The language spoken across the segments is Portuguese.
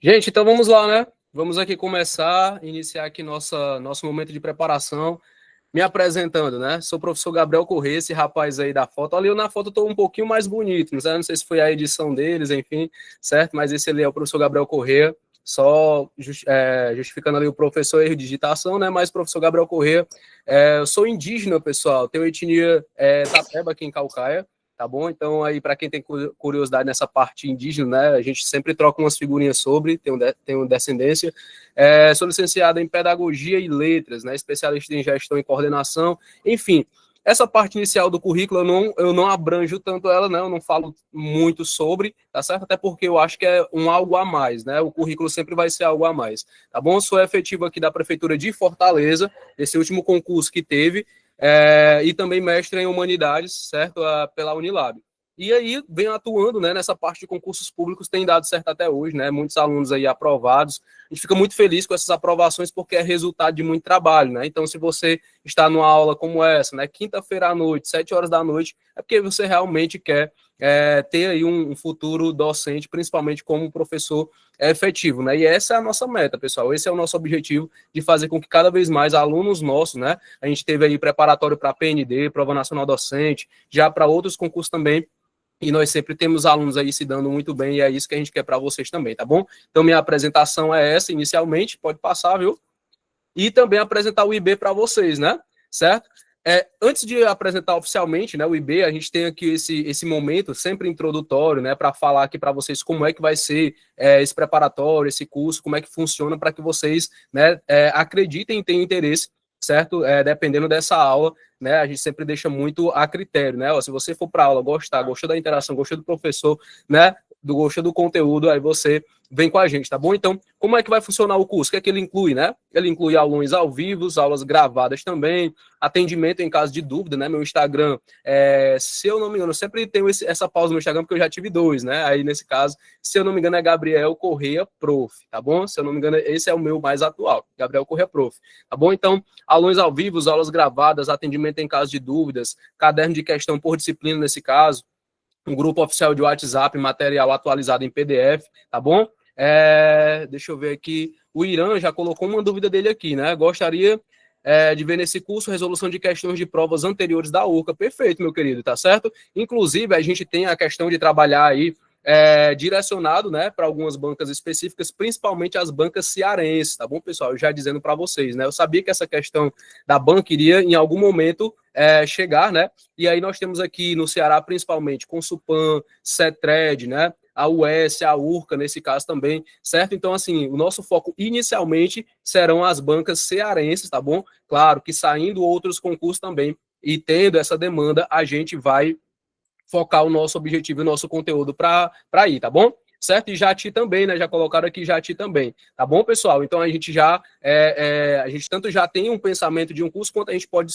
Gente, então vamos lá, né? Vamos aqui iniciar aqui nosso momento de preparação. Me apresentando, né? Sou o professor Gabriel Corrêa, esse rapaz aí da foto. Ali eu na foto estou um pouquinho mais bonito, não sei se foi a edição deles, enfim, certo? Mas esse ali é o professor Gabriel Corrêa, só justificando ali o professor erro de digitação, né? Mas professor Gabriel Corrêa, eu sou indígena, pessoal, tenho etnia Tapeba aqui em Caucaia, tá bom? Então aí para quem tem curiosidade nessa parte indígena, né? A gente sempre troca umas figurinhas sobre, tenho descendência. Sou licenciado em Pedagogia e Letras, né, especialista em Gestão e Coordenação, enfim. Essa parte inicial do currículo eu não abranjo tanto ela, né? Eu não falo muito sobre, tá certo? Até porque eu acho que é um algo a mais, né? O currículo sempre vai ser algo a mais, tá bom? Sou efetivo aqui da Prefeitura de Fortaleza, esse último concurso que teve, e também mestre em Humanidades, certo? Pela Unilab. E aí, vem atuando, né, nessa parte de concursos públicos, tem dado certo até hoje, né? Muitos alunos aí aprovados. A gente fica muito feliz com essas aprovações porque é resultado de muito trabalho, né? Então, se você está numa aula como essa, né, quinta-feira à noite, 7 horas da noite, é porque você realmente quer ter aí um futuro docente, principalmente como professor efetivo, né? E essa é a nossa meta, pessoal. Esse é o nosso objetivo de fazer com que cada vez mais alunos nossos, né? A gente teve aí preparatório para a PND, Prova Nacional Docente, já para outros concursos também. E nós sempre temos alunos aí se dando muito bem, e é isso que a gente quer para vocês também, tá bom? Então, minha apresentação é essa, inicialmente, pode passar, viu? E também apresentar o IB para vocês, né? Certo? Antes de apresentar oficialmente, né, o IB, a gente tem aqui esse momento sempre introdutório, né, para falar aqui para vocês como é que vai ser esse preparatório, esse curso, como é que funciona, para que vocês, né, acreditem e tenham interesse, certo? Dependendo dessa aula, né, a gente sempre deixa muito a critério, né? Ó, se você for para aula, gostou da interação, gostou do professor, né, gostou do conteúdo, aí você vem com a gente, tá bom? Então, como é que vai funcionar o curso? O que é que ele inclui, né? Ele inclui aulões ao vivo, aulas gravadas também, atendimento em caso de dúvida, né? Meu Instagram, se eu não me engano, eu sempre tenho essa pausa no Instagram, porque eu já tive 2, né? Aí, nesse caso, se eu não me engano, é Gabriel Corrêa Prof, tá bom? Se eu não me engano, esse é o meu mais atual, Gabriel Corrêa Prof, tá bom? Então, aulões ao vivo, aulas gravadas, atendimento em caso de dúvidas, caderno de questão por disciplina, nesse caso, um grupo oficial de WhatsApp, material atualizado em PDF, tá bom? Deixa eu ver aqui. O Irã já colocou uma dúvida dele aqui, né? Gostaria de ver nesse curso resolução de questões de provas anteriores da URCA. Perfeito, meu querido, tá certo? Inclusive, a gente tem a questão de trabalhar aí direcionado, né, para algumas bancas específicas, principalmente as bancas cearenses, tá bom, pessoal? Eu já dizendo para vocês, né? Eu sabia que essa questão da banca iria, em algum momento, chegar, né? E aí nós temos aqui no Ceará, principalmente, Consupan, CETRED, né? A US, a URCA, nesse caso também, certo? Então, assim, o nosso foco inicialmente serão as bancas cearenses, tá bom? Claro que saindo outros concursos também e tendo essa demanda, a gente vai focar o nosso objetivo e o nosso conteúdo para ir, tá bom? Certo? E Jati também, né? Já colocaram aqui Jati também, tá bom, pessoal? Então a gente a gente tanto já tem um pensamento de um curso, quanto a gente pode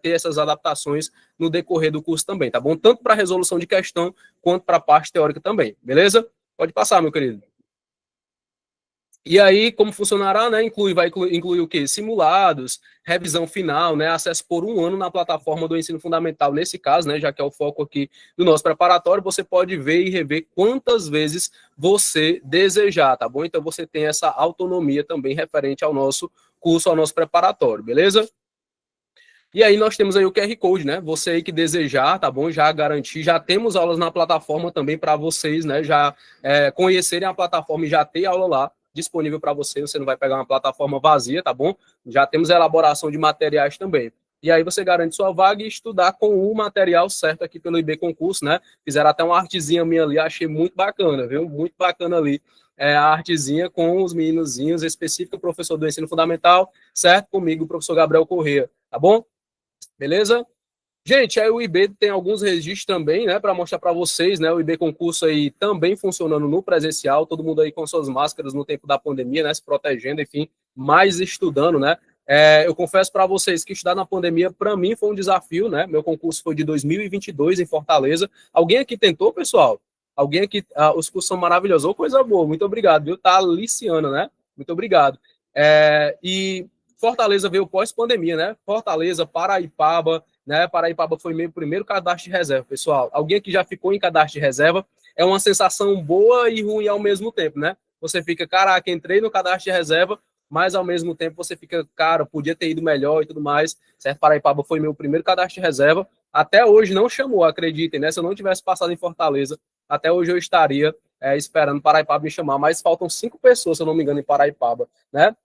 ter essas adaptações no decorrer do curso também, tá bom? Tanto para resolução de questão, quanto para a parte teórica também, beleza? Pode passar, meu querido. E aí, como funcionará, né? Vai incluir o quê? Simulados, revisão final, né? Acesso por 1 ano na plataforma do ensino fundamental. Nesse caso, né? Já que é o foco aqui do nosso preparatório, você pode ver e rever quantas vezes você desejar, tá bom? Então você tem essa autonomia também referente ao nosso curso, ao nosso preparatório, beleza? E aí nós temos aí o QR Code, né? Você aí que desejar, tá bom? Já garantir, já temos aulas na plataforma também para vocês, né? Já conhecerem a plataforma e já ter aula lá disponível para você não vai pegar uma plataforma vazia, tá bom? Já temos elaboração de materiais também. E aí você garante sua vaga e estudar com o material certo aqui pelo IB Concurso, né? Fizeram até uma artezinha minha ali, achei muito bacana, viu? Muito bacana ali. A artezinha com os meninozinhos, específico professor do ensino fundamental, certo? Comigo, o professor Gabriel Corrêa, tá bom? Beleza? Gente, aí o IB tem alguns registros também, né, para mostrar para vocês, né, o IB concurso aí também funcionando no presencial, todo mundo aí com suas máscaras no tempo da pandemia, né, se protegendo, enfim, mais estudando, né. Eu confesso para vocês que estudar na pandemia, para mim, foi um desafio, né, meu concurso foi de 2022 em Fortaleza. Alguém aqui tentou, pessoal? Alguém aqui, os cursos são maravilhosos, ou coisa boa, muito obrigado, viu, tá aliciando, né, muito obrigado. E Fortaleza veio pós-pandemia, né, Fortaleza, Paraipaba, né? Paraipaba foi meu primeiro cadastro de reserva, pessoal. Alguém que já ficou em cadastro de reserva, é uma sensação boa e ruim ao mesmo tempo, né? você fica, caraca, entrei no cadastro de reserva, mas ao mesmo tempo você fica, cara, podia ter ido melhor e tudo mais, certo? Paraipaba foi meu primeiro cadastro de reserva, até hoje não chamou, acreditem, né? Se eu não tivesse passado em Fortaleza, até hoje eu estaria esperando Paraipaba me chamar, mas faltam 5 pessoas, se eu não me engano, em Paraipaba, né?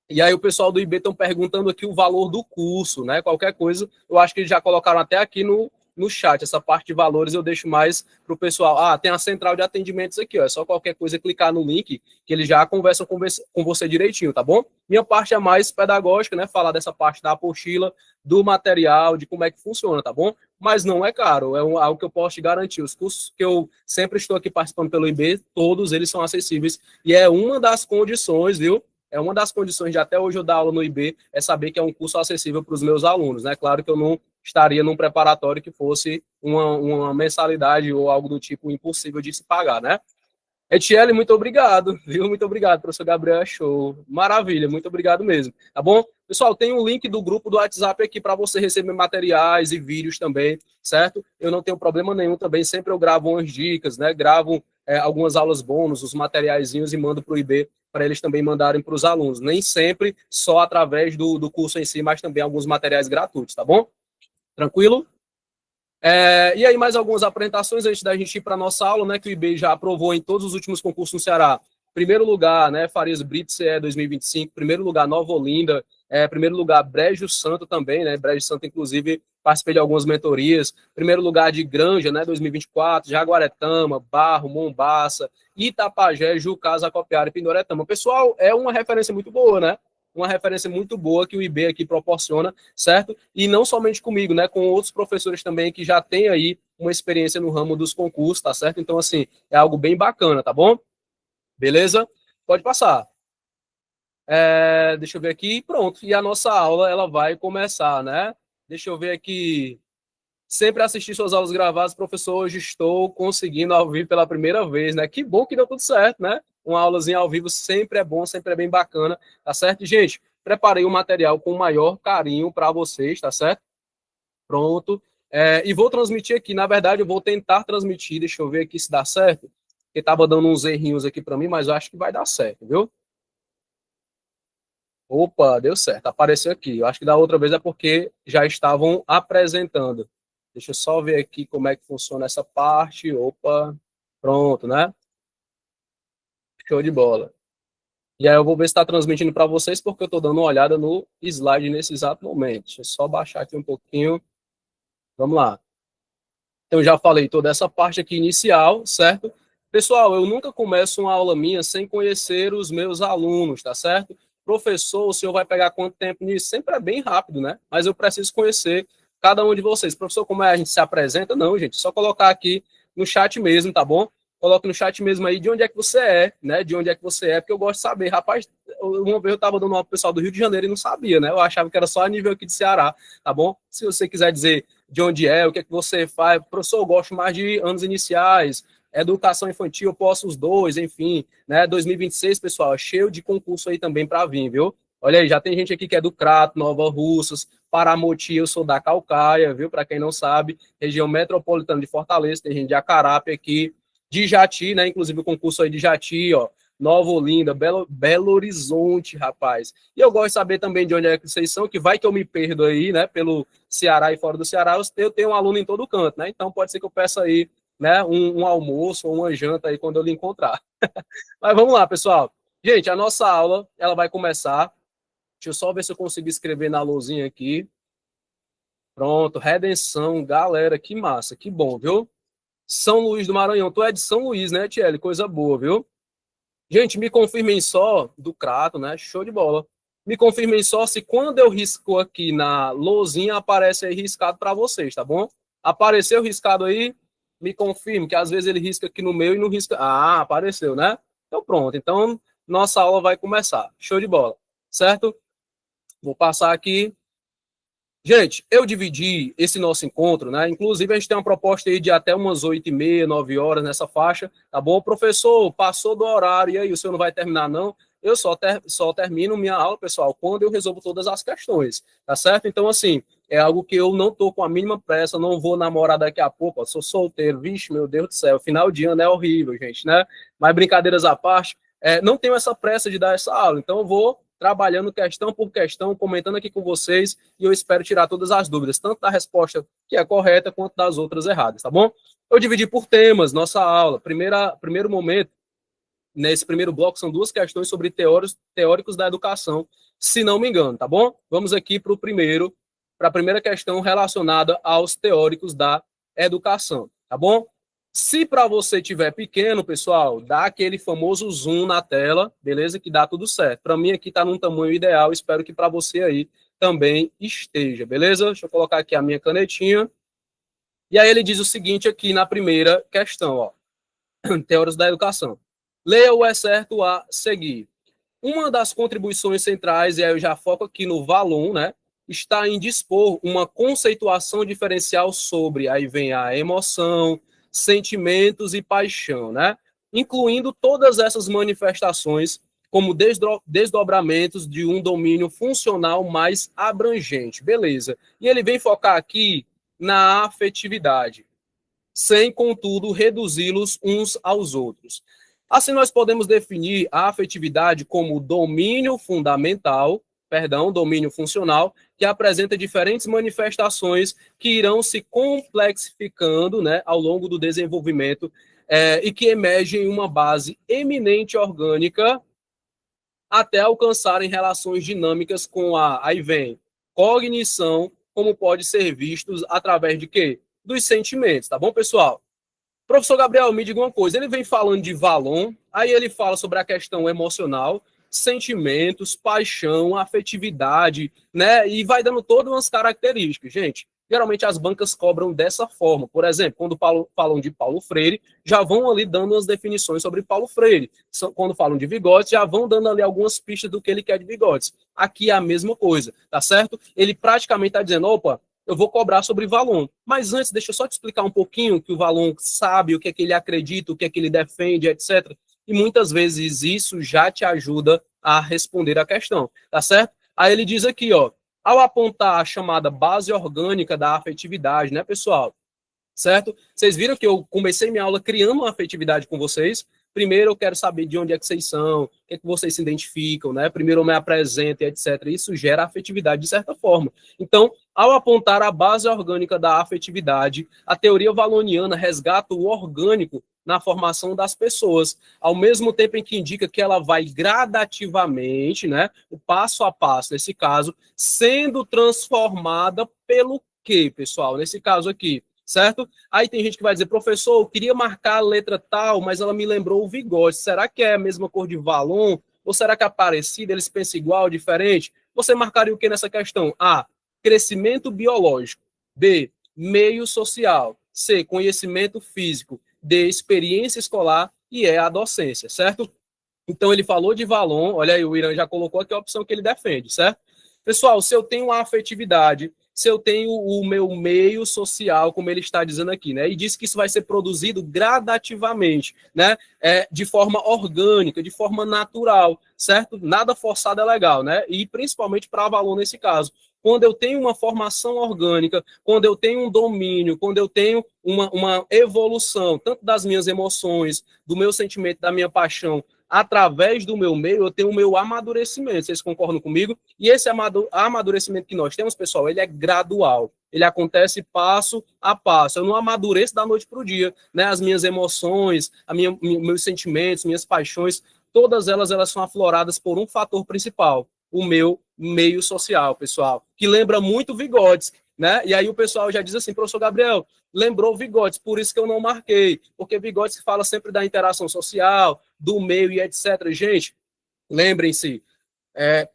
E aí o pessoal do IB estão perguntando aqui o valor do curso, né? Qualquer coisa, eu acho que eles já colocaram até aqui no chat. Essa parte de valores eu deixo mais para o pessoal. Ah, tem a central de atendimentos aqui, ó. É só qualquer coisa clicar no link que eles já conversam com você direitinho, tá bom? Minha parte é mais pedagógica, né? Falar dessa parte da apostila, do material, de como é que funciona, tá bom? Mas não é caro, algo que eu posso te garantir. Os cursos que eu sempre estou aqui participando pelo IB, todos eles são acessíveis e é uma das condições, viu? É uma das condições de até hoje eu dar aula no IB, é saber que é um curso acessível para os meus alunos, né? Claro que eu não estaria num preparatório que fosse uma mensalidade ou algo do tipo impossível de se pagar, né? Etiele, muito obrigado, viu? Muito obrigado, professor Gabriel, show. Maravilha, muito obrigado mesmo, tá bom? Pessoal, tem um link do grupo do WhatsApp aqui para você receber materiais e vídeos também, certo? Eu não tenho problema nenhum também, sempre eu gravo umas dicas, né? Gravo algumas aulas bônus, os materiaizinhos e mando para o IB para eles também mandarem para os alunos. Nem sempre só através do curso em si, mas também alguns materiais gratuitos, tá bom? Tranquilo? E aí, mais algumas apresentações antes da gente ir para a nossa aula, né? Que o IB já aprovou em todos os últimos concursos no Ceará. Primeiro lugar, né? Farias Brito CE 2025. Primeiro lugar, Nova Olinda. Primeiro lugar, Brejo Santo também, né? Brejo Santo, inclusive, participei de algumas mentorias. Primeiro lugar de Granja, né? 2024. Jaguaretama, Barro, Mombaça, Itapajé, Jucás, Acopiara e Pindoretama. Pessoal, é uma referência muito boa, né? Uma referência muito boa que o IB aqui proporciona, certo? E não somente comigo, né? Com outros professores também que já têm aí uma experiência no ramo dos concursos, tá certo? Então, assim, é algo bem bacana, tá bom? Beleza? Pode passar. Deixa eu ver aqui, pronto. E a nossa aula, ela vai começar, né? Deixa eu ver aqui. Sempre assistir suas aulas gravadas, professor, hoje estou conseguindo ao vivo pela primeira vez, né? Que bom que deu tudo certo, né? Uma aulazinha ao vivo sempre é bom, sempre é bem bacana, tá certo? Gente, preparei o material com o maior carinho para vocês, tá certo? Pronto. E vou transmitir aqui, na verdade, eu vou tentar transmitir, deixa eu ver aqui se dá certo, porque tava dando uns errinhos aqui para mim, mas eu acho que vai dar certo, viu? Opa, deu certo, apareceu aqui. Eu acho que da outra vez é porque já estavam apresentando. Deixa eu só ver aqui como é que funciona essa parte. Opa, pronto, né? Show de bola. E aí eu vou ver se está transmitindo para vocês, porque eu estou dando uma olhada no slide nesse exato momento. Deixa eu só baixar aqui um pouquinho. Vamos lá. Então, já falei toda essa parte aqui inicial, certo? Pessoal, eu nunca começo uma aula minha sem conhecer os meus alunos, tá certo? Professor, o senhor vai pegar quanto tempo nisso? Sempre é bem rápido, né? Mas eu preciso conhecer cada um de vocês. Professor, como é a gente se apresenta? Não, gente, só colocar aqui no chat mesmo, tá bom? Coloque no chat mesmo aí de onde é que você é, né? De onde é que você é, porque eu gosto de saber. Rapaz, uma vez eu estava dando uma pro pessoal do Rio de Janeiro e não sabia, né? Eu achava que era só a nível aqui de Ceará, tá bom? Se você quiser dizer de onde é, o que é que você faz, professor, eu gosto mais de anos iniciais, educação infantil, eu posso os dois, enfim, né? 2026, pessoal, é cheio de concurso aí também para vir, viu? Olha aí, já tem gente aqui que é do Crato, Nova Russas, Paramoti, eu sou da Calcaia, viu? Para quem não sabe, região metropolitana de Fortaleza, tem gente de Acarape aqui, de Jati, né? Inclusive o concurso aí de Jati, ó, Nova Olinda, Belo Horizonte, rapaz. E eu gosto de saber também de onde é que vocês são, que vai que eu me perdo aí, né, pelo Ceará e fora do Ceará, eu tenho um aluno em todo canto, né? Então pode ser que eu peça aí, né, um almoço ou uma janta aí quando eu lhe encontrar. Mas vamos lá, pessoal. Gente, a nossa aula, ela vai começar. Deixa eu só ver se eu consigo escrever na luzinha aqui. Pronto, redenção, galera, que massa, que bom, viu? São Luís do Maranhão. Tu é de São Luís, né, Tiele? Coisa boa, viu? Gente, me confirmem só do Crato, né? Show de bola. Me confirmem só se quando eu risco aqui na lousinha aparece aí riscado para vocês, tá bom? Apareceu riscado aí? Me confirme, que às vezes ele risca aqui no meio e não risca. Ah, apareceu, né? Então pronto. Então nossa aula vai começar. Show de bola. Certo? Vou passar aqui. Gente, eu dividi esse nosso encontro, né? Inclusive, a gente tem uma proposta aí de até umas 8h30, 9 horas nessa faixa, tá bom? Professor, passou do horário, e aí, o senhor não vai terminar, não? Eu só termino minha aula, pessoal, quando eu resolvo todas as questões, tá certo? Então, assim, é algo que eu não tô com a mínima pressa, não vou namorar daqui a pouco, ó, sou solteiro, vixe, meu Deus do céu, final de ano é horrível, gente, né? Mas brincadeiras à parte, não tenho essa pressa de dar essa aula, então eu vou trabalhando questão por questão, comentando aqui com vocês, e eu espero tirar todas as dúvidas, tanto da resposta que é correta, quanto das outras erradas, tá bom? Eu dividi por temas nossa aula. Primeiro momento, nesse primeiro bloco, são 2 questões sobre teóricos da educação, se não me engano, tá bom? Vamos aqui para a primeira questão relacionada aos teóricos da educação, tá bom? Se para você tiver pequeno, pessoal, dá aquele famoso zoom na tela, beleza? Que dá tudo certo. Para mim aqui está num tamanho ideal, espero que para você aí também esteja, beleza? Deixa eu colocar aqui a minha canetinha. E aí ele diz o seguinte aqui na primeira questão, ó. Teóricos da educação. Leia o excerto a seguir. Uma das contribuições centrais, e aí eu já foco aqui no Vallon, né, está em dispor uma conceituação diferencial sobre, aí vem a emoção, sentimentos e paixão, né, incluindo todas essas manifestações como desdobramentos de um domínio funcional mais abrangente, beleza. E ele vem focar aqui na afetividade, sem, contudo, reduzi-los uns aos outros. Assim, nós podemos definir a afetividade como domínio fundamental, domínio funcional, que apresenta diferentes manifestações que irão se complexificando, né, ao longo do desenvolvimento e que emergem em uma base eminente orgânica até alcançarem relações dinâmicas com aí vem, cognição, como pode ser vistos através de quê? Dos sentimentos, tá bom, pessoal? Professor Gabriel, me diga uma coisa, ele vem falando de Vallon, aí ele fala sobre a questão emocional, sentimentos, paixão, afetividade, né? E vai dando todas umas características, gente. Geralmente as bancas cobram dessa forma. Por exemplo, quando falam de Paulo Freire, já vão ali dando as definições sobre Paulo Freire. Quando falam de Vygotsky, já vão dando ali algumas pistas do que ele quer de Vygotsky. Aqui é a mesma coisa, tá certo? Ele praticamente está dizendo, opa, eu vou cobrar sobre Vallon. Mas antes, deixa eu só te explicar um pouquinho que o Vallon sabe, o que é que ele acredita, o que é que ele defende, etc. E muitas vezes isso já te ajuda a responder a questão, tá certo? Aí ele diz aqui, ó, ao apontar a chamada base orgânica da afetividade, né, pessoal? Certo? Vocês viram que eu comecei minha aula criando uma afetividade com vocês. Primeiro eu quero saber de onde é que vocês são, o que é que vocês se identificam, né? Primeiro eu me apresento, etc. Isso gera afetividade de certa forma. Então, ao apontar a base orgânica da afetividade, a teoria valoniana resgata o orgânico na formação das pessoas, ao mesmo tempo em que indica que ela vai gradativamente, né, o passo a passo, nesse caso, sendo transformada pelo quê, pessoal? Nesse caso aqui, certo? Aí tem gente que vai dizer, professor, eu queria marcar a letra tal, mas ela me lembrou o Vygotsky. Será que é a mesma cor de Vallon? Ou será que é parecida? Eles pensam igual, diferente? Você marcaria o que nessa questão? A, crescimento biológico. B, meio social. C, conhecimento físico. D, experiência escolar. E E, a docência, certo? Então ele falou de Vallon, olha aí, o Irã já colocou aqui a opção que ele defende, certo? Pessoal, se eu tenho a afetividade, se eu tenho o meu meio social, como ele está dizendo aqui, né? E diz que isso vai ser produzido gradativamente, né? De forma orgânica, de forma natural, certo? Nada forçado é legal, né? E principalmente para Vallon nesse caso. Quando eu tenho uma formação orgânica, quando eu tenho um domínio, quando eu tenho uma evolução, tanto das minhas emoções, do meu sentimento, da minha paixão, através do meu meio, eu tenho o meu amadurecimento. Vocês concordam comigo? E esse amadurecimento que nós temos, pessoal, ele é gradual. Ele acontece passo a passo. Eu não amadureço da noite para o dia, né? As minhas emoções, meus sentimentos, minhas paixões, todas elas são afloradas por um fator principal, o meu meio social, pessoal, que lembra muito Vygotsky, né? E aí o pessoal já diz assim, professor Gabriel, lembrou Vygotsky, por isso que eu não marquei, porque Vygotsky fala sempre da interação social, do meio e etc. Gente, lembrem-se,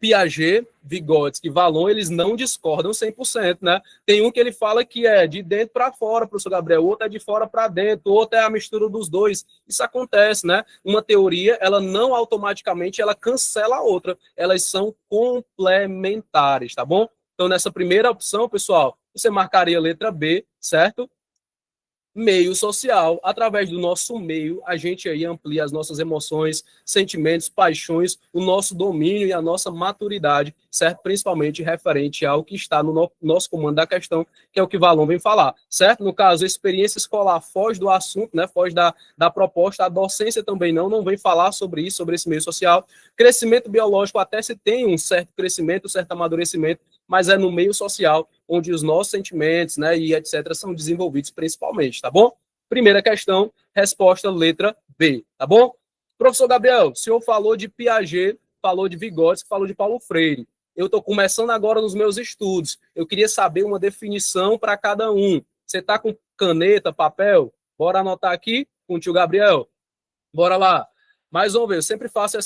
Piaget, Vygotsky e Vallon, eles não discordam 100%, né? Tem um que ele fala que é de dentro para fora, professor Gabriel, outro é de fora para dentro, outro é a mistura dos dois. Isso acontece, né? Uma teoria, ela não automaticamente, ela cancela a outra. Elas são complementares, tá bom? Então, nessa primeira opção, pessoal, você marcaria a letra B, certo? meio social. Através do nosso meio, a gente aí amplia as nossas emoções, sentimentos, paixões, o nosso domínio e a nossa maturidade, certo? Principalmente referente ao que está no nosso comando da questão, que é o que Valon vem falar, certo? No caso, a experiência escolar foge do assunto, né? Foge da proposta, a docência também não vem falar sobre isso, sobre esse meio social. Crescimento biológico até se tem um certo crescimento, um certo amadurecimento, mas é no meio social onde os nossos sentimentos, né, e etc., são desenvolvidos principalmente, tá bom? Primeira questão, resposta letra B, tá bom? Professor Gabriel, o senhor falou de Piaget, falou de Vygotsky, falou de Paulo Freire. Eu estou começando agora nos meus estudos. Eu queria saber uma definição para cada um. Você está com caneta, papel? Bora anotar aqui com o tio Gabriel. Bora lá. Mais uma vez, eu sempre faço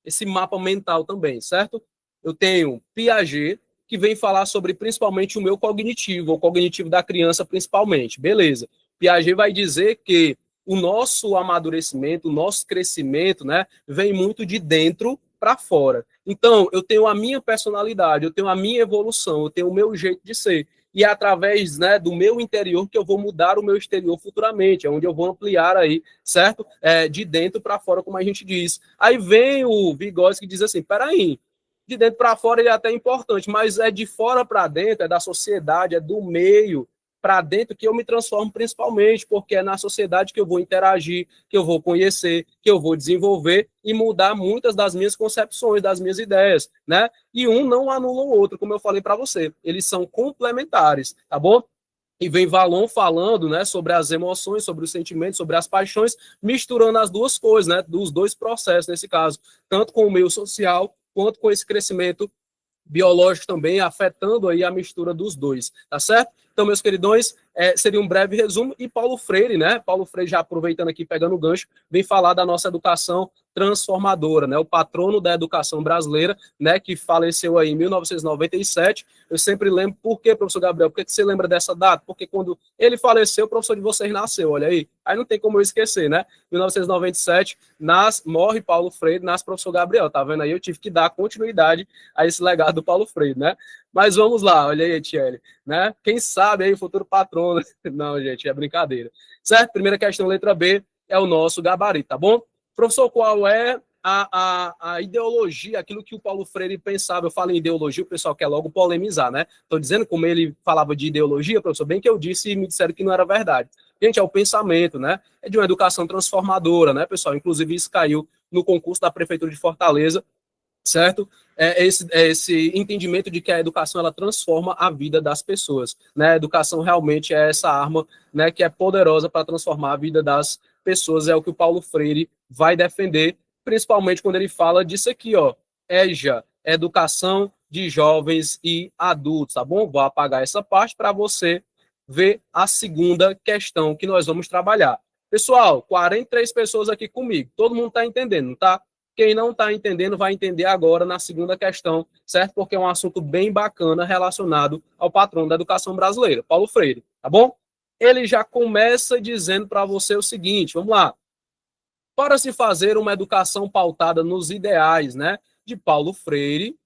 esse mapa mental também, certo? Eu tenho Piaget, que vem falar sobre principalmente o meu cognitivo, o cognitivo da criança principalmente. Beleza. Piaget vai dizer que o nosso amadurecimento, o nosso crescimento, né, vem muito de dentro para fora. Então, eu tenho a minha personalidade, eu tenho a minha evolução, eu tenho o meu jeito de ser. E é através, né, do meu interior que eu vou mudar o meu exterior futuramente, é onde eu vou ampliar aí, certo? De dentro para fora, como a gente diz. Aí vem o Vygotsky que diz assim, peraí, de dentro para fora ele é até importante, mas é de fora para dentro, é da sociedade, é do meio para dentro que eu me transformo principalmente, porque é na sociedade que eu vou interagir, que eu vou conhecer, que eu vou desenvolver e mudar muitas das minhas concepções, das minhas ideias, né? E um não anula o outro, como eu falei para você. Eles são complementares, tá bom? E vem Valon falando, né, sobre as emoções, sobre os sentimentos, sobre as paixões, misturando as duas coisas, né, dos dois processos nesse caso, tanto com o meio social quanto com esse crescimento biológico também, afetando aí a mistura dos dois, tá certo? Então, meus queridões, seria um breve resumo. E Paulo Freire, né? Paulo Freire, já aproveitando aqui, pegando o gancho, vem falar da nossa educação transformadora, né? O patrono da educação brasileira, né? Que faleceu aí em 1997. Eu sempre lembro, por quê, professor Gabriel? Por que você lembra dessa data? Porque quando ele faleceu, o professor de vocês nasceu, olha aí. Aí não tem como eu esquecer, né? 1997, morre Paulo Freire, nasce professor Gabriel, tá vendo aí? Eu tive que dar continuidade a esse legado do Paulo Freire, né? Mas vamos lá, olha aí, Etienne, né? Quem sabe aí o futuro patrono. Não, gente, é brincadeira. Certo? Primeira questão, letra B, é o nosso gabarito, tá bom? Professor, qual é a ideologia, aquilo que o Paulo Freire pensava? Eu falo em ideologia, o pessoal quer logo polemizar, né? Estou dizendo como ele falava de ideologia, professor, bem que eu disse e me disseram que não era verdade. Gente, é o pensamento, né? É de uma educação transformadora, né, pessoal? Inclusive, isso caiu no concurso da Prefeitura de Fortaleza, certo? Esse entendimento de que a educação ela transforma a vida das pessoas, né? A educação realmente é essa arma, né, que é poderosa para transformar a vida das pessoas, é o que o Paulo Freire vai defender, principalmente quando ele fala disso aqui, ó, EJA, Educação de Jovens e Adultos, tá bom? Vou apagar essa parte para você ver a segunda questão que nós vamos trabalhar. Pessoal, 43 pessoas aqui comigo, todo mundo está entendendo, tá? Quem não está entendendo vai entender agora na segunda questão, certo? Porque é um assunto bem bacana relacionado ao patrono da educação brasileira, Paulo Freire, tá bom? Ele já começa dizendo para você o seguinte, vamos lá. Para se fazer uma educação pautada nos ideais, né, de Paulo Freire,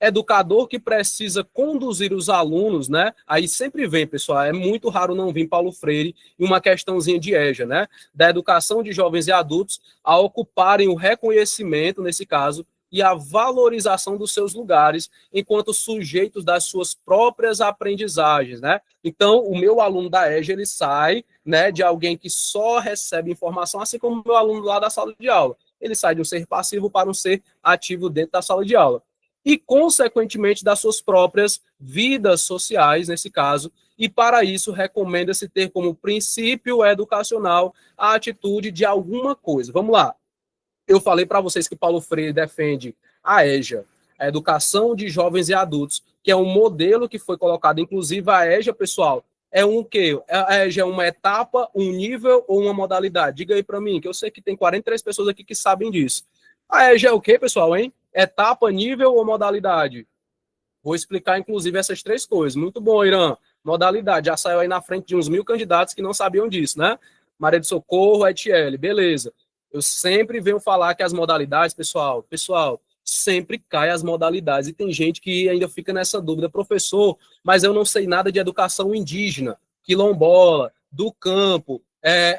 educador que precisa conduzir os alunos, né? Aí sempre vem, pessoal, é muito raro não vir Paulo Freire e uma questãozinha de EJA, né? Da educação de jovens e adultos a ocuparem o reconhecimento, nesse caso, e a valorização dos seus lugares enquanto sujeitos das suas próprias aprendizagens, né? Então, o meu aluno da EJA, ele sai, né, de alguém que só recebe informação, assim como o meu aluno lá da sala de aula. Ele sai de um ser passivo para um ser ativo dentro da sala de aula e, consequentemente, das suas próprias vidas sociais, nesse caso, e para isso recomenda-se ter como princípio educacional a atitude de alguma coisa. Vamos lá. Eu falei para vocês que Paulo Freire defende a EJA, a Educação de Jovens e Adultos, que é um modelo que foi colocado, inclusive a EJA, pessoal, é um quê? A EJA é uma etapa, um nível ou uma modalidade? Diga aí para mim, que eu sei que tem 43 pessoas aqui que sabem disso. A EJA é o quê, pessoal, hein? Etapa, nível ou modalidade? Vou explicar, inclusive, essas três coisas. Muito bom, Irã. Modalidade. Já saiu aí na frente de uns 1000 candidatos que não sabiam disso, né? Maria de Socorro, Etiele. Beleza. Eu sempre venho falar que as modalidades, pessoal, sempre cai as modalidades. E tem gente que ainda fica nessa dúvida. Professor, mas eu não sei nada de educação indígena. quilombola, do campo,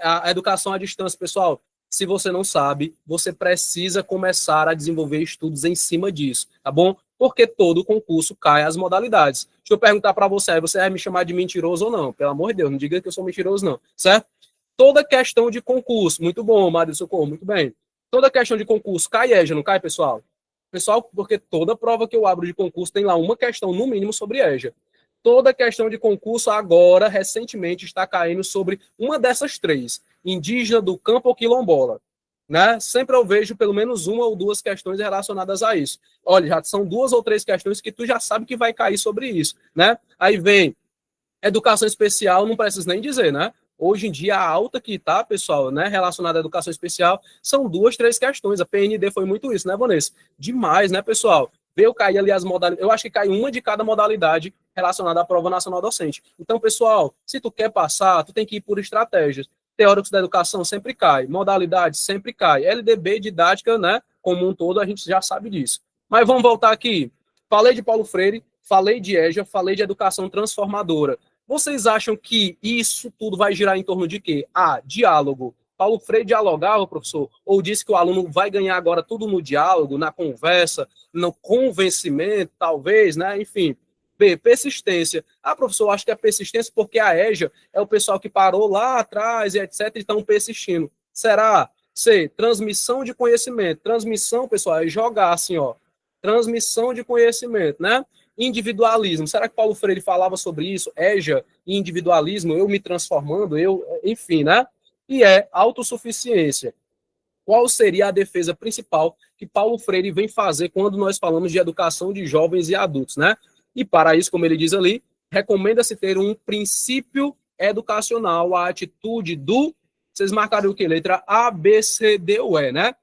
a educação à distância, pessoal. Se você não sabe, você precisa começar a desenvolver estudos em cima disso, tá bom? Porque todo concurso cai as modalidades. Deixa eu perguntar para você, você vai me chamar de mentiroso ou não? Pelo amor de Deus, não diga que eu sou mentiroso não, certo? Toda questão de concurso, muito bom, Mário Socorro, muito bem. Toda questão de concurso cai EJA, não cai, pessoal? Pessoal, porque toda prova que eu abro de concurso tem lá uma questão, no mínimo, sobre EJA. Toda questão de concurso agora, recentemente, está caindo sobre uma dessas três, indígena do campo ou quilombola. Né? Sempre eu vejo pelo menos uma ou duas questões relacionadas a isso. Olha, já são duas ou três questões que tu já sabe que vai cair sobre isso, né? Aí vem educação especial, não preciso nem dizer, né? Hoje em dia, a alta que tá, pessoal, né, relacionada à educação especial, são duas, três questões. A PND foi muito isso, né, Vanessa? Demais, né, pessoal? Veio cair ali as modalidades. Eu acho que cai uma de cada modalidade relacionada à prova nacional docente. Então, pessoal, se tu quer passar, tu tem que ir por estratégias. Teóricos da educação sempre cai, modalidade sempre cai, LDB, didática, né, como um todo, a gente já sabe disso. Mas vamos voltar aqui. Falei de Paulo Freire, falei de EJA, falei de educação transformadora. Vocês acham que isso tudo vai girar em torno de quê? A, diálogo. Paulo Freire dialogava, professor, ou disse que o aluno vai ganhar agora tudo no diálogo, na conversa, no convencimento, talvez, né? Enfim. B, persistência. Ah, professor, acho que é persistência porque a EJA é o pessoal que parou lá atrás e etc. e estão persistindo. Será? C, transmissão de conhecimento. Transmissão, pessoal, é jogar assim, ó. Transmissão de conhecimento, né? Individualismo. Será que Paulo Freire falava sobre isso? EJA, individualismo, eu me transformando, enfim, né? E autossuficiência. Qual seria a defesa principal que Paulo Freire vem fazer quando nós falamos de educação de jovens e adultos, né? E para isso, como ele diz ali, recomenda-se ter um princípio educacional, a atitude do... Vocês marcaram o que? Letra A, B, C, D ou E, né?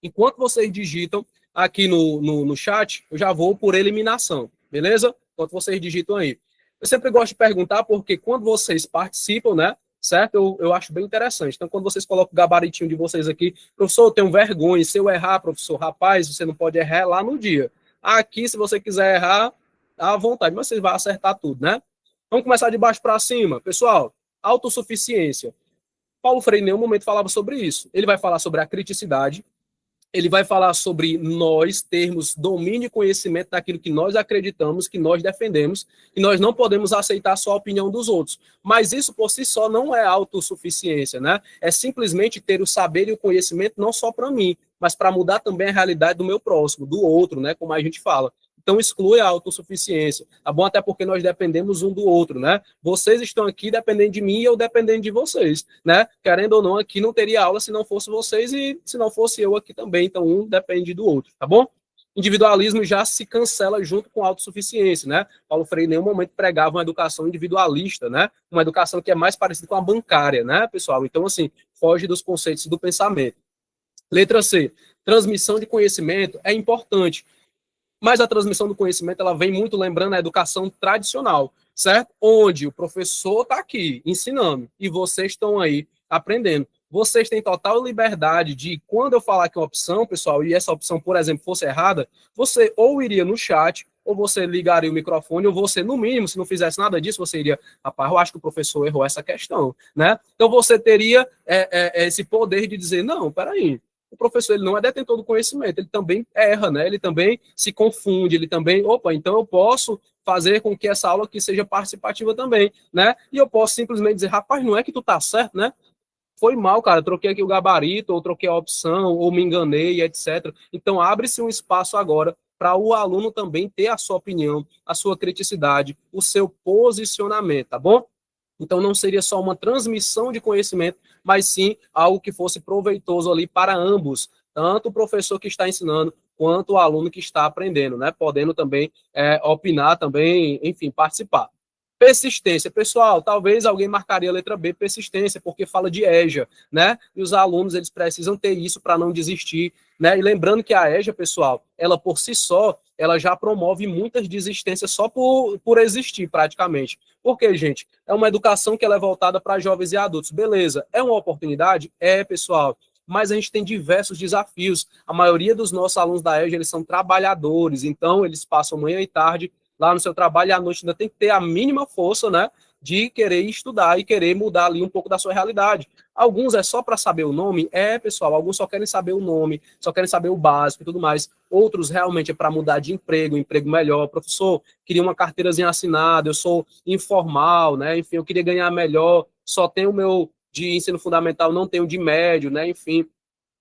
Enquanto vocês digitam aqui no chat, eu já vou por eliminação, beleza? Enquanto vocês digitam aí. Eu sempre gosto de perguntar, porque quando vocês participam, né? Certo? Eu acho bem interessante. Então, quando vocês colocam o gabaritinho de vocês aqui, professor, eu tenho vergonha. Se eu errar, professor, rapaz, você não pode errar lá no dia. Aqui, se você quiser errar, à vontade, mas você vai acertar tudo, né? Vamos começar de baixo para cima. Pessoal, autossuficiência. Paulo Freire em nenhum momento falava sobre isso. Ele vai falar sobre a criticidade, ele vai falar sobre nós termos domínio e conhecimento daquilo que nós acreditamos, que nós defendemos, e nós não podemos aceitar só a opinião dos outros. Mas isso por si só não é autossuficiência, né? É simplesmente ter o saber e o conhecimento não só para mim, mas para mudar também a realidade do meu próximo, do outro, né? Como a gente fala. Então exclui a autossuficiência, tá bom? Até porque nós dependemos um do outro, né? Vocês estão aqui dependendo de mim e eu dependendo de vocês, né? Querendo ou não, aqui não teria aula se não fosse vocês e se não fosse eu aqui também. Então um depende do outro, tá bom? Individualismo já se cancela junto com a autossuficiência, né? Paulo Freire em nenhum momento pregava uma educação individualista, né? Uma educação que é mais parecida com a bancária, né, pessoal? Então, assim, foge dos conceitos do pensamento. Letra C. Transmissão de conhecimento é importante. Mas a transmissão do conhecimento, ela vem muito lembrando a educação tradicional, certo? Onde o professor está aqui ensinando e vocês estão aí aprendendo. Vocês têm total liberdade de, quando eu falar que é uma opção, pessoal, e essa opção, por exemplo, fosse errada, você ou iria no chat, ou você ligaria o microfone, ou você, no mínimo, se não fizesse nada disso, você iria, rapaz, eu acho que o professor errou essa questão, né? Então você teria esse poder de dizer, não, peraí, o professor ele não é detentor do conhecimento, ele também erra, né? Ele também se confunde, ele também, opa, então eu posso fazer com que essa aula aqui seja participativa também, né? E eu posso simplesmente dizer, rapaz, não é que tu tá certo, né? Foi mal, cara, troquei aqui o gabarito, ou troquei a opção, ou me enganei, etc. Então abre-se um espaço agora para o aluno também ter a sua opinião, a sua criticidade, o seu posicionamento, tá bom? Então, não seria só uma transmissão de conhecimento, mas sim algo que fosse proveitoso ali para ambos, tanto o professor que está ensinando, quanto o aluno que está aprendendo, né? Podendo também opinar, também, enfim, participar. Persistência. Pessoal, talvez alguém marcaria a letra B, persistência, porque fala de EJA, né? E os alunos, eles precisam ter isso para não desistir, né? E lembrando que a EJA, pessoal, ela por si só, ela já promove muitas desistências só por existir, praticamente. Por quê, gente? É uma educação que ela é voltada para jovens e adultos. Beleza, é uma oportunidade? É, pessoal. Mas a gente tem diversos desafios. A maioria dos nossos alunos da EJA, eles são trabalhadores, então eles passam manhã e tarde lá no seu trabalho e à noite ainda tem que ter a mínima força, né, de querer estudar e querer mudar ali um pouco da sua realidade. Alguns é só para saber o nome? Pessoal, alguns só querem saber o nome, só querem saber o básico e tudo mais. Outros realmente é para mudar de emprego, um emprego melhor. Professor, queria uma carteirazinha assinada, eu sou informal, né? Enfim, eu queria ganhar melhor, só tenho o meu de ensino fundamental, não tenho de médio, né? Enfim,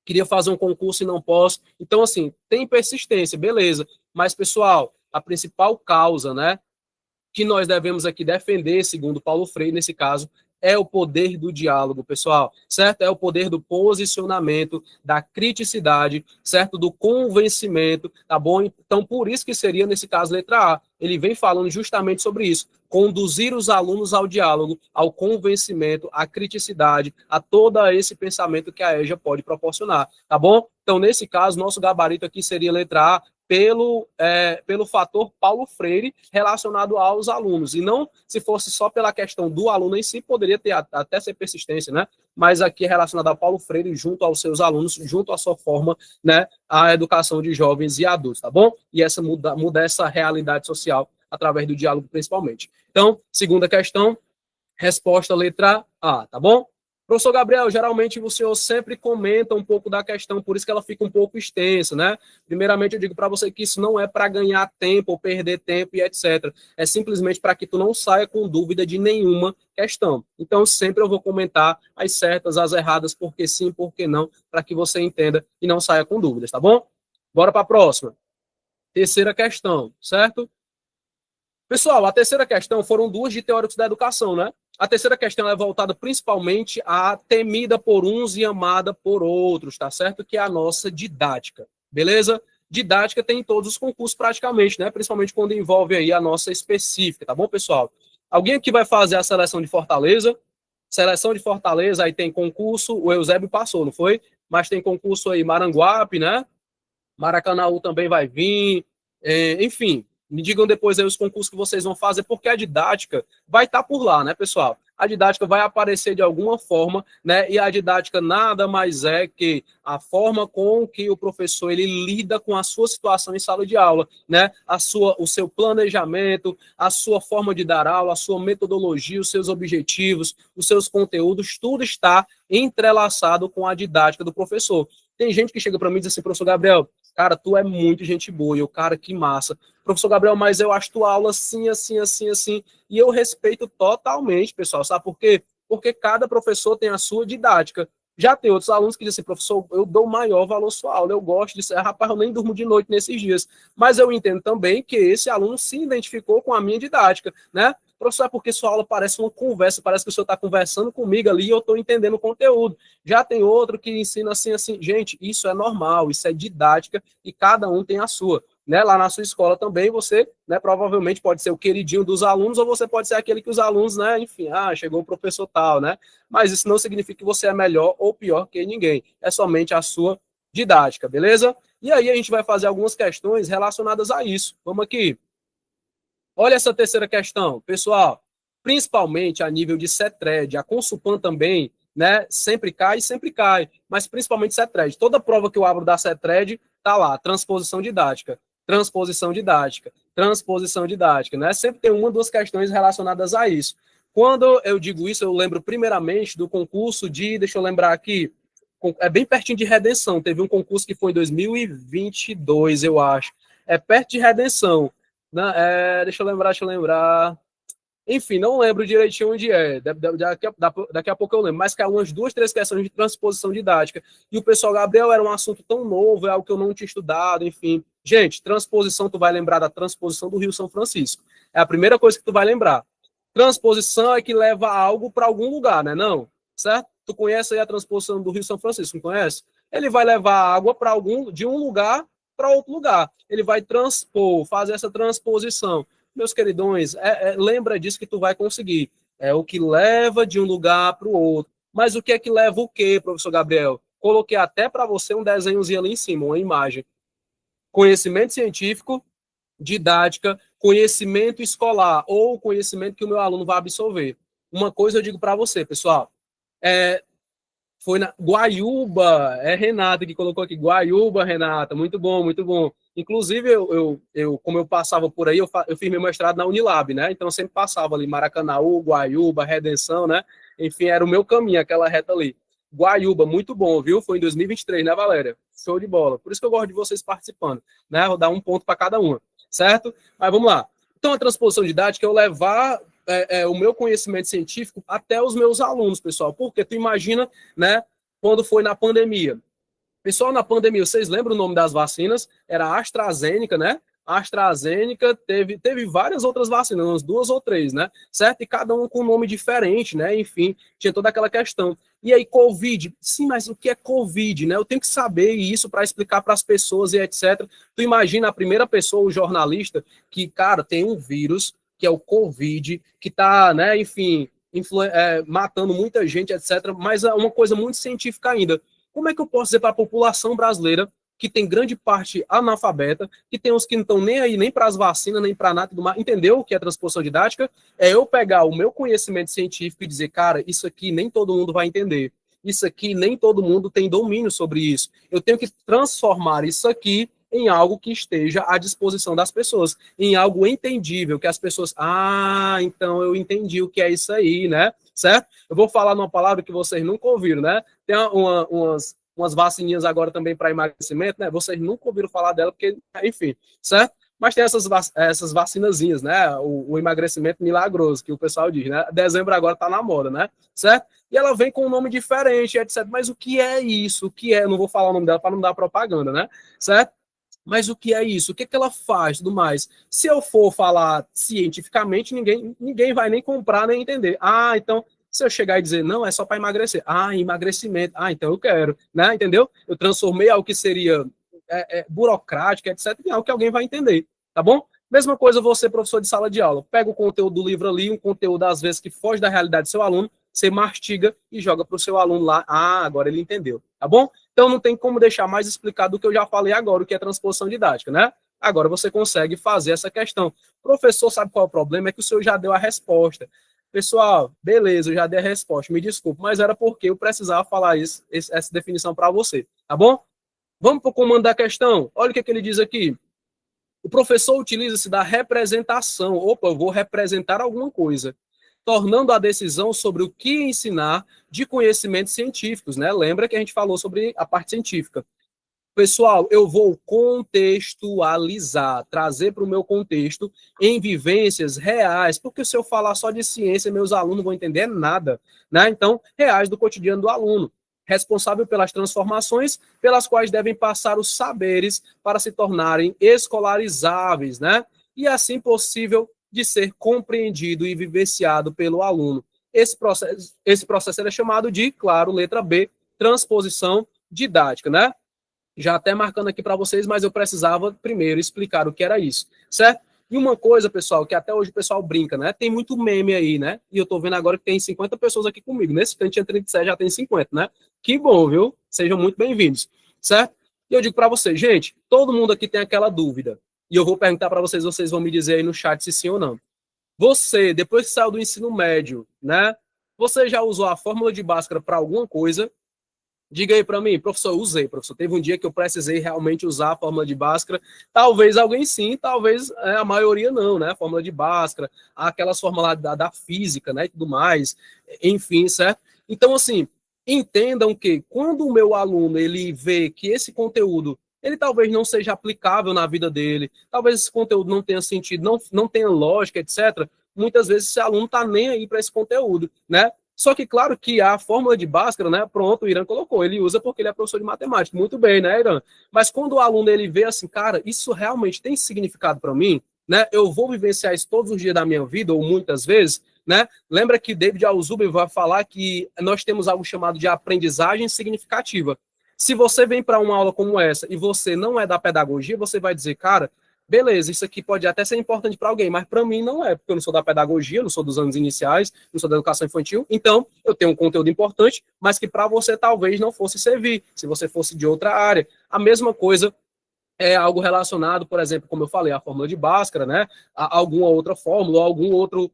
queria fazer um concurso e não posso. Então, assim, tem persistência, beleza. Mas, pessoal, a principal causa, né, que nós devemos aqui defender, segundo Paulo Freire, nesse caso, é o poder do diálogo, pessoal, certo? É o poder do posicionamento, da criticidade, certo? Do convencimento, tá bom? Então, por isso que seria, nesse caso, letra A. Ele vem falando justamente sobre isso. Conduzir os alunos ao diálogo, ao convencimento, à criticidade, a todo esse pensamento que a EJA pode proporcionar, tá bom? Então, nesse caso, nosso gabarito aqui seria letra A, pelo fator Paulo Freire relacionado aos alunos. E não, se fosse só pela questão do aluno em si, poderia ter até ser persistência, né? Mas aqui é relacionado ao Paulo Freire junto aos seus alunos, junto à sua forma, né, a educação de jovens e adultos, tá bom? E essa muda essa realidade social através do diálogo, principalmente. Então, segunda questão, resposta letra A, tá bom? Professor Gabriel, geralmente o senhor sempre comenta um pouco da questão, por isso que ela fica um pouco extensa, né? Primeiramente, eu digo para você que isso não é para ganhar tempo ou perder tempo e etc. É simplesmente para que tu não saia com dúvida de nenhuma questão. Então, sempre eu vou comentar as certas, as erradas, porque sim, porque não, para que você entenda e não saia com dúvidas, tá bom? Bora para a próxima. Terceira questão, certo? Pessoal, a terceira questão foram duas de teóricos da educação, né? A terceira questão é voltada principalmente à temida por uns e amada por outros, tá certo? Que é a nossa didática, beleza? Didática tem em todos os concursos praticamente, né? Principalmente quando envolve aí a nossa específica, tá bom, pessoal? Alguém aqui vai fazer a seleção de Fortaleza? Seleção de Fortaleza, aí tem concurso, o Eusébio passou, não foi? Mas tem concurso aí Maranguape, né? Maracanaú também vai vir, enfim, me digam depois aí os concursos que vocês vão fazer, porque a didática vai estar por lá, né, pessoal? A didática vai aparecer de alguma forma, né? E a didática nada mais é que a forma com que o professor ele lida com a sua situação em sala de aula, né? O seu planejamento, a sua forma de dar aula, a sua metodologia, os seus objetivos, os seus conteúdos, tudo está entrelaçado com a didática do professor. Tem gente que chega para mim e diz assim, professor Gabriel, cara, tu é muito gente boa. E eu, cara, que massa. Professor Gabriel, mas eu acho tua aula assim, assim, assim, assim. E eu respeito totalmente, pessoal. Sabe por quê? Porque cada professor tem a sua didática. Já tem outros alunos que dizem assim, professor, eu dou maior valor à sua aula. Eu gosto disso. Rapaz, eu nem durmo de noite nesses dias. Mas eu entendo também que esse aluno se identificou com a minha didática, né? Professor, é porque sua aula parece uma conversa, parece que o senhor está conversando comigo ali e eu estou entendendo o conteúdo. Já tem outro que ensina assim, assim. Gente, isso é normal, isso é didática e cada um tem a sua. Né? Lá na sua escola também você, né, provavelmente pode ser o queridinho dos alunos ou você pode ser aquele que os alunos, né, enfim, chegou o professor tal, né? Mas isso não significa que você é melhor ou pior que ninguém. É somente a sua didática, beleza? E aí a gente vai fazer algumas questões relacionadas a isso. Vamos aqui. Olha essa terceira questão, pessoal. Principalmente a nível de CETRED, a Consulpan também, né? Sempre cai, mas principalmente CETRED. Toda prova que eu abro da CETRED tá lá, transposição didática, transposição didática, transposição didática, né? Sempre tem uma ou duas questões relacionadas a isso. Quando eu digo isso, eu lembro primeiramente do concurso deixa eu lembrar aqui, é bem pertinho de Redenção. Teve um concurso que foi em 2022, eu acho. É perto de Redenção. Não, deixa eu lembrar. Enfim, não lembro direitinho onde é. Daqui a pouco eu lembro. Mas que há umas duas, três questões de transposição didática. E o pessoal, Gabriel, era um assunto tão novo, é algo que eu não tinha estudado, enfim. Gente, transposição, tu vai lembrar da transposição do Rio São Francisco. É a primeira coisa que tu vai lembrar. Transposição é que leva algo para algum lugar, né? Não? Certo? Tu conhece aí a transposição do Rio São Francisco, não conhece? Ele vai levar água para de um lugar para outro lugar. Ele vai transpor, fazer essa transposição. Meus queridões, lembra disso que tu vai conseguir. É o que leva de um lugar para o outro. Mas o que é que leva o quê, professor Gabriel? Coloquei até para você um desenhozinho ali em cima, uma imagem. Conhecimento científico, didática, conhecimento escolar ou conhecimento que o meu aluno vai absorver. Uma coisa eu digo para você, pessoal, Foi na Guaiúba, é Renata que colocou aqui, Guaiúba, Renata, muito bom, muito bom. Inclusive, como eu passava por aí, eu fiz meu mestrado na Unilab, né? Então, eu sempre passava ali, Maracanaú, Guaiúba, Redenção, né? Enfim, era o meu caminho, aquela reta ali. Guaiúba, muito bom, viu? Foi em 2023, né, Valéria? Show de bola. Por isso que eu gosto de vocês participando, né? Vou dar um ponto para cada uma, certo? Mas vamos lá. Então, a transposição didática é eu levar o meu conhecimento científico até os meus alunos, pessoal. Porque tu imagina, né, quando foi na pandemia. Pessoal, na pandemia, vocês lembram o nome das vacinas? Era a AstraZeneca, né? A AstraZeneca teve várias outras vacinas, umas 2 ou 3, né? Certo? E cada um com um nome diferente, né? Enfim, tinha toda aquela questão. E aí, Covid, sim, mas o que é Covid, né? Eu tenho que saber isso para explicar para as pessoas e etc. Tu imagina a primeira pessoa, o jornalista, que, cara, tem um vírus, que é o Covid, que tá, né, enfim, matando muita gente, etc. Mas é uma coisa muito científica ainda. Como é que eu posso dizer para a população brasileira, que tem grande parte analfabeta, que tem uns que não estão nem aí, nem para as vacinas, nem para nada, tudo mais, entendeu o que é transposição didática? É eu pegar o meu conhecimento científico e dizer, cara, isso aqui nem todo mundo vai entender. Isso aqui nem todo mundo tem domínio sobre isso. Eu tenho que transformar isso aqui em algo que esteja à disposição das pessoas, em algo entendível, que as pessoas, então eu entendi o que é isso aí, né? Certo? Eu vou falar numa palavra que vocês nunca ouviram, né? Tem umas vacininhas agora também para emagrecimento, né? Vocês nunca ouviram falar dela, porque, enfim, certo? Mas tem essas vacinazinhas, né? O emagrecimento milagroso, que o pessoal diz, né? Dezembro agora tá na moda, né? Certo? E ela vem com um nome diferente, etc. Mas o que é isso? O que é? Eu não vou falar o nome dela para não dar propaganda, né? Certo? Mas o que é isso? O que, é que ela faz? Tudo mais. Se eu for falar cientificamente, ninguém vai nem comprar nem entender. Então, se eu chegar e dizer, não, é só para emagrecer. Emagrecimento. Então eu quero. Né? Entendeu? Eu transformei algo que seria burocrático, etc., em algo que alguém vai entender. Tá bom? Mesma coisa você, professor de sala de aula. Pega o conteúdo do livro ali, um conteúdo, às vezes, que foge da realidade do seu aluno, você mastiga e joga para o seu aluno lá. Agora ele entendeu. Tá bom? Então não tem como deixar mais explicado do que eu já falei agora, o que é transposição didática, né? Agora você consegue fazer essa questão. Professor, sabe qual é o problema? É que o senhor já deu a resposta. Pessoal, beleza, eu já dei a resposta, me desculpe, mas era porque eu precisava falar essa definição para você, tá bom? Vamos para o comando da questão. Olha o que ele diz aqui. O professor utiliza-se da representação. Opa, eu vou representar alguma coisa, tornando a decisão sobre o que ensinar de conhecimentos científicos, né? Lembra que a gente falou sobre a parte científica. Pessoal, eu vou contextualizar, trazer para o meu contexto em vivências reais, porque se eu falar só de ciência, meus alunos não vão entender nada, né? Então, reais do cotidiano do aluno, responsável pelas transformações pelas quais devem passar os saberes para se tornarem escolarizáveis, né? E assim possível de ser compreendido e vivenciado pelo aluno. Esse processo é chamado de, claro, letra B, transposição didática, né? Já até marcando aqui para vocês, mas eu precisava primeiro explicar o que era isso, certo? E uma coisa, pessoal, que até hoje o pessoal brinca, né? Tem muito meme aí, né? E eu tô vendo agora que tem 50 pessoas aqui comigo. Nesse canto tinha 37, já tem 50, né? Que bom, viu? Sejam muito bem-vindos, certo? E eu digo para vocês, gente, todo mundo aqui tem aquela dúvida. E eu vou perguntar para vocês, vocês vão me dizer aí no chat se sim ou não. Você, depois que saiu do ensino médio, né? Você já usou a fórmula de Bhaskara para alguma coisa? Diga aí para mim, professor, eu usei, professor. Teve um dia que eu precisei realmente usar a fórmula de Bhaskara. Talvez alguém sim, talvez a maioria não, né? A fórmula de Bhaskara, aquelas fórmulas da física, né? E tudo mais, enfim, certo? Então, assim, entendam que quando o meu aluno ele vê que esse conteúdo ele talvez não seja aplicável na vida dele, talvez esse conteúdo não tenha sentido, não tenha lógica, etc. Muitas vezes esse aluno tá nem aí para esse conteúdo, né? Só que, claro, que a fórmula de Bhaskara, né? Pronto, o Irã colocou. Ele usa porque ele é professor de matemática. Muito bem, né, Irã? Mas quando o aluno ele vê assim, cara, isso realmente tem significado para mim, né? Eu vou vivenciar isso todos os dias da minha vida, ou muitas vezes, né? Lembra que David Alzubi vai falar que nós temos algo chamado de aprendizagem significativa. Se você vem para uma aula como essa e você não é da pedagogia, você vai dizer, cara, beleza, isso aqui pode até ser importante para alguém, mas para mim não é, porque eu não sou da pedagogia, não sou dos anos iniciais, não sou da educação infantil, então eu tenho um conteúdo importante, mas que para você talvez não fosse servir, se você fosse de outra área. A mesma coisa é algo relacionado, por exemplo, como eu falei, a fórmula de Bhaskara, né? A alguma outra fórmula, algum outro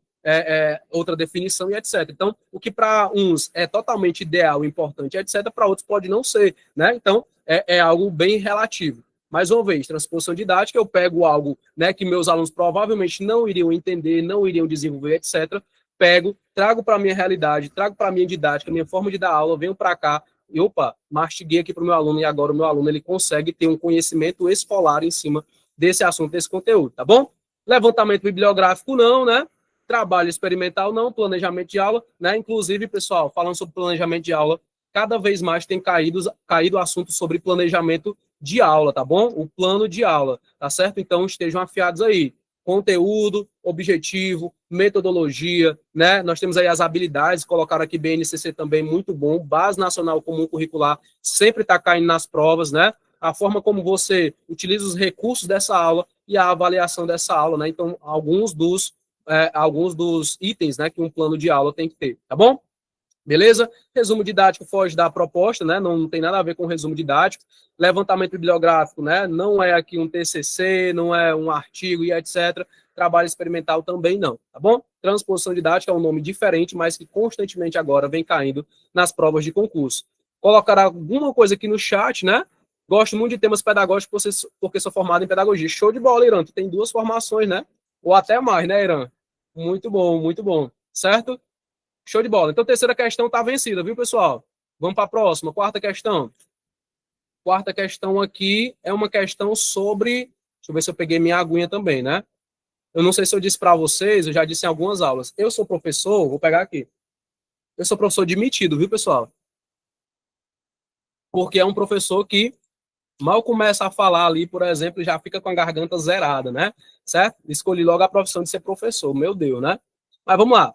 outra definição e etc. Então, o que para uns é totalmente ideal, importante, etc., para outros pode não ser, né? Então, é algo bem relativo. Mais uma vez, transposição didática, eu pego algo, né, que meus alunos provavelmente não iriam entender, não iriam desenvolver, etc., pego, trago para a minha realidade, trago para a minha didática, minha forma de dar aula, venho para cá, e opa, mastiguei aqui para o meu aluno, e agora o meu aluno ele consegue ter um conhecimento escolar em cima desse assunto, desse conteúdo, tá bom? Levantamento bibliográfico não, né? Trabalho experimental não, planejamento de aula, né? Inclusive, pessoal, falando sobre planejamento de aula, cada vez mais tem caído assunto sobre planejamento de aula, tá bom? O plano de aula, tá certo? Então, estejam afiados aí. Conteúdo, objetivo, metodologia, né? Nós temos aí as habilidades, colocaram aqui BNCC também, muito bom. Base Nacional Comum Curricular sempre está caindo nas provas, né? A forma como você utiliza os recursos dessa aula e a avaliação dessa aula, né? Então, alguns dos itens, né, que um plano de aula tem que ter, tá bom? Beleza? Resumo didático foge da proposta, né? Não tem nada a ver com resumo didático. Levantamento bibliográfico, né? Não é aqui um TCC, não é um artigo e etc. Trabalho experimental também não, tá bom? Transposição didática é um nome diferente, mas que constantemente agora vem caindo nas provas de concurso. Colocar alguma coisa aqui no chat, né? Gosto muito de temas pedagógicos porque sou formado em pedagogia. Show de bola, Irã. Tu tem 2 formações, né? Ou até mais, né, Irã? Muito bom, muito bom. Certo? Show de bola. Então, terceira questão está vencida, viu, pessoal? Vamos para a próxima. Quarta questão. Quarta questão aqui é uma questão sobre... Deixa eu ver se eu peguei minha aguinha também, né? Eu não sei se eu disse para vocês, eu já disse em algumas aulas. Eu sou professor, vou pegar aqui. Eu sou professor demitido, viu, pessoal? Porque é um professor que mal começa a falar ali, por exemplo, já fica com a garganta zerada, né? Certo? Escolhi logo a profissão de ser professor, meu Deus, né? Mas vamos lá.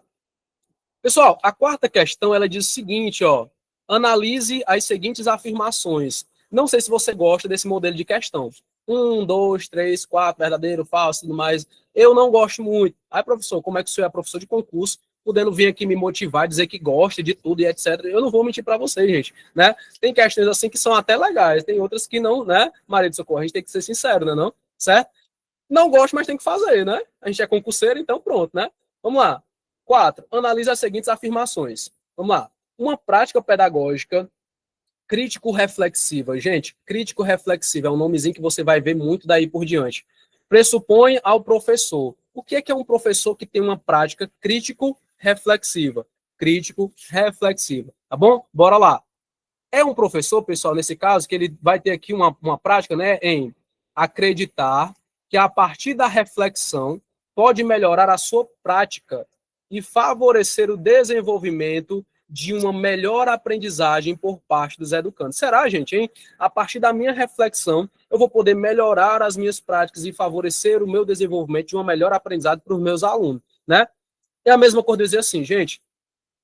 Pessoal, a quarta questão, ela diz o seguinte, ó. Analise as seguintes afirmações. Não sei se você gosta desse modelo de questão. 1, 2, 3, 4, verdadeiro, falso, tudo mais. Eu não gosto muito. Aí, professor, como é que o senhor é professor de concurso, podendo vir aqui me motivar, dizer que gosta de tudo e etc. Eu não vou mentir para vocês, gente, né? Tem questões assim que são até legais, tem outras que não, né? Maria de Socorro, a gente tem que ser sincero, né, não? Certo? Não gosto, mas tem que fazer, né? A gente é concurseiro, então pronto, né? Vamos lá. 4. Analise as seguintes afirmações. Vamos lá. Uma prática pedagógica crítico-reflexiva. Gente, crítico-reflexiva é um nomezinho que você vai ver muito daí por diante. Pressupõe ao professor. O que é um professor que tem uma prática crítico-reflexiva? Crítico-reflexiva. Tá bom? Bora lá. É um professor, pessoal, nesse caso, que ele vai ter aqui uma prática, né, em acreditar que a partir da reflexão pode melhorar a sua prática e favorecer o desenvolvimento de uma melhor aprendizagem por parte dos educandos. Será, gente, hein? A partir da minha reflexão, eu vou poder melhorar as minhas práticas e favorecer o meu desenvolvimento de uma melhor aprendizagem para os meus alunos, né? É a mesma coisa dizer assim, gente,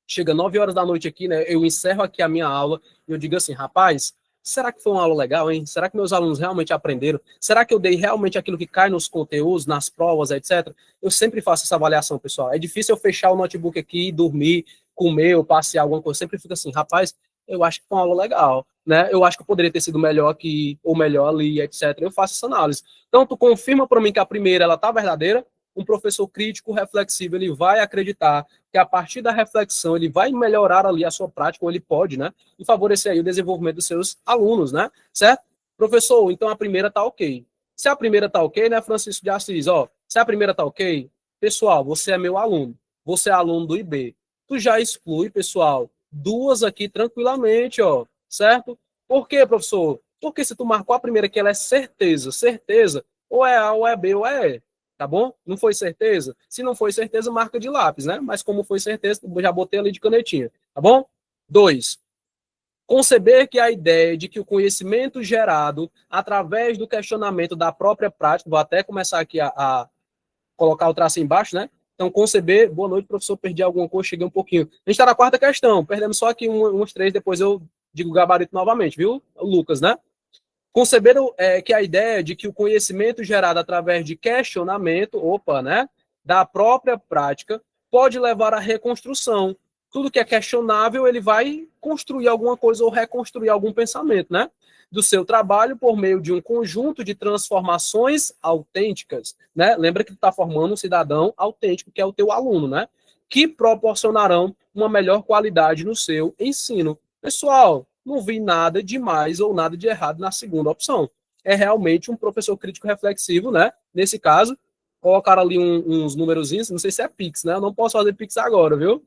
chega 9 horas da noite aqui, né? Eu encerro aqui a minha aula e eu digo assim, rapaz, será que foi uma aula legal, hein? Será que meus alunos realmente aprenderam? Será que eu dei realmente aquilo que cai nos conteúdos, nas provas, etc? Eu sempre faço essa avaliação, pessoal. É difícil eu fechar o notebook aqui, dormir, comer ou passear alguma coisa. Eu sempre fico assim, rapaz, eu acho que foi uma aula legal, né? Eu acho que eu poderia ter sido melhor aqui ou melhor ali, etc. Eu faço essa análise. Então, tu confirma para mim que a primeira, ela tá verdadeira? Um professor crítico, reflexivo, ele vai acreditar que a partir da reflexão ele vai melhorar ali a sua prática, ou ele pode, né? E favorecer aí o desenvolvimento dos seus alunos, né? Certo? Professor, então a primeira tá ok. Se a primeira tá ok, né, Francisco de Assis, ó, se a primeira tá ok, pessoal, você é meu aluno, você é aluno do IB. Tu já exclui, pessoal, 2 aqui tranquilamente, ó, certo? Por quê, professor? Porque se tu marcou a primeira que ela é certeza, certeza, ou é A, ou é B, ou é E. Tá bom? Não foi certeza? Se não foi certeza, marca de lápis, né? Mas como foi certeza, já botei ali de canetinha. Tá bom? 2. Conceber que a ideia de que o conhecimento gerado através do questionamento da própria prática, vou até começar aqui a colocar o traço embaixo, né? Então, conceber, boa noite, professor, perdi alguma coisa, cheguei um pouquinho. A gente está na quarta questão, perdemos só aqui uns 3, depois eu digo o gabarito novamente, viu, Lucas, né? Conceber que a ideia de que o conhecimento gerado através de questionamento, né, da própria prática, pode levar à reconstrução. Tudo que é questionável, ele vai construir alguma coisa ou reconstruir algum pensamento, né, do seu trabalho por meio de um conjunto de transformações autênticas, né? Lembra que tu está formando um cidadão autêntico, que é o teu aluno, né? que proporcionarão uma melhor qualidade no seu ensino. Pessoal, não vi nada de mais ou nada de errado na segunda opção. É realmente um professor crítico reflexivo, né? Nesse caso, colocaram ali uns númerozinhos, não sei se é Pix, né? Eu não posso fazer Pix agora, viu?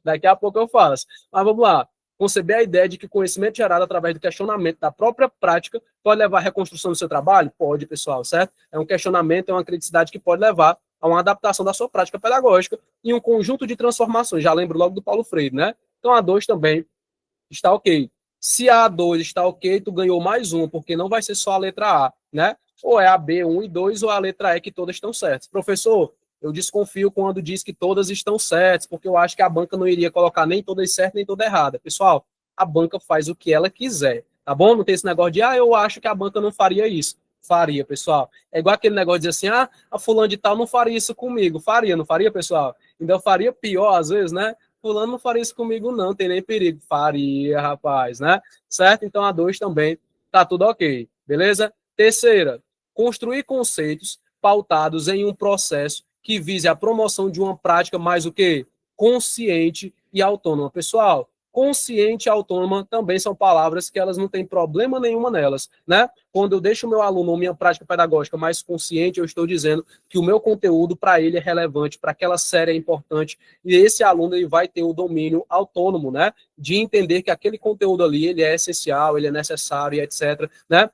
Daqui a pouco eu faço. Mas vamos lá. Conceber a ideia de que o conhecimento gerado através do questionamento da própria prática pode levar à reconstrução do seu trabalho? Pode, pessoal, certo? É um questionamento, é uma criticidade que pode levar a uma adaptação da sua prática pedagógica e um conjunto de transformações. Já lembro logo do Paulo Freire, né? Então a 2 também está ok. Se a A2 está ok, tu ganhou mais um, porque não vai ser só a letra A, né? Ou é a B1 e 2 ou a letra E, que todas estão certas. Professor, eu desconfio quando diz que todas estão certas, porque eu acho que a banca não iria colocar nem todas certas, nem toda errada. Pessoal, a banca faz o que ela quiser, tá bom? Não tem esse negócio de, eu acho que a banca não faria isso. Faria, pessoal. É igual aquele negócio de dizer assim, a fulano de tal não faria isso comigo. Faria, não faria, pessoal? Então faria pior, às vezes, né? Fulano não faria isso comigo, não, tem nem perigo. Faria, rapaz, né? Certo? Então a 2 também tá tudo ok, beleza? Terceira, construir conceitos pautados em um processo que vise a promoção de uma prática mais o quê? Consciente e autônoma. Pessoal, consciente e autônoma também são palavras que elas não têm problema nenhuma nelas, né? Quando eu deixo o meu aluno ou minha prática pedagógica mais consciente, eu estou dizendo que o meu conteúdo para ele é relevante, para aquela série é importante, e esse aluno ele vai ter o domínio autônomo, né? De entender que aquele conteúdo ali ele é essencial, ele é necessário e etc, né?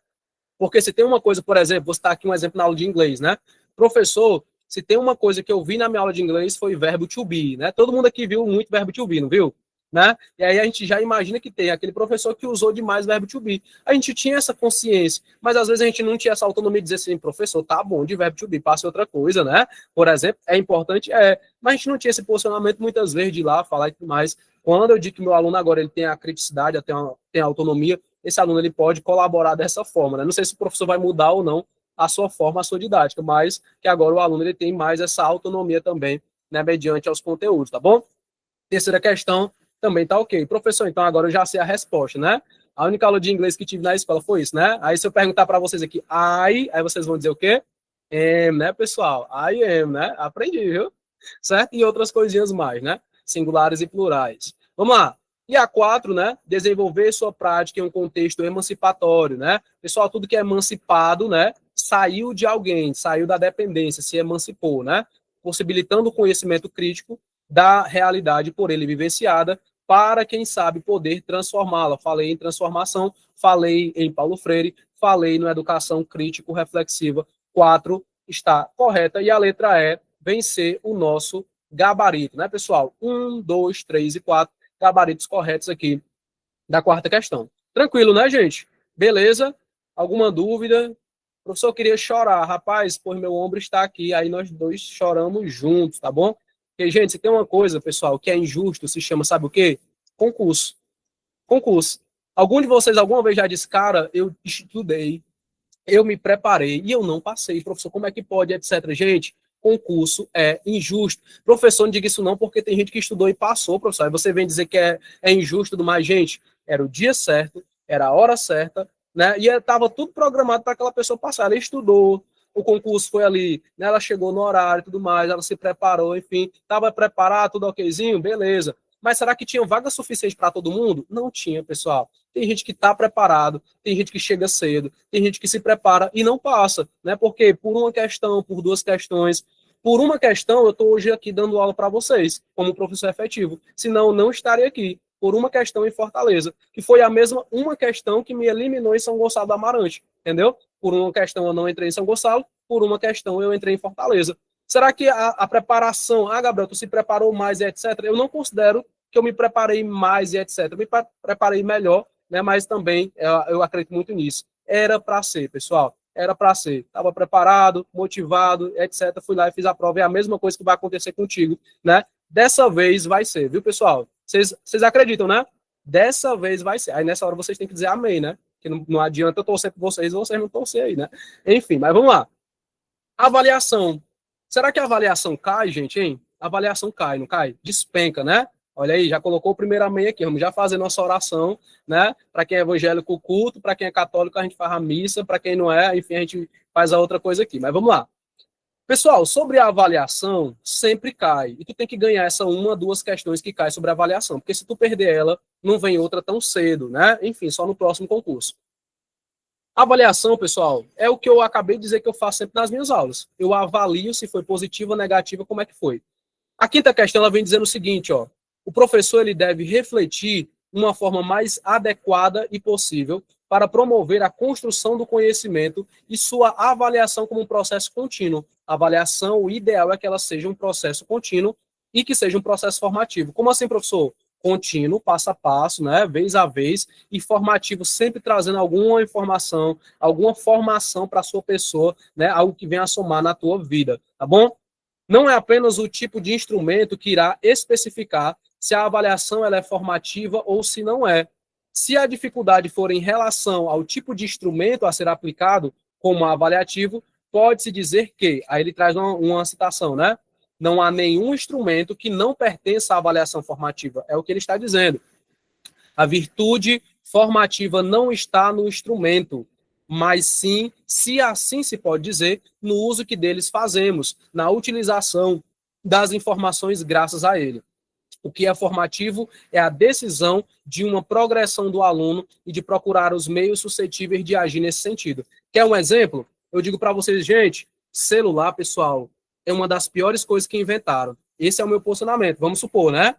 Porque se tem uma coisa, por exemplo, vou citar aqui um exemplo na aula de inglês, né? Professor, se tem uma coisa que eu vi na minha aula de inglês foi verbo to be, né? Todo mundo aqui viu muito verbo to be, não viu? Né? E aí a gente já imagina que tem aquele professor que usou demais verbo to be. A gente tinha essa consciência, mas às vezes a gente não tinha essa autonomia de dizer assim, professor, tá bom de verbo to be, passe outra coisa, né? Por exemplo, é importante, mas a gente não tinha esse posicionamento muitas vezes de ir lá falar e tudo mais. Quando eu digo que meu aluno agora ele tem a criticidade, tem a autonomia, esse aluno ele pode colaborar dessa forma, né? Não sei se o professor vai mudar ou não a sua forma, a sua didática, mas que agora o aluno ele tem mais essa autonomia também, né, mediante aos conteúdos, tá bom? Terceira questão, também tá ok. Professor, então agora eu já sei a resposta, né? A única aula de inglês que tive na escola foi isso, né? Aí se eu perguntar para vocês aqui, aí vocês vão dizer o quê? Am, né, pessoal? I am, né? Aprendi, viu? Certo? E outras coisinhas mais, né? Singulares e plurais. Vamos lá. E a 4, né? Desenvolver sua prática em um contexto emancipatório, né? Pessoal, tudo que é emancipado, né? Saiu de alguém, saiu da dependência, se emancipou, né? Possibilitando o conhecimento crítico da realidade por ele vivenciada, para, quem sabe, poder transformá-la. Falei em transformação, falei em Paulo Freire, falei na educação crítico-reflexiva. 4 está correta, e a letra E vem ser o nosso gabarito, né, pessoal? 1, 2, 3 e 4 gabaritos corretos aqui da quarta questão. Tranquilo, né, gente? Beleza? Alguma dúvida? O professor queria chorar. Rapaz, pois meu ombro está aqui, aí nós dois choramos juntos, tá bom? Porque, gente, se tem uma coisa, pessoal, que é injusto, se chama, sabe o quê? Concurso. Concurso. Algum de vocês alguma vez já disse, cara, eu estudei, eu me preparei e eu não passei. Professor, como é que pode, etc. Gente, concurso é injusto. Professor, não diga isso não, porque tem gente que estudou e passou, professor. Aí você vem dizer que é injusto e tudo mais. Gente, era o dia certo, era a hora certa, né? E estava tudo programado para aquela pessoa passar. Ela estudou, o concurso foi ali, né? Ela chegou no horário e tudo mais, ela se preparou, enfim, estava preparado, tudo okzinho, beleza. Mas será que tinha vaga suficiente para todo mundo? Não tinha, pessoal. Tem gente que está preparado, tem gente que chega cedo, tem gente que se prepara e não passa, né? Porque por uma questão, por duas questões, por uma questão, eu estou hoje aqui dando aula para vocês, como professor efetivo. Senão, não estaria aqui. Por uma questão em Fortaleza, que foi a mesma uma questão que me eliminou em São Gonçalo do Amarante, entendeu? Por uma questão eu não entrei em São Gonçalo, por uma questão eu entrei em Fortaleza. Será que a preparação, Gabriel, tu se preparou mais e etc? Eu não considero que eu me preparei mais e etc. Eu me preparei melhor, né? Mas também eu acredito muito nisso. Era para ser, pessoal. Era para ser. Estava preparado, motivado, etc. Fui lá e fiz a prova. É a mesma coisa que vai acontecer contigo, né? Dessa vez vai ser, viu, pessoal? Vocês acreditam, né? Dessa vez vai ser. Aí nessa hora vocês têm que dizer amém, né? Que não adianta eu torcer por vocês não torcer aí, né? Enfim, mas vamos lá. Avaliação. Será que a avaliação cai, gente, hein? A avaliação cai, não cai? Despenca, né? Olha aí, já colocou o primeiro amém aqui. Vamos já fazer nossa oração, né? Para quem é evangélico, culto. Para quem é católico, a gente faz a missa. Para quem não é, enfim, a gente faz a outra coisa aqui. Mas vamos lá. Pessoal, sobre a avaliação, sempre cai. E tu tem que ganhar essa uma, duas questões que caem sobre a avaliação. Porque se tu perder ela, não vem outra tão cedo, né? Enfim, só no próximo concurso. Avaliação, pessoal, é o que eu acabei de dizer que eu faço sempre nas minhas aulas. Eu avalio se foi positiva ou negativa, como é que foi. A quinta questão ela vem dizendo o seguinte, ó, o professor ele deve refletir uma forma mais adequada e possível para promover a construção do conhecimento e sua avaliação como um processo contínuo. A avaliação, o ideal é que ela seja um processo contínuo e que seja um processo formativo. Como assim, professor? Contínuo, passo a passo, né, vez a vez, e formativo, sempre trazendo alguma informação, alguma formação para a sua pessoa, né, algo que venha a somar na tua vida, tá bom? Não é apenas o tipo de instrumento que irá especificar se a avaliação ela é formativa ou se não é. Se a dificuldade for em relação ao tipo de instrumento a ser aplicado como avaliativo, pode-se dizer que, aí ele traz uma citação, né? Não há nenhum instrumento que não pertença à avaliação formativa. É o que ele está dizendo. A virtude formativa não está no instrumento, mas sim, se assim se pode dizer, no uso que deles fazemos, na utilização das informações graças a ele. O que é formativo é a decisão de uma progressão do aluno e de procurar os meios suscetíveis de agir nesse sentido. Quer um exemplo? Eu digo para vocês, gente, celular, pessoal, é uma das piores coisas que inventaram. Esse é o meu posicionamento, vamos supor, né?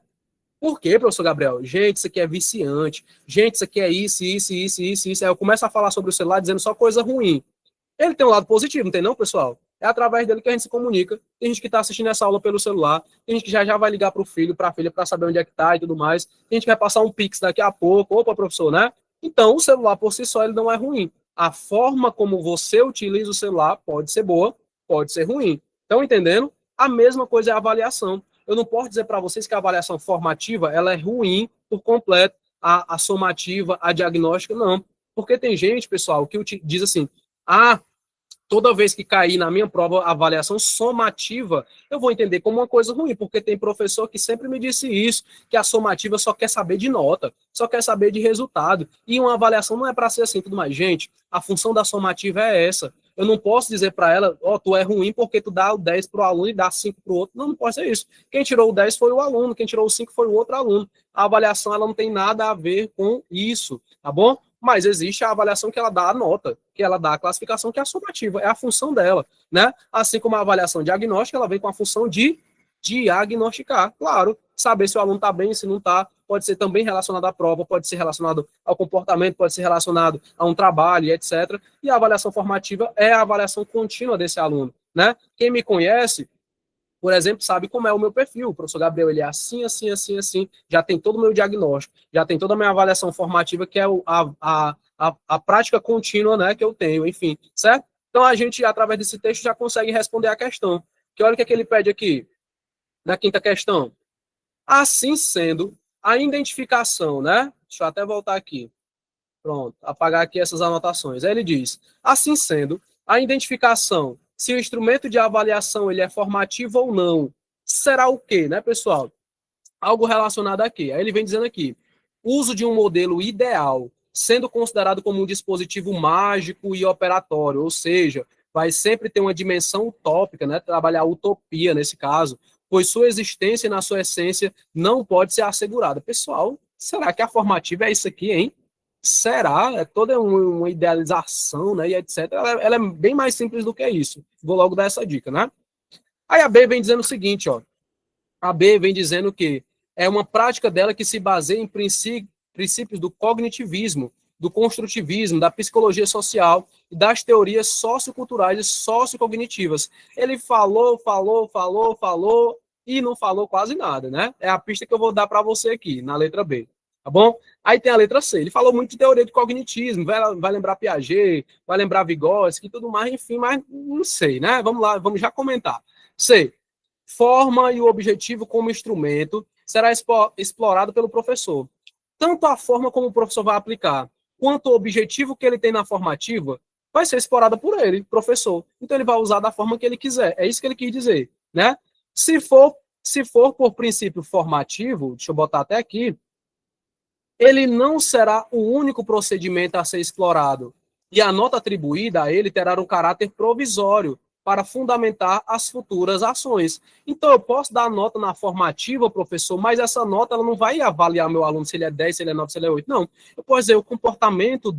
Por quê, professor Gabriel? Gente, isso aqui é viciante. Gente, isso aqui é isso. Aí eu começo a falar sobre o celular dizendo só coisa ruim. Ele tem um lado positivo, não tem não, pessoal? É através dele que a gente se comunica. Tem gente que está assistindo essa aula pelo celular, tem gente que já vai ligar para o filho, para a filha, para saber onde é que está e tudo mais. Tem gente que vai passar um Pix daqui a pouco. Opa, professor, né? Então, o celular por si só ele não é ruim. A forma como você utiliza o celular pode ser boa, pode ser ruim. Estão entendendo? A mesma coisa é a avaliação. Eu não posso dizer para vocês que a avaliação formativa ela é ruim por completo, a somativa, a diagnóstica, não. Porque tem gente, pessoal, que diz assim, toda vez que cair na minha prova a avaliação somativa, eu vou entender como uma coisa ruim, porque tem professor que sempre me disse isso, que a somativa só quer saber de nota, só quer saber de resultado, e uma avaliação não é para ser assim tudo mais. Gente, a função da somativa é essa. Eu não posso dizer para ela, tu é ruim porque tu dá o 10 para o aluno e dá 5 para o outro. Não, não pode ser isso. Quem tirou o 10 foi o aluno, quem tirou o 5 foi o outro aluno. A avaliação ela não tem nada a ver com isso, tá bom? Mas existe a avaliação que ela dá a nota, que ela dá a classificação, que é a somativa, é a função dela, né? Assim como a avaliação diagnóstica, ela vem com a função de diagnosticar, claro, saber se o aluno está bem, se não está, pode ser também relacionado à prova, pode ser relacionado ao comportamento, pode ser relacionado a um trabalho, etc. E a avaliação formativa é a avaliação contínua desse aluno, né? Quem me conhece, por exemplo, sabe como é o meu perfil. O professor Gabriel, ele é assim, já tem todo o meu diagnóstico, já tem toda a minha avaliação formativa, que é a prática contínua, né, que eu tenho, enfim, certo? Então, a gente, através desse texto, já consegue responder a questão. Que olha o que, é que ele pede aqui, na quinta questão. Assim sendo, a identificação, né? Deixa eu até voltar aqui. Pronto, apagar aqui essas anotações. Aí ele diz, assim sendo, a identificação, se o instrumento de avaliação ele é formativo ou não, será o quê, né, pessoal? Algo relacionado aqui. Aí ele vem dizendo aqui, uso de um modelo ideal, sendo considerado como um dispositivo mágico e operatório, ou seja, vai sempre ter uma dimensão utópica, né, trabalhar a utopia nesse caso, pois sua existência na sua essência não pode ser assegurada. Pessoal, será que a formativa é isso aqui, hein? Será? É toda uma idealização, né, e etc. Ela é bem mais simples do que isso. Vou logo dar essa dica, né? Aí a B vem dizendo o seguinte, ó. A B vem dizendo que é uma prática dela que se baseia em princípios do cognitivismo, do construtivismo, da psicologia social e das teorias socioculturais e sociocognitivas. Ele falou e não falou quase nada, né? É a pista que eu vou dar para você aqui, na letra B, tá bom? Aí tem a letra C. Ele falou muito de teoria do cognitismo, vai lembrar Piaget, vai lembrar Vygotsky e tudo mais, enfim, mas não sei, né? Vamos lá, vamos já comentar. C. Forma e o objetivo como instrumento será explorado pelo professor. Tanto a forma como o professor vai aplicar, quanto o objetivo que ele tem na formativa, vai ser explorada por ele, professor. Então ele vai usar da forma que ele quiser. É isso que ele quis dizer, né? Se for por princípio formativo, deixa eu botar até aqui, ele não será o único procedimento a ser explorado. E a nota atribuída a ele terá um caráter provisório, para fundamentar as futuras ações. Então, eu posso dar nota na formativa, professor, mas essa nota ela não vai avaliar meu aluno se ele é 10, se ele é 9, se ele é 8. Não. Eu posso dizer, o comportamento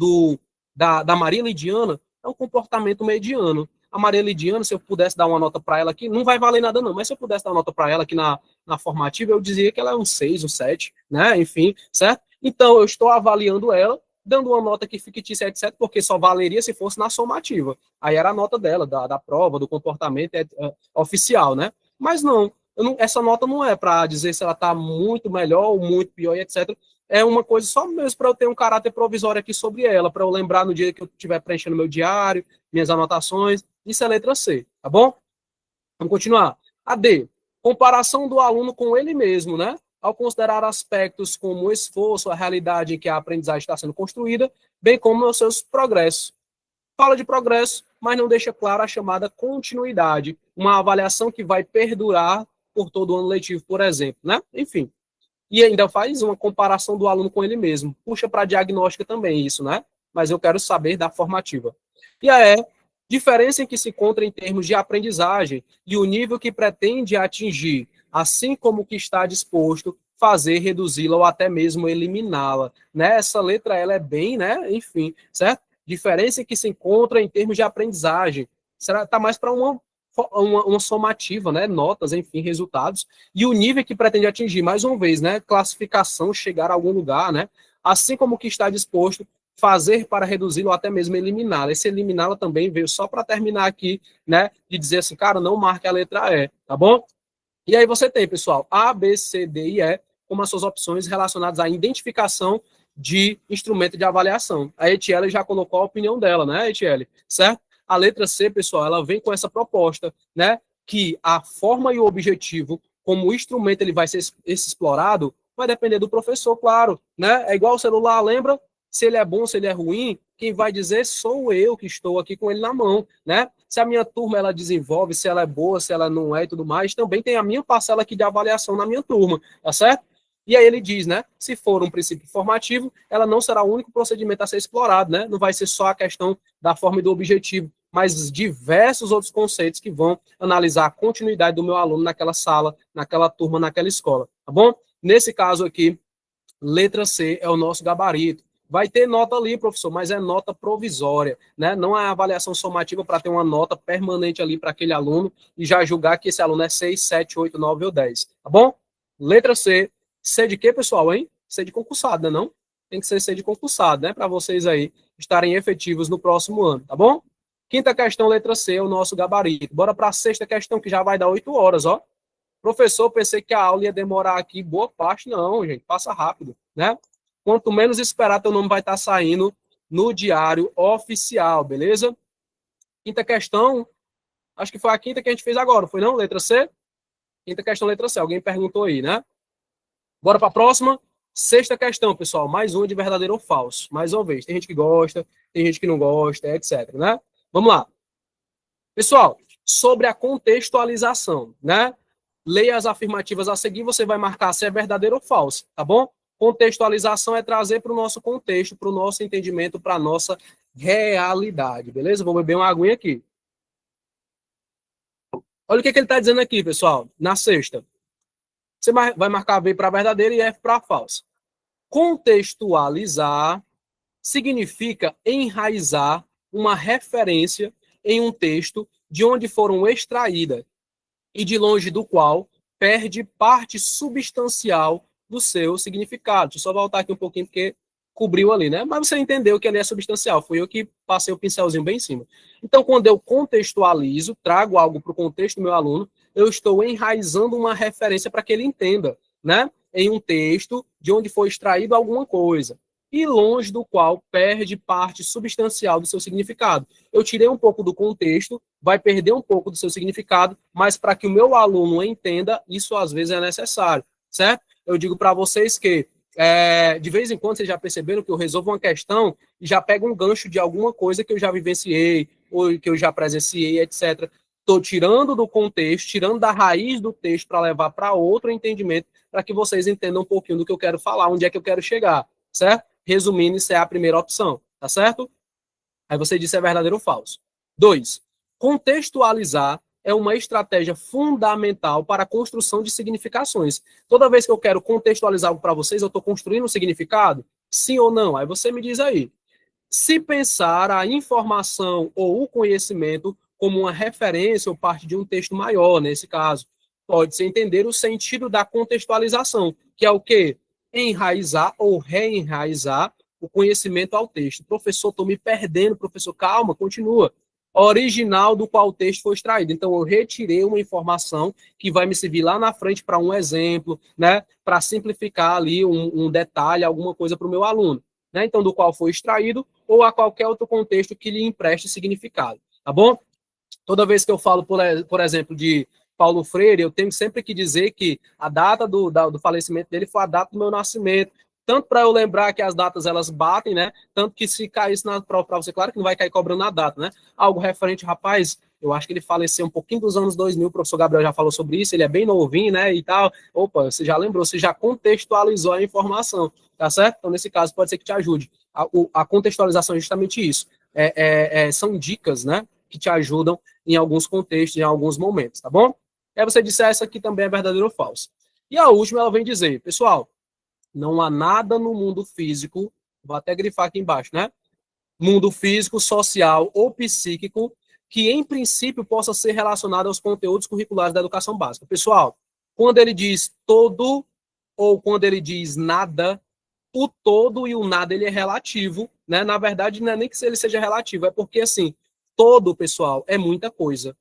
da Maria Lidiana é um comportamento mediano. A Maria Lidiana, se eu pudesse dar uma nota para ela aqui, não vai valer nada não, mas se eu pudesse dar uma nota para ela aqui na formativa, eu dizia que ela é um 6, um 7, né? Enfim, certo? Então, eu estou avaliando ela, dando uma nota que fictícia, etc., porque só valeria se fosse na somativa. Aí era a nota dela, da prova, do comportamento oficial, né? Mas não, essa nota não é para dizer se ela está muito melhor ou muito pior, etc. É uma coisa só mesmo para eu ter um caráter provisório aqui sobre ela, para eu lembrar no dia que eu estiver preenchendo meu diário, minhas anotações. Isso é a letra C, tá bom? Vamos continuar. A D, comparação do aluno com ele mesmo, né? Ao considerar aspectos como o esforço, a realidade em que a aprendizagem está sendo construída, bem como os seus progressos. Fala de progresso, mas não deixa claro a chamada continuidade, uma avaliação que vai perdurar por todo o ano letivo, por exemplo, né? Enfim. E ainda faz uma comparação do aluno com ele mesmo. Puxa para a diagnóstica também isso, né? Mas eu quero saber da formativa. E a E, diferença em que se encontra em termos de aprendizagem e o nível que pretende atingir, assim como o que está disposto fazer, reduzi-la ou até mesmo eliminá-la. Né? Essa letra ela é bem, né? Enfim, certo? Diferença em que se encontra em termos de aprendizagem. Será tá mais para uma somativa, né? Notas, enfim, resultados, e o nível que pretende atingir, mais uma vez, né? Classificação, chegar a algum lugar, né? Assim como o que está disposto fazer para reduzi-lo ou até mesmo eliminá-lo. Esse eliminá-lo também veio só para terminar aqui, né? De dizer assim, cara, não marque a letra E, tá bom? E aí você tem, pessoal, A, B, C, D e E como as suas opções relacionadas à identificação de instrumento de avaliação. A Etiele já colocou a opinião dela, né, Etiele? Certo? A letra C, pessoal, ela vem com essa proposta, né? Que a forma e o objetivo, como o instrumento ele vai ser explorado, vai depender do professor, claro, né? É igual o celular, lembra? Se ele é bom, se ele é ruim, quem vai dizer sou eu que estou aqui com ele na mão, né? Se a minha turma ela desenvolve, se ela é boa, se ela não é e tudo mais, também tem a minha parcela aqui de avaliação na minha turma, tá certo? E aí ele diz, né? Se for um princípio formativo, ela não será o único procedimento a ser explorado, né? Não vai ser só a questão da forma e do objetivo, mas diversos outros conceitos que vão analisar a continuidade do meu aluno naquela sala, naquela turma, naquela escola, tá bom? Nesse caso aqui, letra C é o nosso gabarito. Vai ter nota ali, professor, mas é nota provisória, né? Não é avaliação somativa para ter uma nota permanente ali para aquele aluno e já julgar que esse aluno é 6, 7, 8, 9 ou 10, tá bom? Letra C. C de quê, pessoal, hein? C de concursado, né, não? Tem que ser C de concursado, né? Para vocês aí estarem efetivos no próximo ano, tá bom? Quinta questão, letra C, é o nosso gabarito. Bora para a sexta questão, que já vai dar 8 horas, ó. Professor, pensei que a aula ia demorar aqui boa parte. Não, gente, passa rápido, né? Quanto menos esperar, teu nome vai estar saindo no diário oficial, beleza? Quinta questão, acho que foi a quinta que a gente fez agora, foi não? Letra C? Quinta questão, letra C. Alguém perguntou aí, né? Bora para a próxima. Sexta questão, pessoal. Mais uma de verdadeiro ou falso. Mais uma vez, tem gente que gosta, tem gente que não gosta, etc, né? Vamos lá. Pessoal, sobre a contextualização, né? Leia as afirmativas a seguir, você vai marcar se é verdadeiro ou falso, tá bom? Contextualização é trazer para o nosso contexto, para o nosso entendimento, para a nossa realidade, beleza? Vou beber uma aguinha aqui. Olha o que ele está dizendo aqui, pessoal, na sexta. Você vai marcar V para verdadeiro e F para falso. Contextualizar significa enraizar uma referência em um texto de onde foram extraídas e de longe do qual perde parte substancial do seu significado. Deixa eu só voltar aqui um pouquinho, porque cobriu ali, né? Mas você entendeu que ali é substancial. Fui eu que passei o pincelzinho bem em cima. Então, quando eu contextualizo, trago algo para o contexto do meu aluno, eu estou enraizando uma referência para que ele entenda, né? Em um texto de onde foi extraído alguma coisa e longe do qual perde parte substancial do seu significado. Eu tirei um pouco do contexto, vai perder um pouco do seu significado, mas para que o meu aluno entenda, isso às vezes é necessário, certo? Eu digo para vocês que, de vez em quando, vocês já perceberam que eu resolvo uma questão e já pego um gancho de alguma coisa que eu já vivenciei, ou que eu já presenciei, etc. Estou tirando do contexto, tirando da raiz do texto para levar para outro entendimento, para que vocês entendam um pouquinho do que eu quero falar, onde é que eu quero chegar, certo? Resumindo, isso é a primeira opção, tá certo? Aí você disse se é verdadeiro ou falso. 2. Contextualizar é uma estratégia fundamental para a construção de significações. Toda vez que eu quero contextualizar algo para vocês, eu estou construindo um significado? Sim ou não? Aí você me diz aí. Se pensar a informação ou o conhecimento como uma referência ou parte de um texto maior, nesse caso, pode-se entender o sentido da contextualização, que é o quê? Enraizar ou reenraizar o conhecimento ao texto. Professor, estou me perdendo, professor, calma, continua. Original do qual o texto foi extraído. Então, eu retirei uma informação que vai me servir lá na frente para um exemplo, né? Para simplificar ali um detalhe, alguma coisa para o meu aluno. Né? Então, do qual foi extraído, ou a qualquer outro contexto que lhe empreste significado. Tá bom? Toda vez que eu falo, por exemplo, de Paulo Freire, eu tenho sempre que dizer que a data do falecimento dele foi a data do meu nascimento, tanto para eu lembrar que as datas elas batem, né? Tanto que se caísse na prova para você, claro que não vai cair cobrando a data, né? Algo referente, rapaz, eu acho que ele faleceu um pouquinho dos anos 2000, o professor Gabriel já falou sobre isso, ele é bem novinho, né, e tal. Opa, você já lembrou, você já contextualizou a informação, tá certo? Então, nesse caso, pode ser que te ajude. A contextualização é justamente isso. São dicas, né, que te ajudam em alguns contextos, em alguns momentos, tá bom? Aí você disse, essa aqui também é verdadeiro ou falso. E a última, ela vem dizer, pessoal, não há nada no mundo físico, vou até grifar aqui embaixo, né? Mundo físico, social ou psíquico, que em princípio possa ser relacionado aos conteúdos curriculares da educação básica. Pessoal, quando ele diz todo ou quando ele diz nada, o todo e o nada ele é relativo, né? Na verdade, não é nem que ele seja relativo, é porque assim, todo, pessoal, é muita coisa.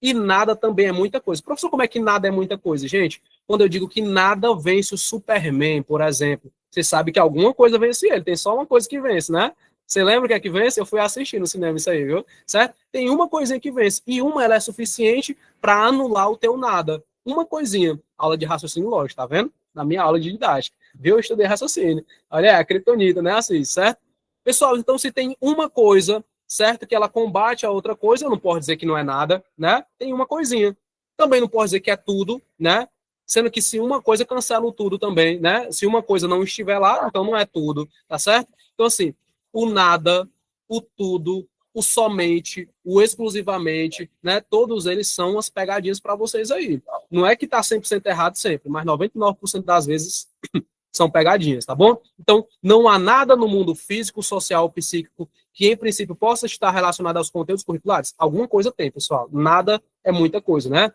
E nada também é muita coisa. Professor, como é que nada é muita coisa? Gente, quando eu digo que nada vence o Superman, por exemplo, você sabe que alguma coisa vence ele, tem só uma coisa que vence, né? Você lembra o que é que vence? Eu fui assistir no cinema isso aí, viu? Certo? Tem uma coisinha que vence, e uma ela é suficiente para anular o teu nada. Uma coisinha. Aula de raciocínio lógico, tá vendo? Na minha aula de didática. Viu? Eu estudei raciocínio. Olha, é a criptonita, né? Assim, certo? Pessoal, então se tem uma coisa, certo, que ela combate a outra coisa, eu não posso dizer que não é nada, né? Tem uma coisinha. Também não posso dizer que é tudo, né? Sendo que se uma coisa cancela o tudo também, né? Se uma coisa não estiver lá, então não é tudo, tá certo? Então, assim, o nada, o tudo, o somente, o exclusivamente, né? Todos eles são as pegadinhas para vocês aí. Não é que tá 100% errado sempre, mas 99% das vezes são pegadinhas, tá bom? Então, não há nada no mundo físico, social, psíquico que, em princípio, possa estar relacionado aos conteúdos curriculares. Alguma coisa tem, pessoal. Nada é muita coisa, né?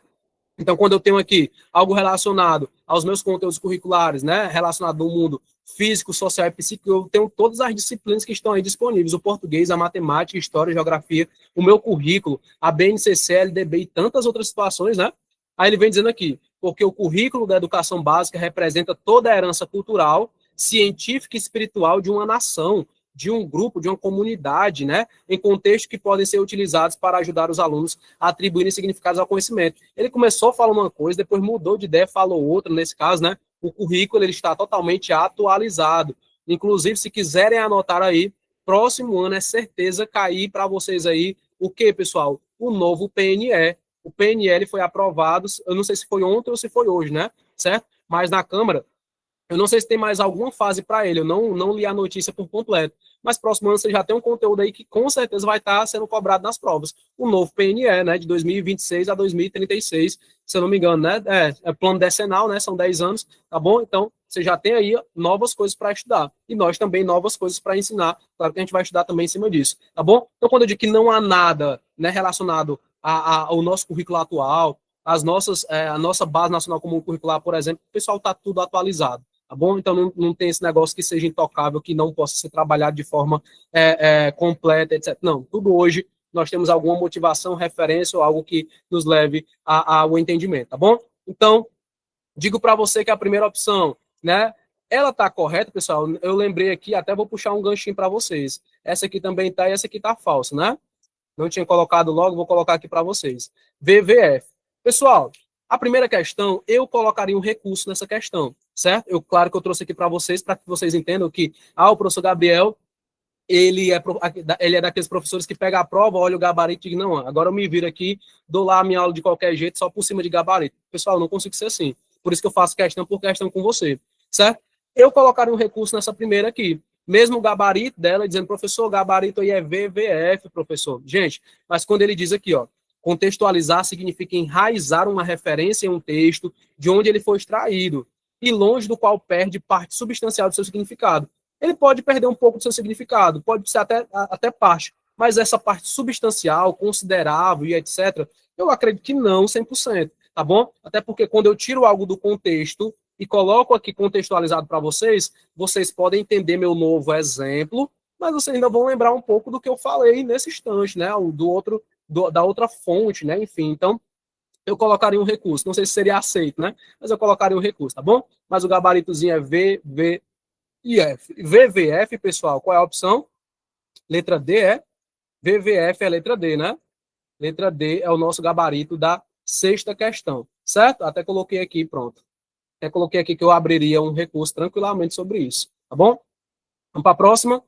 Então, quando eu tenho aqui algo relacionado aos meus conteúdos curriculares, né, relacionado ao mundo físico, social e psíquico, eu tenho todas as disciplinas que estão aí disponíveis, o português, a matemática, história, geografia, o meu currículo, a BNCC, LDB e tantas outras situações, né? Aí ele vem dizendo aqui, porque o currículo da educação básica representa toda a herança cultural, científica e espiritual de uma nação, de um grupo, de uma comunidade, né, em contextos que podem ser utilizados para ajudar os alunos a atribuírem significados ao conhecimento. Ele começou falando uma coisa, depois mudou de ideia, falou outra, nesse caso, né, o currículo ele está totalmente atualizado. Inclusive, se quiserem anotar aí, próximo ano é certeza cair para vocês aí, o que, pessoal? O novo PNE. O PNL foi aprovado, eu não sei se foi ontem ou se foi hoje, né, certo? Mas na Câmara, eu não sei se tem mais alguma fase para ele, eu não li a notícia por completo. Mas próximo ano você já tem um conteúdo aí que com certeza vai estar sendo cobrado nas provas. O novo PNE, né, de 2026 a 2036, se eu não me engano, né? É plano decenal, né? São 10 anos, tá bom? Então, você já tem aí novas coisas para estudar. E nós também novas coisas para ensinar. Claro que a gente vai estudar também em cima disso, tá bom? Então, quando eu digo que não há nada, né, relacionado ao nosso currículo atual, a nossa base nacional comum curricular, por exemplo, o pessoal está tudo atualizado. Tá bom? Então não tem esse negócio que seja intocável, que não possa ser trabalhado de forma completa, etc. Não, tudo hoje nós temos alguma motivação, referência ou algo que nos leve ao entendimento, tá bom? Então, digo para você que a primeira opção, né, ela está correta, pessoal. Eu lembrei aqui, até vou puxar um ganchinho para vocês. Essa aqui também está e essa aqui está falsa, né? Não tinha colocado logo, vou colocar aqui para vocês. VVF. Pessoal, a primeira questão, eu colocaria um recurso nessa questão, certo? Claro que eu trouxe aqui para vocês vocês entendam que o professor Gabriel, ele é daqueles professores que pega a prova, olha o gabarito e diz, não, agora eu me viro aqui, dou lá a minha aula de qualquer jeito, só por cima de gabarito. Pessoal, eu não consigo ser assim. Por isso que eu faço questão por questão com você, certo? Eu colocaria um recurso nessa primeira aqui. Mesmo o gabarito dela, dizendo, professor, o gabarito aí é VVF, professor. Gente, mas quando ele diz aqui, ó, Contextualizar significa enraizar uma referência em um texto de onde ele foi extraído e longe do qual perde parte substancial do seu significado. Ele pode perder um pouco do seu significado, pode ser até parte, mas essa parte substancial, considerável e etc., eu acredito que não 100%, tá bom? Até porque quando eu tiro algo do contexto e coloco aqui contextualizado para vocês, vocês podem entender meu novo exemplo, mas vocês ainda vão lembrar um pouco do que eu falei nesse instante, né? Da outra fonte, né? Enfim, então eu colocaria um recurso. Não sei se seria aceito, né? Mas eu colocaria um recurso, tá bom? Mas o gabaritozinho é V, V e F. VVF, pessoal, qual é a opção? Letra D é? VVF é a letra D, né? Letra D é o nosso gabarito da sexta questão, certo? Até coloquei aqui, pronto. Até coloquei aqui que eu abriria um recurso tranquilamente sobre isso, tá bom? Vamos para a próxima.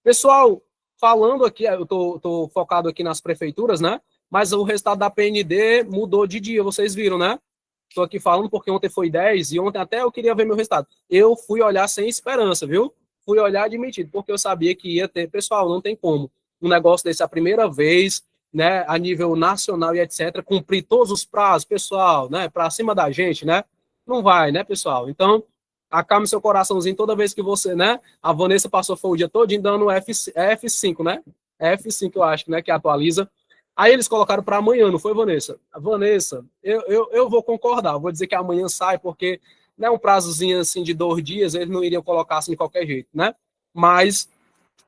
Pessoal, falando aqui, eu tô focado aqui nas prefeituras, né? Mas o resultado da PND mudou de dia, vocês viram, né? Estou aqui falando porque ontem foi 10 e ontem até eu queria ver meu resultado. Eu fui olhar sem esperança, viu? Fui olhar admitido, porque eu sabia que ia ter. Pessoal, não tem como. Um negócio desse a primeira vez, né? A nível nacional e etc. Cumprir todos os prazos, pessoal, né? Para cima da gente, né? Não vai, né, pessoal? Então, acalme seu coraçãozinho toda vez que você, né? A Vanessa passou foi o dia todo dando F5, né? F5, eu acho, né? Que atualiza. Aí eles colocaram para amanhã, não foi, Vanessa? Vanessa, eu vou concordar, vou dizer que amanhã sai, porque né, um prazozinho assim de 2 dias, eles não iriam colocar assim de qualquer jeito, né? Mas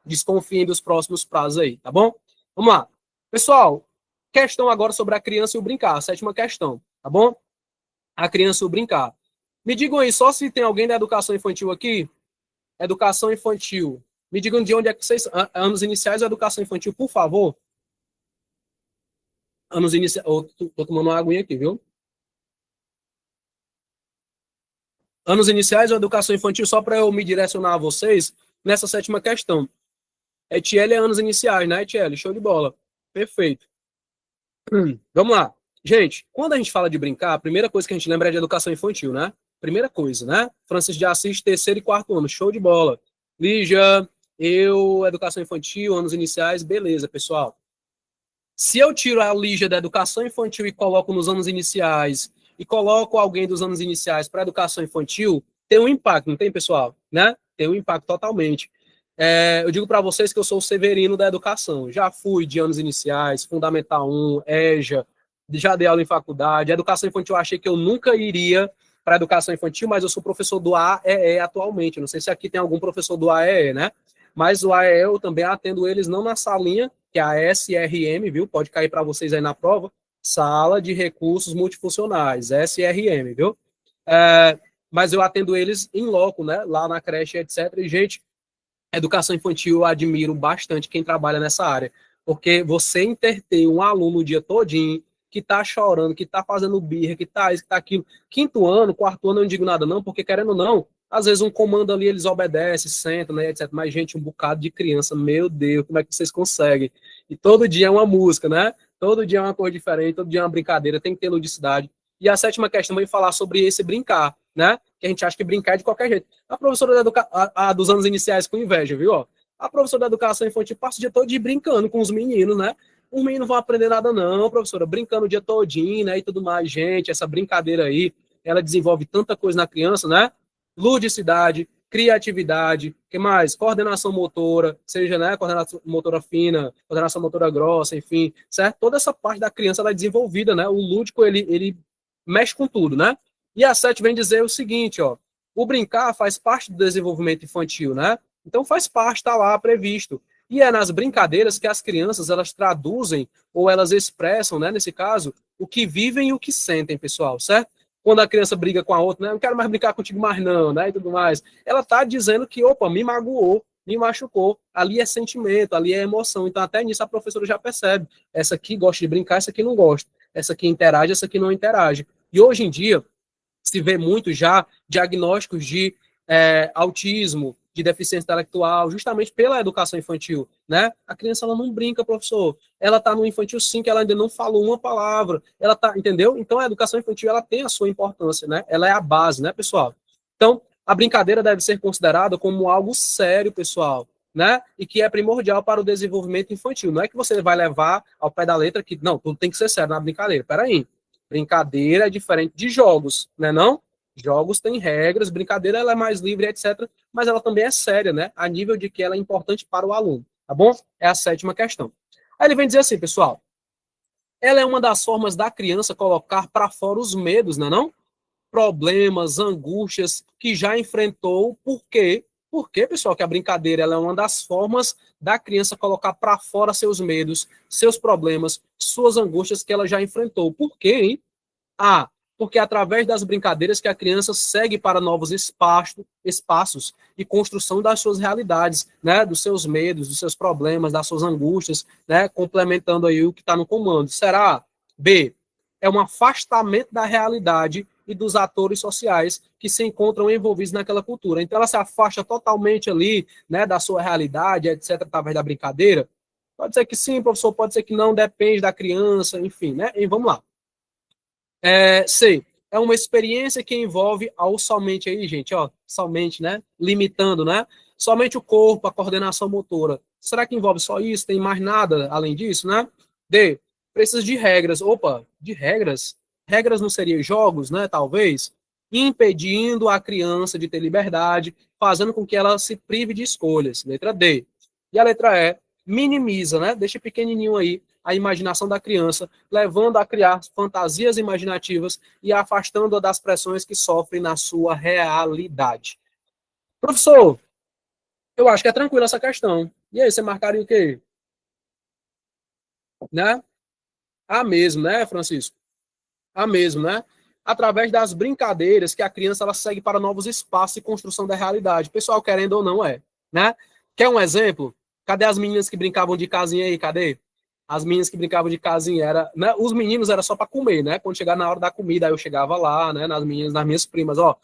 desconfiem dos próximos prazos aí, tá bom? Vamos lá. Pessoal, questão agora sobre a criança e o brincar, a 7ª questão, tá bom? A criança e o brincar. Me digam aí, só se tem alguém da educação infantil aqui? Educação infantil. Me digam de onde é que vocês... Anos iniciais ou educação infantil, por favor? Anos iniciais... Tô tomando uma aguinha aqui, viu? Anos iniciais ou educação infantil, só para eu me direcionar a vocês nessa 7ª questão. Etiele é anos iniciais, né, Etiele? Show de bola. Perfeito. Vamos lá. Gente, quando a gente fala de brincar, a primeira coisa que a gente lembra é de educação infantil, né? Primeira coisa, né? Francis de Assis, 3º e 4º ano. Show de bola. Lígia, educação infantil, anos iniciais, beleza, pessoal. Se eu tiro a Lígia da educação infantil e coloco nos anos iniciais, e coloco alguém dos anos iniciais para a educação infantil, tem um impacto, não tem, pessoal? Né? Tem um impacto totalmente. Eu digo para vocês que eu sou o Severino da educação. Já fui de anos iniciais, Fundamental 1, EJA, já dei aula em faculdade. A educação infantil eu achei que eu nunca iria para a educação infantil, mas eu sou professor do AEE atualmente. Não sei se aqui tem algum professor do AEE, né? Mas o AEE eu também atendo eles não na salinha, que é a SRM, viu? Pode cair para vocês aí na prova. Sala de Recursos Multifuncionais, SRM, viu? Mas eu atendo eles em loco, né? Lá na creche, etc. E, gente, educação infantil eu admiro bastante quem trabalha nessa área. Porque você interter um aluno o dia todinho, que tá chorando, que tá fazendo birra, que tá isso, que tá aquilo. 5º ano, 4º ano, eu não digo nada não, porque querendo ou não, às vezes um comando ali eles obedecem, sentam, né, etc. Mas, gente, um bocado de criança, meu Deus, como é que vocês conseguem? E todo dia é uma música, né? Todo dia é uma coisa diferente, todo dia é uma brincadeira, tem que ter ludicidade. E a 7ª questão vai falar sobre esse brincar, né? Que a gente acha que brincar é de qualquer jeito. A professora dos anos iniciais com inveja, viu? A professora da educação infantil passa o dia todo dia brincando com os meninos, né? Os meninos não vão aprender nada não, professora, brincando o dia todinho, né, e tudo mais. Gente, essa brincadeira aí, ela desenvolve tanta coisa na criança, né? Ludicidade, criatividade, que mais? Coordenação motora, seja, né, coordenação motora fina, coordenação motora grossa, enfim, certo? Toda essa parte da criança, ela é desenvolvida, né? O lúdico, ele mexe com tudo, né? E a 7 vem dizer o seguinte, ó, o brincar faz parte do desenvolvimento infantil, né? Então faz parte, está lá previsto. E é nas brincadeiras que as crianças, elas traduzem, ou elas expressam, né, nesse caso, o que vivem e o que sentem, pessoal, certo? Quando a criança briga com a outra, né, não quero mais brincar contigo mais não, né, e tudo mais. Ela está dizendo que, opa, me magoou, me machucou. Ali é sentimento, ali é emoção. Então até nisso a professora já percebe. Essa aqui gosta de brincar, essa aqui não gosta. Essa aqui interage, essa aqui não interage. E hoje em dia, se vê muito já diagnósticos de autismo, de deficiência intelectual, justamente pela educação infantil, né? A criança, ela não brinca, professor. Ela tá no infantil 5, ela ainda não falou uma palavra. Ela tá, entendeu? Então, a educação infantil, ela tem a sua importância, né? Ela é a base, né, pessoal? Então, a brincadeira deve ser considerada como algo sério, pessoal, né? E que é primordial para o desenvolvimento infantil. Não é que você vai levar ao pé da letra que, não, tudo tem que ser sério na brincadeira. Peraí. Brincadeira é diferente de jogos, né não? Jogos têm regras, brincadeira ela é mais livre, etc. Mas ela também é séria, né? A nível de que ela é importante para o aluno, tá bom? É a sétima questão. Aí ele vem dizer assim, pessoal, ela é uma das formas da criança colocar para fora os medos, né não? Problemas, angústias que já enfrentou. Por quê? Porque, pessoal, que a brincadeira ela é uma das formas da criança colocar para fora seus medos, seus problemas, suas angústias que ela já enfrentou. Por quê, hein? Ah, porque é através das brincadeiras que a criança segue para novos espaços e construção das suas realidades, né, dos seus medos, dos seus problemas, das suas angústias, né, complementando aí o que está no comando. Será? B, é um afastamento da realidade e dos atores sociais que se encontram envolvidos naquela cultura. Então ela se afasta totalmente ali, né, da sua realidade, etc, através da brincadeira. Pode ser que sim, professor, pode ser que não, depende da criança, enfim, né? E vamos lá. C, é uma experiência que envolve ao somente aí, gente, ó, somente, né? Limitando, né? Somente o corpo, a coordenação motora. Será que envolve só isso? Tem mais nada além disso, né? D, precisa de regras. Opa, de regras? Regras não seriam jogos, né? Talvez. Impedindo a criança de ter liberdade, fazendo com que ela se prive de escolhas. Letra D. E a letra E, minimiza, né? Deixa pequenininho aí a imaginação da criança, levando a criar fantasias imaginativas e afastando-a das pressões que sofre na sua realidade. Professor, eu acho que é tranquilo essa questão. E aí, você marcaria o quê? Né? A mesmo, né, Francisco? A mesmo, né? Através das brincadeiras que a criança ela segue para novos espaços e construção da realidade. Pessoal, querendo ou não, né? Quer um exemplo? Cadê as meninas que brincavam de casinha aí? Cadê? As meninas que brincavam de casinha era, né? Os meninos era só para comer, né? Quando chegar na hora da comida, aí eu chegava lá, né? Nas meninas, nas minhas primas, ó.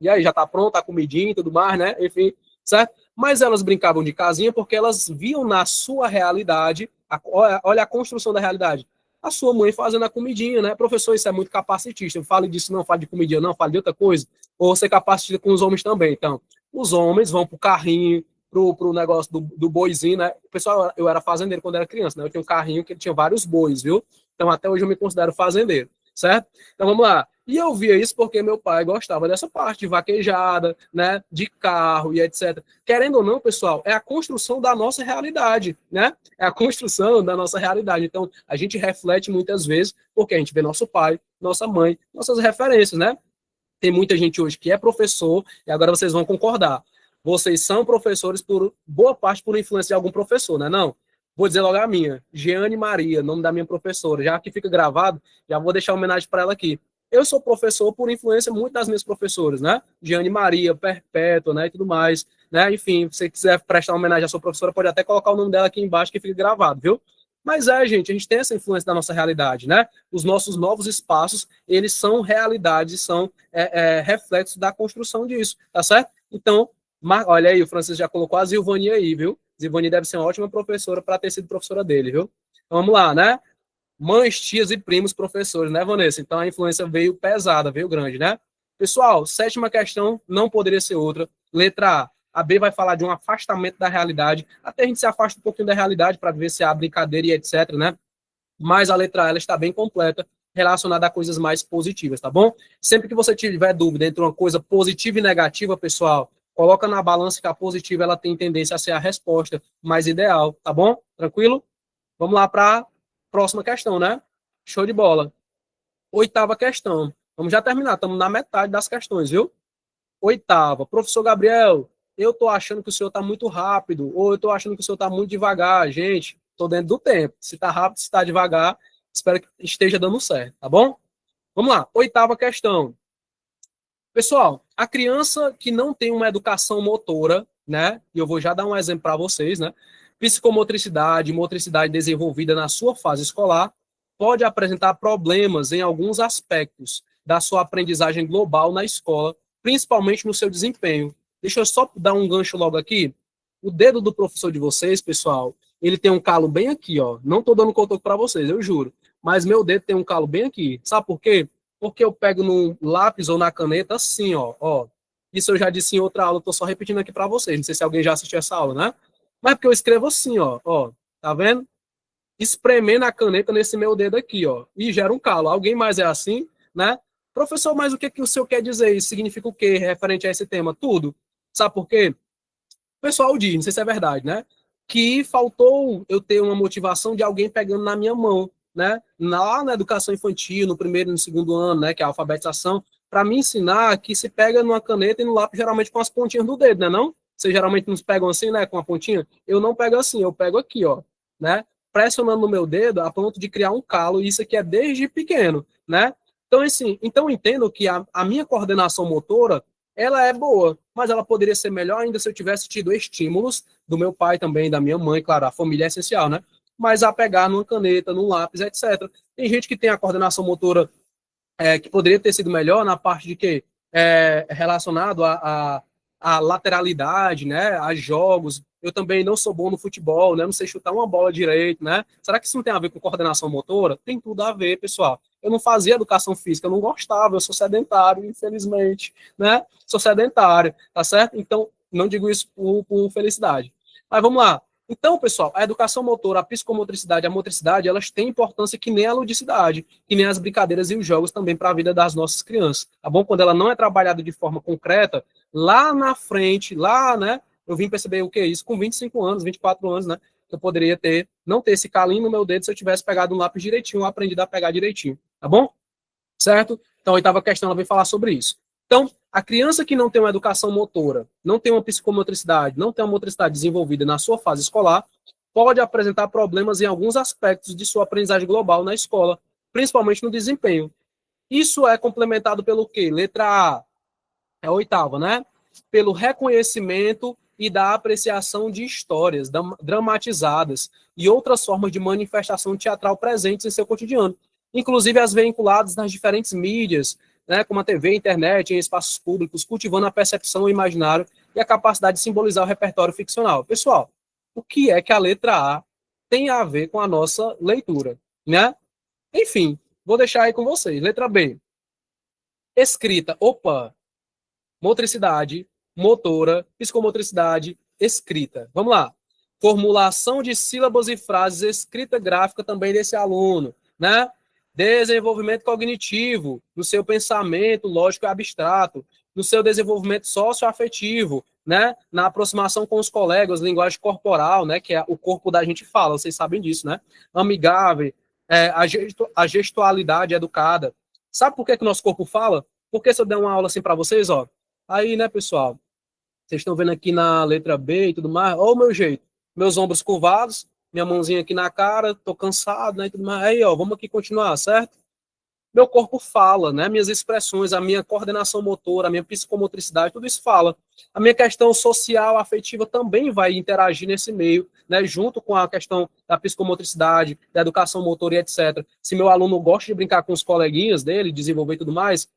E aí, já tá pronta a comidinha e tudo mais, né? Enfim, certo? Mas elas brincavam de casinha porque elas viam na sua realidade, olha a construção da realidade. A sua mãe fazendo a comidinha, né? Professor, isso é muito capacitista. Eu falo disso, não falo de comidinha, não, falo de outra coisa. Ou você capacita com os homens também. Então, os homens vão pro carrinho, pro negócio do boizinho, né? O pessoal, eu era fazendeiro quando era criança, né? Eu tinha um carrinho que tinha vários bois, viu? Então, até hoje eu me considero fazendeiro, certo? Então, vamos lá. E eu via isso porque meu pai gostava dessa parte de vaquejada, né, de carro e etc. Querendo ou não, pessoal, é a construção da nossa realidade, né? É a construção da nossa realidade. Então, a gente reflete muitas vezes porque a gente vê nosso pai, nossa mãe, nossas referências, né? Tem muita gente hoje que é professor e agora vocês vão concordar. Vocês são professores por boa parte por influência de algum professor, né? Não. Vou dizer logo a minha, Jeane Maria, nome da minha professora. Já que fica gravado, já vou deixar uma homenagem para ela aqui. Eu sou professor por influência muito das minhas professoras, né? Jeane Maria, Perpétua, né? E tudo mais, né? Enfim, se você quiser prestar uma homenagem à sua professora, pode até colocar o nome dela aqui embaixo que fica gravado, viu? Mas gente, a gente tem essa influência da nossa realidade, né? Os nossos novos espaços, eles são realidades, são reflexos da construção disso, tá certo? Então, olha aí, o Francisco já colocou a Zilvani aí, viu? Zilvani deve ser uma ótima professora para ter sido professora dele, viu? Então, vamos lá, né? Mães, tias e primos professores, né, Vanessa? Então a influência veio pesada, veio grande, né? Pessoal, sétima questão não poderia ser outra. Letra A. A B vai falar de um afastamento da realidade. Até a gente se afasta um pouquinho da realidade para ver se há brincadeira e etc, né? Mas a letra A ela está bem completa, relacionada a coisas mais positivas, tá bom? Sempre que você tiver dúvida entre uma coisa positiva e negativa, pessoal, coloca na balança que a positiva ela tem tendência a ser a resposta mais ideal, tá bom? Tranquilo? Vamos lá para a próxima questão, né? Show de bola. Oitava questão. Vamos já terminar, estamos na metade das questões, viu? Oitava. Professor Gabriel, eu estou achando que o senhor está muito rápido, ou eu estou achando que o senhor está muito devagar. Gente, estou dentro do tempo. Se está rápido, se está devagar, espero que esteja dando certo, tá bom? Vamos lá. Oitava questão. Pessoal, a criança que não tem uma educação motora, né? E eu vou já dar um exemplo para vocês, né? Psicomotricidade, motricidade desenvolvida na sua fase escolar, pode apresentar problemas em alguns aspectos da sua aprendizagem global na escola, principalmente no seu desempenho. Deixa eu só dar um gancho logo aqui. O dedo do professor de vocês, pessoal, ele tem um calo bem aqui, ó. Não estou dando cotoco para vocês, eu juro. Mas meu dedo tem um calo bem aqui. Sabe por quê? Porque eu pego no lápis ou na caneta assim, ó. Isso eu já disse em outra aula, estou só repetindo aqui para vocês. Não sei se alguém já assistiu essa aula, né? Mas porque eu escrevo assim, ó, tá vendo? Espremendo a caneta nesse meu dedo aqui, ó, e gera um calo. Alguém mais é assim, né? Professor, mas o que o senhor quer dizer? Isso significa o quê referente a esse tema? Tudo. Sabe por quê? O pessoal diz, não sei se é verdade, né? Que faltou eu ter uma motivação de alguém pegando na minha mão, né? Lá na educação infantil, no primeiro e no segundo ano, né? Que é a alfabetização, para me ensinar que se pega numa caneta e no lápis geralmente com as pontinhas do dedo, né? Não? Vocês geralmente nos pegam assim, né? Com a pontinha? Eu não pego assim, eu pego aqui, ó, né? Pressionando no meu dedo a ponto de criar um calo, e isso aqui é desde pequeno, né? Então, assim, então eu entendo que a minha coordenação motora ela é boa, mas ela poderia ser melhor ainda se eu tivesse tido estímulos do meu pai também, da minha mãe, claro, a família é essencial, né? Mas a pegar numa caneta, num lápis, etc. Tem gente que tem a coordenação motora que poderia ter sido melhor na parte de que relacionado à lateralidade, né, a jogos. Eu também não sou bom no futebol, né, não sei chutar uma bola direito, né? Será que isso não tem a ver com coordenação motora? Tem tudo a ver, pessoal. Eu não fazia educação física, eu não gostava, eu sou sedentário, infelizmente, né? Sou sedentário, tá certo? Então, não digo isso por felicidade. Mas vamos lá. Então, pessoal, a educação motora, a psicomotricidade, a motricidade, elas têm importância que nem a ludicidade, que nem as brincadeiras e os jogos também para a vida das nossas crianças, tá bom? Quando ela não é trabalhada de forma concreta, lá na frente, lá, né, eu vim perceber o que é isso com 25 anos, 24 anos, né, eu poderia não ter esse calinho no meu dedo se eu tivesse pegado um lápis direitinho, aprendido a pegar direitinho, tá bom? Certo? Então, a oitava questão, ela vem falar sobre isso. Então, a criança que não tem uma educação motora, não tem uma psicomotricidade, não tem uma motricidade desenvolvida na sua fase escolar, pode apresentar problemas em alguns aspectos de sua aprendizagem global na escola, principalmente no desempenho. Isso é complementado pelo quê? Letra A, é a oitava, né? Pelo reconhecimento e da apreciação de histórias dramatizadas e outras formas de manifestação teatral presentes em seu cotidiano, inclusive as vinculadas nas diferentes mídias, né, como a TV, a internet, em espaços públicos, cultivando a percepção, o imaginário e a capacidade de simbolizar o repertório ficcional. Pessoal, o que é que a letra A tem a ver com a nossa leitura, né? Enfim, vou deixar aí com vocês. Letra B. Escrita. Opa, motricidade, motora, psicomotricidade, escrita. Vamos lá. Formulação de sílabas e frases, escrita gráfica também desse aluno, né? Desenvolvimento cognitivo, no seu pensamento lógico e abstrato, no seu desenvolvimento socioafetivo, né? Na aproximação com os colegas, linguagem corporal, né? Que é o corpo da gente fala, vocês sabem disso, né? Amigável, a gestualidade educada. Sabe por que o nosso corpo fala? Porque se eu der uma aula assim para vocês, ó, aí, né, pessoal? Vocês estão vendo aqui na letra B e tudo mais. Olha o meu jeito. Meus ombros curvados, minha mãozinha aqui na cara, tô cansado, né, e tudo mais. Aí, ó, vamos aqui continuar, certo? Meu corpo fala, né? Minhas expressões, a minha coordenação motora, a minha psicomotricidade, tudo isso fala. A minha questão social, afetiva também vai interagir nesse meio, né? Junto com a questão da psicomotricidade, da educação motora e etc. Se meu aluno gosta de brincar com os coleguinhas dele, desenvolver tudo mais,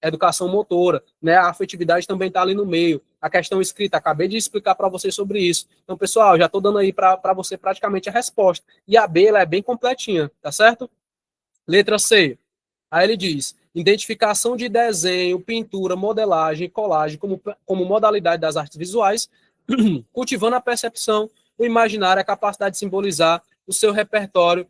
educação motora, né? A afetividade também está ali no meio. A questão escrita, acabei de explicar para vocês sobre isso. Então, pessoal, já estou dando aí para você praticamente a resposta. E a B, ela é bem completinha, tá certo? Letra C. Aí ele diz: identificação de desenho, pintura, modelagem, colagem como modalidade das artes visuais, cultivando a percepção, o imaginário, a capacidade de simbolizar o seu repertório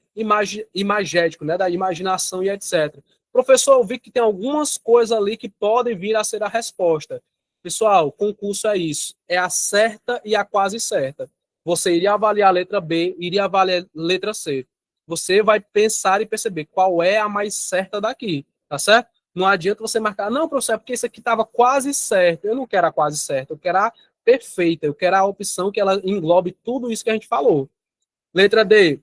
imagético, né, da imaginação e etc. Professor, eu vi que tem algumas coisas ali que podem vir a ser a resposta. Pessoal, concurso é isso. É a certa e a quase certa. Você iria avaliar a letra B, iria avaliar a letra C. Você vai pensar e perceber qual é a mais certa daqui, tá certo? Não adianta você marcar, não, professor, é porque isso aqui estava quase certo. Eu não quero a quase certa, eu quero a perfeita, eu quero a opção que ela englobe tudo isso que a gente falou. Letra D,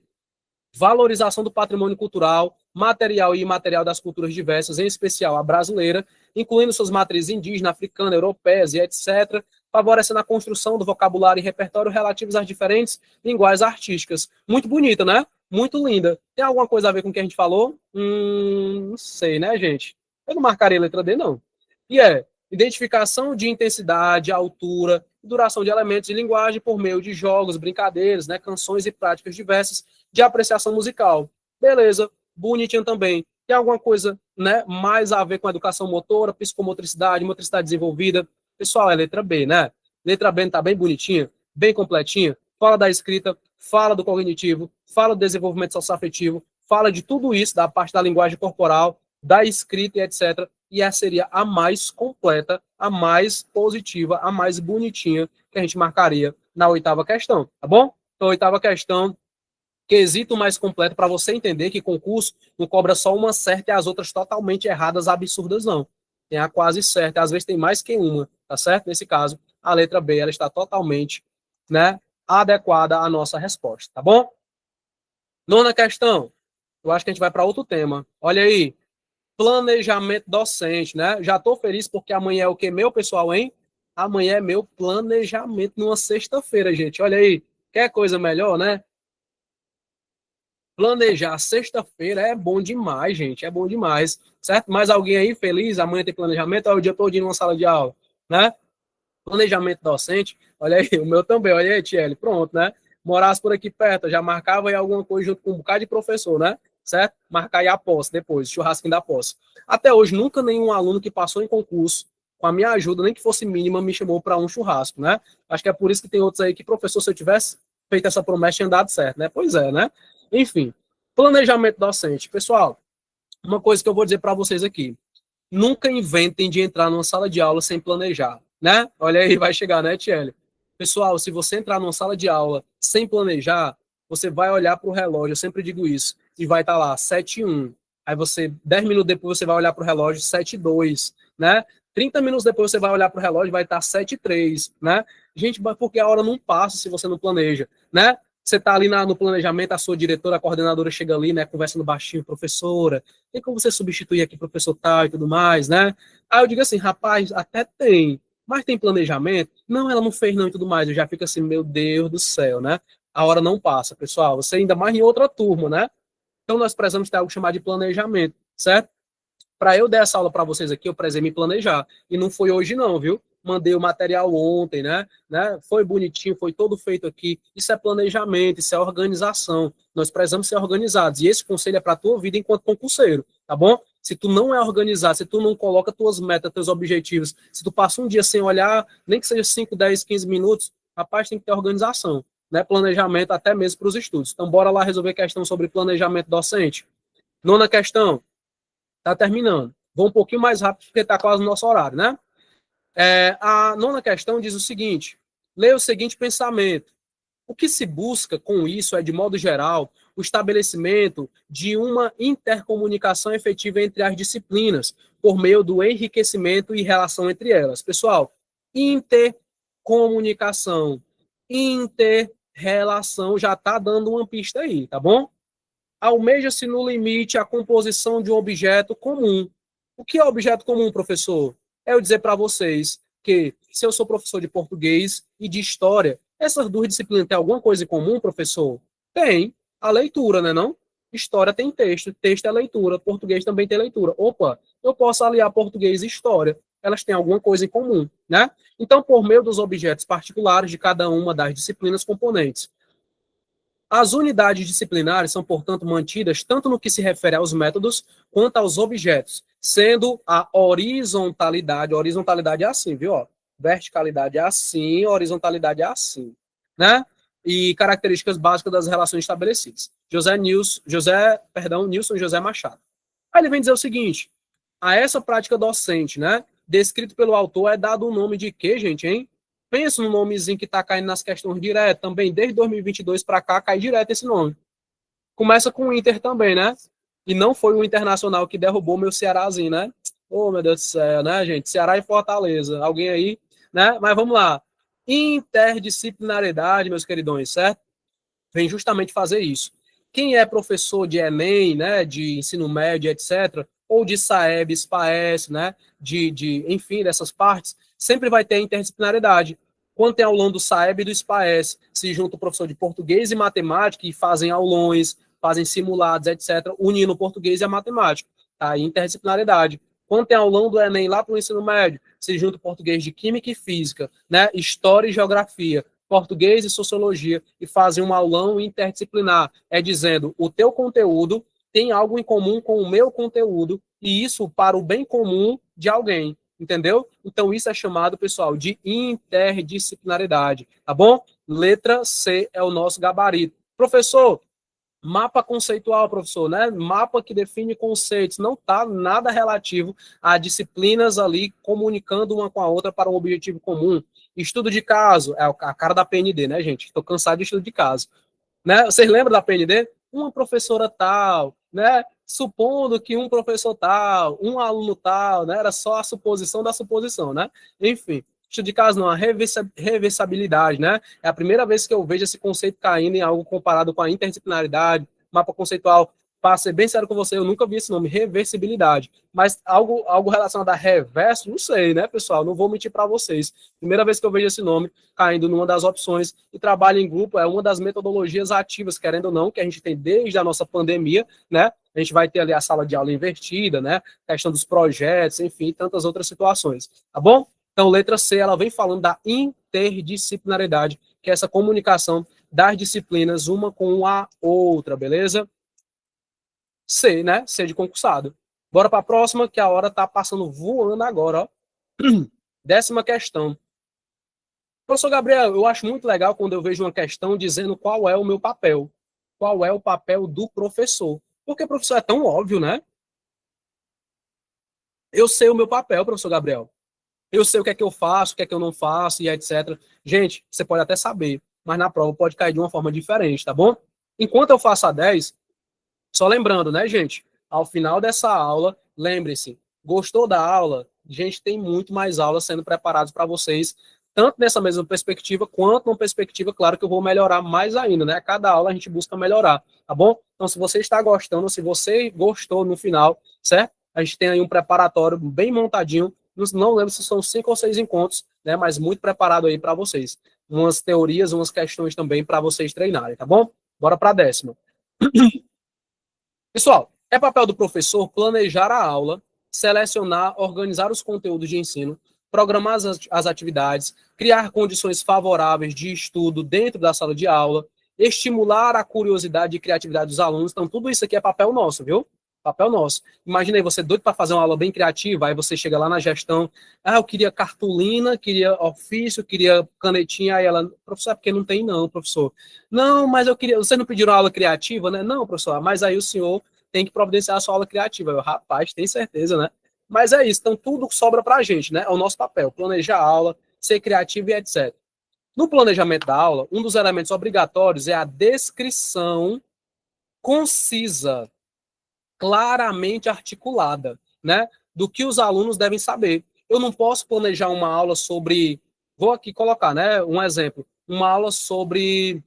valorização do patrimônio cultural, material e imaterial das culturas diversas, em especial a brasileira, incluindo suas matrizes indígenas, africanas, europeias e etc., favorecendo a construção do vocabulário e repertório relativos às diferentes linguagens artísticas. Muito bonita, né? Muito linda. Tem alguma coisa a ver com o que a gente falou? Não sei, né, gente? Eu não marcaria a letra D, não. E identificação de intensidade, altura, duração de elementos de linguagem por meio de jogos, brincadeiras, né, canções e práticas diversas de apreciação musical. Beleza, bonitinho também. Tem alguma coisa, né, mais a ver com a educação motora, psicomotricidade, motricidade desenvolvida? Pessoal, é letra B, né? Letra B não tá bem bonitinha, bem completinha? fala da escrita, fala do cognitivo, fala do desenvolvimento socioafetivo, fala de tudo isso, da parte da linguagem corporal, da escrita e etc. E essa seria a mais completa, a mais positiva, a mais bonitinha que a gente marcaria na 8ª questão, tá bom? Então, 8ª questão, quesito mais completo para você entender que concurso não cobra só uma certa e as outras totalmente erradas, absurdas, não. Tem a quase certa, às vezes tem mais que uma, tá certo? Nesse caso, a letra B, ela está totalmente, né, adequada à nossa resposta, tá bom? 9ª questão, eu acho que a gente vai para outro tema. Olha aí, planejamento docente, né? Já estou feliz porque amanhã é o que, meu pessoal, hein? Amanhã é meu planejamento numa sexta-feira, gente. Olha aí, quer coisa melhor, né? Planejar sexta-feira é bom demais, gente. É bom demais, certo? Mais alguém aí feliz? Amanhã tem planejamento? Olha o dia todo numa sala de aula, né? Planejamento docente. Olha aí, o meu também. Olha aí, Tiele. Pronto, né? Morasse por aqui perto, já marcava aí alguma coisa junto com um bocado de professor, né? Certo? Marcar aí a posse depois, churrasquinho da posse. Até hoje, nunca nenhum aluno que passou em concurso, com a minha ajuda, nem que fosse mínima, me chamou para um churrasco, né? Acho que é por isso que tem outros aí que, professor, se eu tivesse feito essa promessa, tinha dado certo, né? Pois é, né? Enfim, planejamento docente. Pessoal, uma coisa que eu vou dizer para vocês aqui. Nunca inventem de entrar numa sala de aula sem planejar, né? Olha aí, vai chegar, né, Tiele? Pessoal, se você entrar numa sala de aula sem planejar, você vai olhar para o relógio, eu sempre digo isso, e vai estar lá, 7:01. Aí você, 10 minutos depois, você vai olhar para o relógio, 7:02, né? 30 minutos depois, você vai olhar para o relógio, vai estar 7:03, né? Gente, porque a hora não passa se você não planeja, né? Você está ali no planejamento, a sua diretora, a coordenadora chega ali, né, conversando baixinho, professora, tem como você substituir aqui professor tal e tudo mais, né? Aí eu digo assim, rapaz, até tem, mas tem planejamento? Não, ela não fez não e tudo mais. Eu já fico assim, meu Deus do céu, né? A hora não passa, pessoal. Você ainda mais em outra turma, né? Então nós precisamos ter algo chamado de planejamento, certo? Para eu dar essa aula para vocês aqui, eu precisei me planejar. E não foi hoje não, viu? Mandei o material ontem, né? Foi bonitinho, foi todo feito aqui. Isso é planejamento, isso é organização. Nós precisamos ser organizados. E esse conselho é para a tua vida enquanto concurseiro, tá bom? Se tu não é organizado, se tu não coloca tuas metas, teus objetivos, se tu passa um dia sem olhar, nem que seja 5, 10, 15 minutos, rapaz, tem que ter organização, né? Planejamento até mesmo para os estudos. Então, bora lá resolver a questão sobre planejamento docente. 9ª questão. Tá terminando. Vou um pouquinho mais rápido, porque está quase no nosso horário, né? A 9ª questão diz o seguinte: leia o seguinte pensamento. O que se busca com isso é, de modo geral, o estabelecimento de uma intercomunicação efetiva entre as disciplinas, por meio do enriquecimento e relação entre elas. Pessoal, intercomunicação, interrelação já está dando uma pista aí, tá bom? Almeja-se no limite a composição de um objeto comum. O que é objeto comum, professor? É eu dizer para vocês que, se eu sou professor de português e de história, essas duas disciplinas têm alguma coisa em comum, professor? Tem. A leitura, né, não? História tem texto, texto é leitura, português também tem leitura. Opa, eu posso aliar português e história. Elas têm alguma coisa em comum, né? Então, por meio dos objetos particulares de cada uma das disciplinas componentes, as unidades disciplinares são, portanto, mantidas tanto no que se refere aos métodos quanto aos objetos, sendo a horizontalidade é assim, viu? Ó, verticalidade é assim, horizontalidade é assim, né? E características básicas das relações estabelecidas. Nilson José Machado. Aí ele vem dizer o seguinte: a essa prática docente, né, descrito pelo autor, é dado o nome de quê, gente, hein? Pensa no nomezinho que está caindo nas questões direto, também desde 2022 para cá cai direto esse nome. Começa com o Inter também, né? E não foi o Internacional que derrubou meu Cearazinho, né? Oh, meu Deus do céu, né, gente? Ceará e Fortaleza. Alguém aí, né? Mas vamos lá. Interdisciplinaridade, meus queridões, certo? Vem justamente fazer isso. Quem é professor de Enem, né, de ensino médio, etc., ou de SAEB, SPAES, né, enfim, dessas partes, sempre vai ter interdisciplinaridade. Quando tem aulão do SAEB e do SPAES, se junta o professor de português e matemática e fazem aulões, fazem simulados, etc., unindo o português e a matemática. Tá? Interdisciplinaridade. Quando tem aulão do Enem lá para o ensino médio, se junta o português de química e física, né, história e geografia, português e sociologia, e fazem um aulão interdisciplinar. É dizendo, o teu conteúdo tem algo em comum com o meu conteúdo, e isso para o bem comum de alguém, entendeu? Então isso é chamado, pessoal, de interdisciplinaridade, tá bom? Letra C é o nosso gabarito. Professor, mapa conceitual, professor, né? Mapa que define conceitos, não está nada relativo a disciplinas ali comunicando uma com a outra para um objetivo comum. Estudo de caso, é a cara da PND, né, gente? Estou cansado de estudo de caso. Né? Vocês lembram da PND? Uma professora tal, né? Supondo que um professor tal, um aluno tal, né? Era só a suposição da suposição, né? Enfim, estudo de caso não, a reversibilidade, né? É a primeira vez que eu vejo esse conceito caindo em algo comparado com a interdisciplinaridade, mapa conceitual. Para ser bem sério com você, eu nunca vi esse nome, reversibilidade. Mas algo relacionado a reverso, não sei, né, pessoal? Não vou mentir para vocês. Primeira vez que eu vejo esse nome caindo numa das opções. E trabalho em grupo é uma das metodologias ativas, querendo ou não, que a gente tem desde a nossa pandemia, né? A gente vai ter ali a sala de aula invertida, né? A questão dos projetos, enfim, tantas outras situações, tá bom? Então, letra C, ela vem falando da interdisciplinaridade, que é essa comunicação das disciplinas uma com a outra, beleza? C, né? C de concursado. Bora para a próxima, que a hora tá passando voando agora, ó. 10ª questão. Professor Gabriel, eu acho muito legal quando eu vejo uma questão dizendo qual é o meu papel. Qual é o papel do professor? Porque o professor é tão óbvio, né? Eu sei o meu papel, professor Gabriel. Eu sei o que é que eu faço, o que é que eu não faço e etc. Gente, você pode até saber, mas na prova pode cair de uma forma diferente, tá bom? Enquanto eu faço a 10, só lembrando, né, gente? Ao final dessa aula, lembre-se, gostou da aula? Gente, tem muito mais aulas sendo preparadas para vocês, tanto nessa mesma perspectiva, quanto numa perspectiva, claro, que eu vou melhorar mais ainda, né? A cada aula a gente busca melhorar, tá bom? Então, se você está gostando, se você gostou no final, certo? A gente tem aí um preparatório bem montadinho, não lembro se são 5 ou 6 encontros, né? Mas muito preparado aí para vocês. Umas teorias, umas questões também para vocês treinarem, tá bom? Bora para a 10ª. Pessoal, é papel do professor planejar a aula, selecionar, organizar os conteúdos de ensino, programar as atividades, criar condições favoráveis de estudo dentro da sala de aula, estimular a curiosidade e criatividade dos alunos. Então, tudo isso aqui é papel nosso, viu? Papel nosso. Imagina aí, você doido para fazer uma aula bem criativa, aí você chega lá na gestão, eu queria cartolina, queria ofício, queria canetinha, aí ela, professor, é porque não tem não, professor. Não, mas eu queria, vocês não pediram aula criativa, né? Não, professor, mas aí o senhor tem que providenciar a sua aula criativa. Eu, rapaz, tem certeza, né? Mas é isso, então tudo sobra para a gente, né? É o nosso papel, planejar a aula, ser criativo e etc. No planejamento da aula, um dos elementos obrigatórios é a descrição concisa, claramente articulada, né? Do que os alunos devem saber. Eu não posso planejar uma aula sobre, vou aqui colocar, né? Um exemplo, uma aula sobre,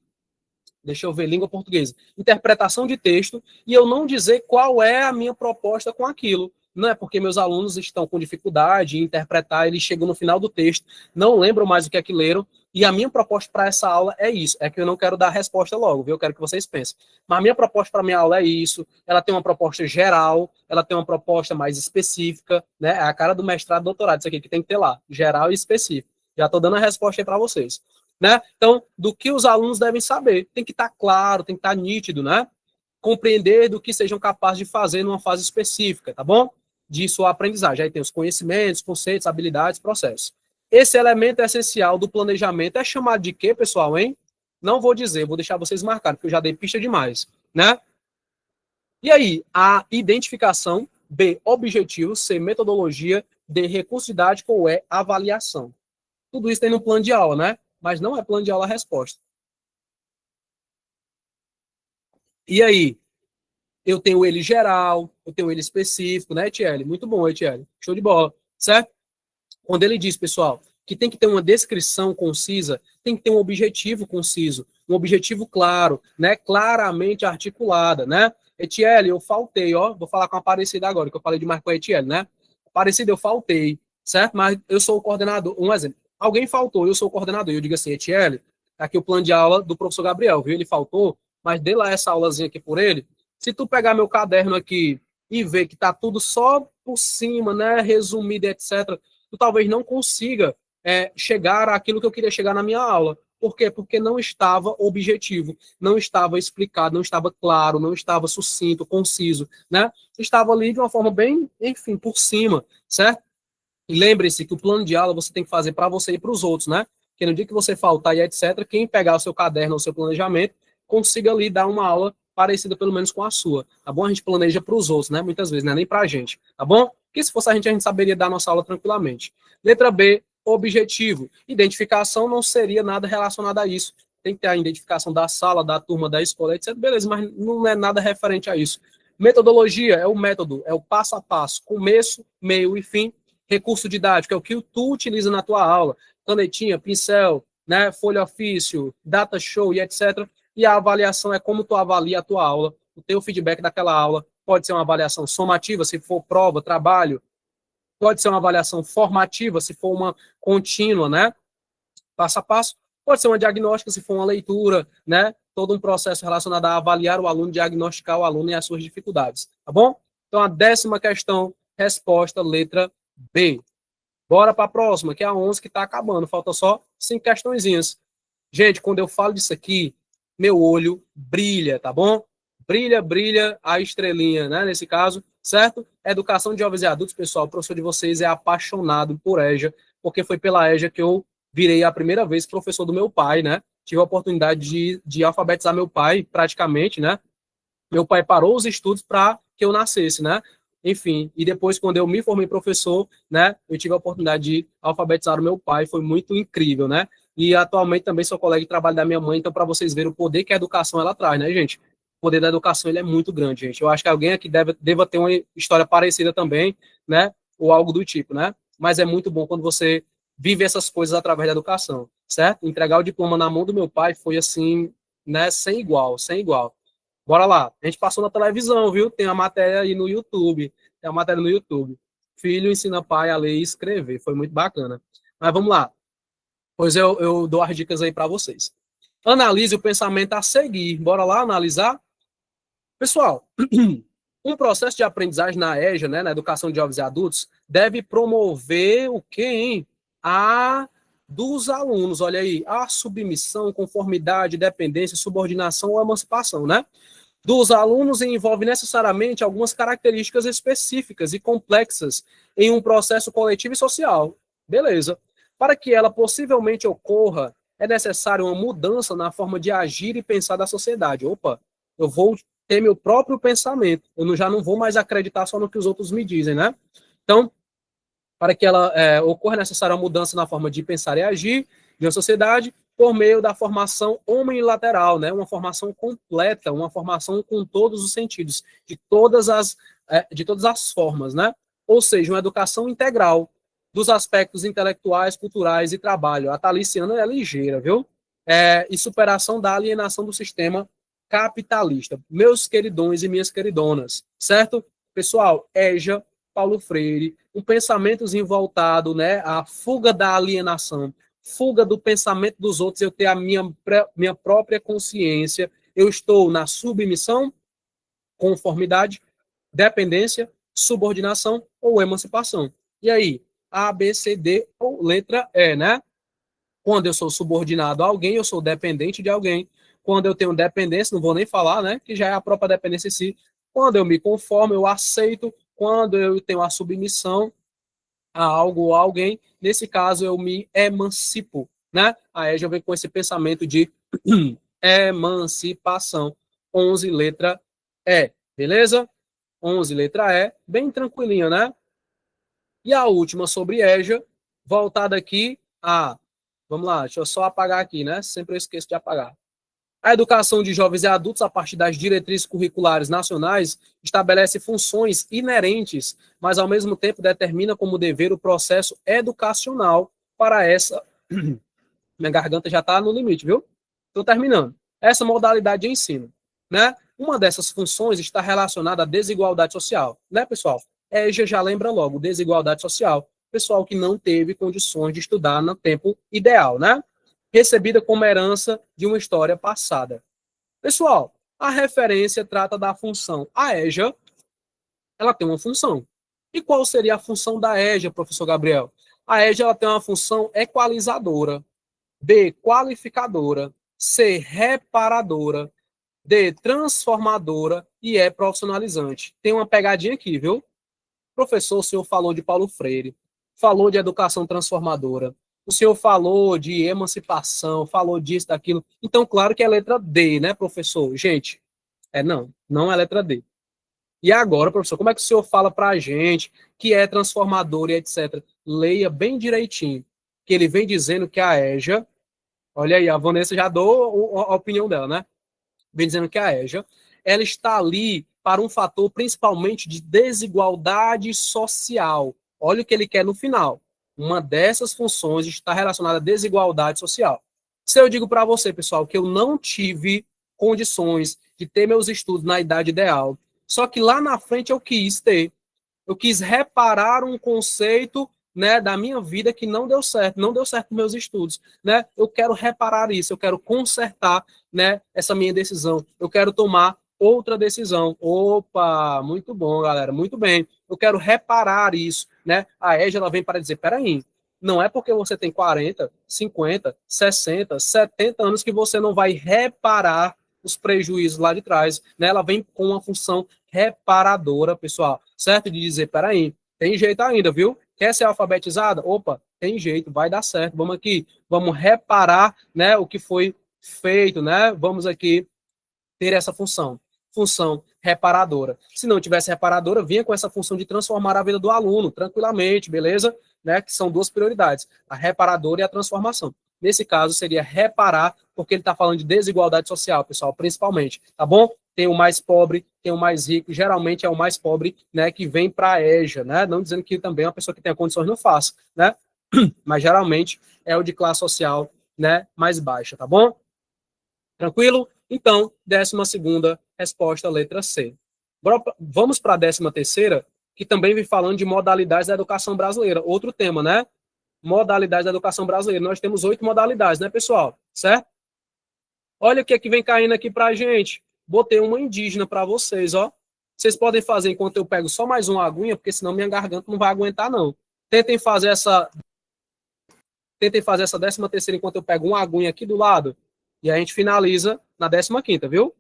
deixa eu ver, língua portuguesa, interpretação de texto, e eu não dizer qual é a minha proposta com aquilo. Não é porque meus alunos estão com dificuldade em interpretar, eles chegam no final do texto, não lembram mais o que é que leram, e a minha proposta para essa aula é isso. É que eu não quero dar a resposta logo, viu? Eu quero que vocês pensem. Mas a minha proposta para a minha aula é isso. Ela tem uma proposta geral, ela tem uma proposta mais específica, né? É a cara do mestrado e doutorado, isso aqui que tem que ter lá, geral e específico. Já estou dando a resposta aí para vocês. Né? Então, do que os alunos devem saber. Tem que estar claro, tem que estar nítido, né? Compreender do que sejam capazes de fazer numa fase específica, tá bom? De sua aprendizagem. Aí tem os conhecimentos, conceitos, habilidades, processos. Esse elemento essencial do planejamento é chamado de quê, pessoal, hein? Não vou dizer, vou deixar vocês marcarem, porque eu já dei pista demais, né? E aí, a identificação, B, objetivo, C, metodologia, D, recurso didático ou E, avaliação. Tudo isso tem no plano de aula, né? Mas não é plano de aula a resposta. E aí, eu tenho ele geral, eu tenho ele específico, né, Etiele? Muito bom, Etiele. Show de bola, certo? Quando ele diz, pessoal, que tem que ter uma descrição concisa, tem que ter um objetivo conciso, um objetivo claro, né, claramente articulada, né? Etiele, eu faltei, ó, vou falar com a Aparecida agora, que eu falei demais com a Etiele, né? Aparecida, eu faltei, certo? Mas eu sou o coordenador. Um exemplo, alguém faltou, eu sou o coordenador, eu digo assim, Etiele, tá aqui o plano de aula do professor Gabriel, viu? Ele faltou, mas dê lá essa aulazinha aqui por ele. Se tu pegar meu caderno aqui e ver que tá tudo só por cima, né, resumido, etc., tu talvez não consiga chegar àquilo que eu queria chegar na minha aula. Por quê? Porque não estava objetivo, não estava explicado, não estava claro, não estava sucinto, conciso, né? Estava ali de uma forma bem, enfim, por cima, certo? E lembre-se que o plano de aula você tem que fazer para você e para os outros, né? que no dia que você faltar e etc., quem pegar o seu caderno ou o seu planejamento, consiga ali dar uma aula parecida pelo menos com a sua, tá bom? A gente planeja para os outros, né? Muitas vezes, não é nem para a gente, tá bom? Porque se fosse a gente saberia dar a nossa aula tranquilamente. Letra B, objetivo. Identificação não seria nada relacionado a isso. Tem que ter a identificação da sala, da turma, da escola, etc. Beleza, mas não é nada referente a isso. Metodologia é o método, é o passo a passo, começo, meio e fim. Recurso didático é o que tu utiliza na tua aula, canetinha, pincel, né, folha ofício, data show e etc. E a avaliação é como tu avalia a tua aula, o teu feedback daquela aula. Pode ser uma avaliação somativa, se for prova, trabalho. Pode ser uma avaliação formativa, se for uma contínua, né, passo a passo. Pode ser uma diagnóstica, se for uma leitura, né, todo um processo relacionado a avaliar o aluno, diagnosticar o aluno e as suas dificuldades, tá bom? Então, a 10ª questão, resposta, letra B. Bora para a próxima, que é a 11, que está acabando. Falta só 5 questõezinhas. Gente, quando eu falo disso aqui, meu olho brilha, tá bom? Brilha, brilha a estrelinha, né? Nesse caso, certo? Educação de jovens e adultos, pessoal, o professor de vocês é apaixonado por EJA, porque foi pela EJA que eu virei a primeira vez professor do meu pai, né? Tive a oportunidade de alfabetizar meu pai, praticamente, né? Meu pai parou os estudos para que eu nascesse, né? Enfim, e depois, quando eu me formei professor, né, eu tive a oportunidade de alfabetizar o meu pai, foi muito incrível, né? E atualmente também sou colega de trabalho da minha mãe, então para vocês verem o poder que a educação ela traz, né, gente? O poder da educação ele é muito grande, gente. Eu acho que alguém aqui deva ter uma história parecida também, né? Ou algo do tipo, né? Mas é muito bom quando você vive essas coisas através da educação, certo? Entregar o diploma na mão do meu pai foi assim, né, sem igual, sem igual. Bora lá. A gente passou na televisão, viu? Tem a matéria aí no YouTube. Tem a matéria no YouTube. Filho ensina pai a ler e escrever. Foi muito bacana. Mas vamos lá. Pois eu dou as dicas aí para vocês. Analise o pensamento a seguir. Bora lá analisar? Pessoal, um processo de aprendizagem na EJA, né, na Educação de Jovens e Adultos, deve promover o quê, hein? A dos alunos, olha aí, a submissão, conformidade, dependência, subordinação ou emancipação, né? Dos alunos envolve necessariamente algumas características específicas e complexas em um processo coletivo e social. Beleza. Para que ela possivelmente ocorra, é necessário uma mudança na forma de agir e pensar da sociedade. Opa, eu vou ter meu próprio pensamento. Já não vou mais acreditar só no que os outros me dizem, né? Então, para que ela ocorra, é necessária uma mudança na forma de pensar e agir de uma sociedade por meio da formação omnilateral, né? Uma formação completa, uma formação com todos os sentidos, de todas as formas, né? Ou seja, uma educação integral dos aspectos intelectuais, culturais e trabalho. A Taliciana é ligeira, viu? E superação da alienação do sistema capitalista. Meus queridões e minhas queridonas, certo? Pessoal, EJA, Paulo Freire, um pensamentozinho voltado, né, à fuga da alienação, fuga do pensamento dos outros, eu ter a minha própria consciência, eu estou na submissão, conformidade, dependência, subordinação ou emancipação. E aí, A, B, C, D ou letra E, né? Quando eu sou subordinado a alguém, eu sou dependente de alguém. Quando eu tenho dependência, não vou nem falar, né? Que já é a própria dependência em si. Quando eu me conformo, eu aceito. Quando eu tenho a submissão a algo ou a alguém, nesse caso eu me emancipo, né? A EJA vem com esse pensamento de emancipação. 11, letra E, beleza? 11, letra E, bem tranquilinha, né? E a última sobre EJA, voltada aqui a... Vamos lá, deixa eu só apagar aqui, né? Sempre eu esqueço de apagar. A educação de jovens e adultos, a partir das diretrizes curriculares nacionais, estabelece funções inerentes, mas, ao mesmo tempo, determina como dever o processo educacional para essa... Minha garganta já está no limite, viu? Estou terminando. Essa modalidade de ensino, né? Uma dessas funções está relacionada à desigualdade social, né, pessoal? EJA já lembra logo, desigualdade social. Pessoal que não teve condições de estudar no tempo ideal, né? Recebida como herança de uma história passada. Pessoal, a referência trata da função. A EJA, ela tem uma função. E qual seria a função da EJA, professor Gabriel? A EJA ela tem uma função equalizadora. B, qualificadora. C, reparadora. D, transformadora. E E, profissionalizante. Tem uma pegadinha aqui, viu? Professor, o senhor falou de Paulo Freire, falou de educação transformadora. O senhor falou de emancipação, falou disso, daquilo. Então, claro que é letra D, né, professor? Gente, não é letra D. E agora, professor, como é que o senhor fala para a gente que é transformador e etc? Leia bem direitinho, que ele vem dizendo que a EJA, olha aí, a Vanessa já deu a opinião dela, né? Vem dizendo que a EJA, ela está ali para um fator principalmente de desigualdade social. Olha o que ele quer no final. Uma dessas funções está relacionada à desigualdade social. Se eu digo para você, pessoal, que eu não tive condições de ter meus estudos na idade ideal, só que lá na frente eu quis ter, eu quis reparar um conceito, né, da minha vida que não deu certo com meus estudos, né? Eu quero reparar isso, eu quero consertar, né, essa minha decisão. Eu quero tomar outra decisão. Opa, muito bom, galera, muito bem. Eu quero reparar isso, né? A EJA ela vem para dizer, peraí, não é porque você tem 40, 50, 60, 70 anos que você não vai reparar os prejuízos lá de trás, né? Ela vem com uma função reparadora, pessoal, certo? De dizer, peraí, tem jeito ainda, viu? Quer ser alfabetizada? Opa, tem jeito, vai dar certo. Vamos aqui, vamos reparar, né, o que foi feito, né? Vamos aqui ter essa função reparadora. Se não tivesse reparadora, vinha com essa função de transformar a vida do aluno tranquilamente, beleza? Né? Que são duas prioridades, a reparadora e a transformação. Nesse caso, seria reparar, porque ele está falando de desigualdade social, pessoal, principalmente, tá bom? Tem o mais pobre, tem o mais rico, geralmente é o mais pobre, né, que vem para a EJA, né? Não dizendo que também uma pessoa que tem condições não faça, né? Mas geralmente é o de classe social, né, mais baixa, tá bom? Tranquilo? Então, 12ª resposta, letra C. Vamos para a 13ª, que também vem falando de modalidades da educação brasileira. Outro tema, né? Modalidades da educação brasileira. Nós temos 8 modalidades, né, pessoal? Certo? Olha o que é que vem caindo aqui para a gente. Botei uma indígena para vocês, ó. Vocês podem fazer enquanto eu pego só mais uma aguinha, porque senão minha garganta não vai aguentar, não. Tentem fazer essa 13ª enquanto eu pego uma aguinha aqui do lado. E a gente finaliza na 15ª, viu?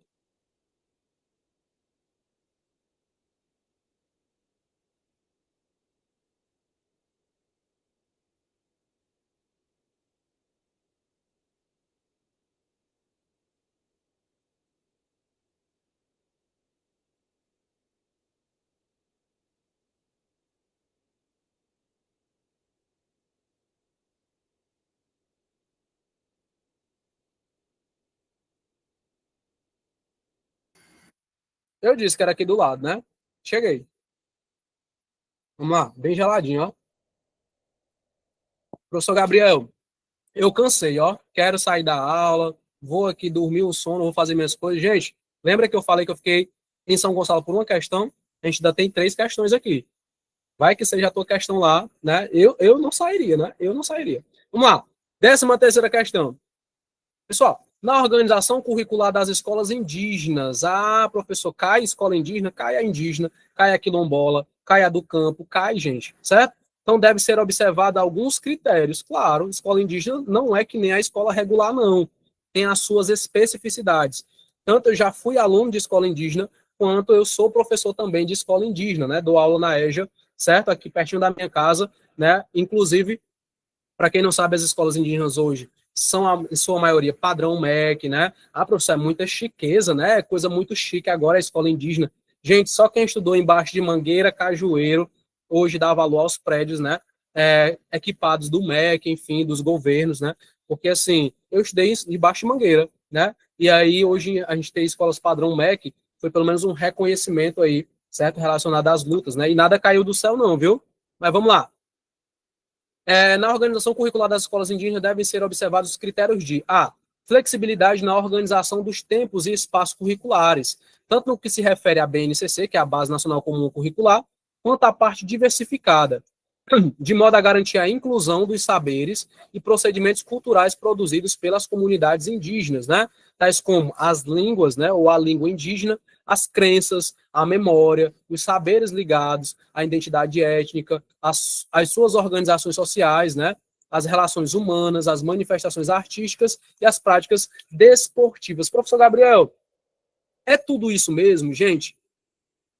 Eu disse que era aqui do lado, né? Cheguei. Vamos lá, bem geladinho, ó. Professor Gabriel, eu cansei, ó. Quero sair da aula, vou aqui dormir o sono, vou fazer minhas coisas. Gente, lembra que eu falei que eu fiquei em São Gonçalo por uma questão? A gente ainda tem 3 questões aqui. Vai que seja a tua questão lá, né? Eu não sairia, né? Eu não sairia. Vamos lá. 13ª questão. Pessoal, na organização curricular das escolas indígenas, professor, cai escola indígena, cai a indígena, cai a quilombola, cai a do campo, cai, gente, certo? Então, deve ser observado alguns critérios. Claro, escola indígena não é que nem a escola regular, não. Tem as suas especificidades. Tanto eu já fui aluno de escola indígena, quanto eu sou professor também de escola indígena, né? Dou aula na EJA, certo? Aqui pertinho da minha casa, né? Inclusive, para quem não sabe, as escolas indígenas hoje são, em sua maioria, padrão MEC, né? Professor, é muita chiqueza, né? É coisa muito chique agora a escola indígena. Gente, só quem estudou embaixo de Mangueira, Cajueiro, hoje dá valor aos prédios, né? Equipados do MEC, enfim, dos governos, né? Porque, assim, eu estudei debaixo de Mangueira, né? E aí, hoje, a gente tem escolas padrão MEC, foi pelo menos um reconhecimento aí, certo? Relacionado às lutas, né? E nada caiu do céu, não, viu? Mas vamos lá. Na organização curricular das escolas indígenas devem ser observados os critérios de flexibilidade na organização dos tempos e espaços curriculares, tanto no que se refere à BNCC, que é a Base Nacional Comum Curricular, quanto à parte diversificada, de modo a garantir a inclusão dos saberes e procedimentos culturais produzidos pelas comunidades indígenas, né? Tais como as línguas, né, ou a língua indígena, as crenças, a memória, os saberes ligados à identidade étnica, as suas organizações sociais, né, as relações humanas, as manifestações artísticas e as práticas desportivas. Professor Gabriel, é tudo isso mesmo, gente?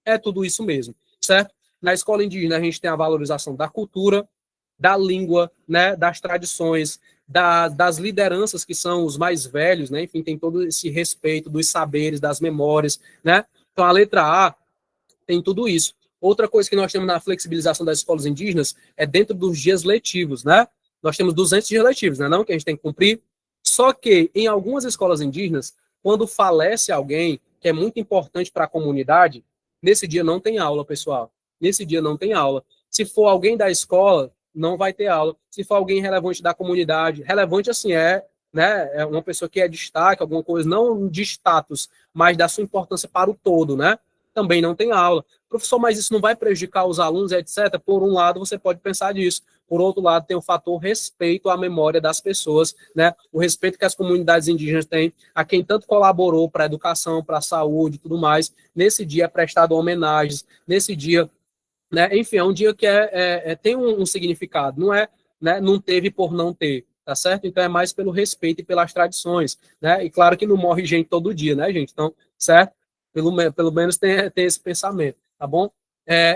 É tudo isso mesmo, certo? Na escola indígena, a gente tem a valorização da cultura, da língua, né, das tradições, das lideranças que são os mais velhos, né, enfim, tem todo esse respeito dos saberes, das memórias, né. Então, a letra A tem tudo isso. Outra coisa que nós temos na flexibilização das escolas indígenas é dentro dos dias letivos, né? Nós temos 200 dias letivos, né, não? Que a gente tem que cumprir. Só que em algumas escolas indígenas, quando falece alguém que é muito importante para a comunidade, nesse dia não tem aula, pessoal. Nesse dia não tem aula. Se for alguém da escola, não vai ter aula. Se for alguém relevante da comunidade, relevante assim né, é uma pessoa que é destaque, alguma coisa, não de status, mas da sua importância para o todo, né? Também não tem aula. Professor, mas isso não vai prejudicar os alunos, etc. Por um lado, você pode pensar disso. Por outro lado, tem o fator respeito à memória das pessoas, né? O respeito que as comunidades indígenas têm a quem tanto colaborou para a educação, para a saúde e tudo mais. Nesse dia é prestado homenagens, nesse dia, né? Enfim, é um dia que tem um significado, não é, né? Não teve por não ter, tá certo? Então é mais pelo respeito e pelas tradições, né? E claro que não morre gente todo dia, né, gente? Então, certo? Pelo menos tem esse pensamento, tá bom?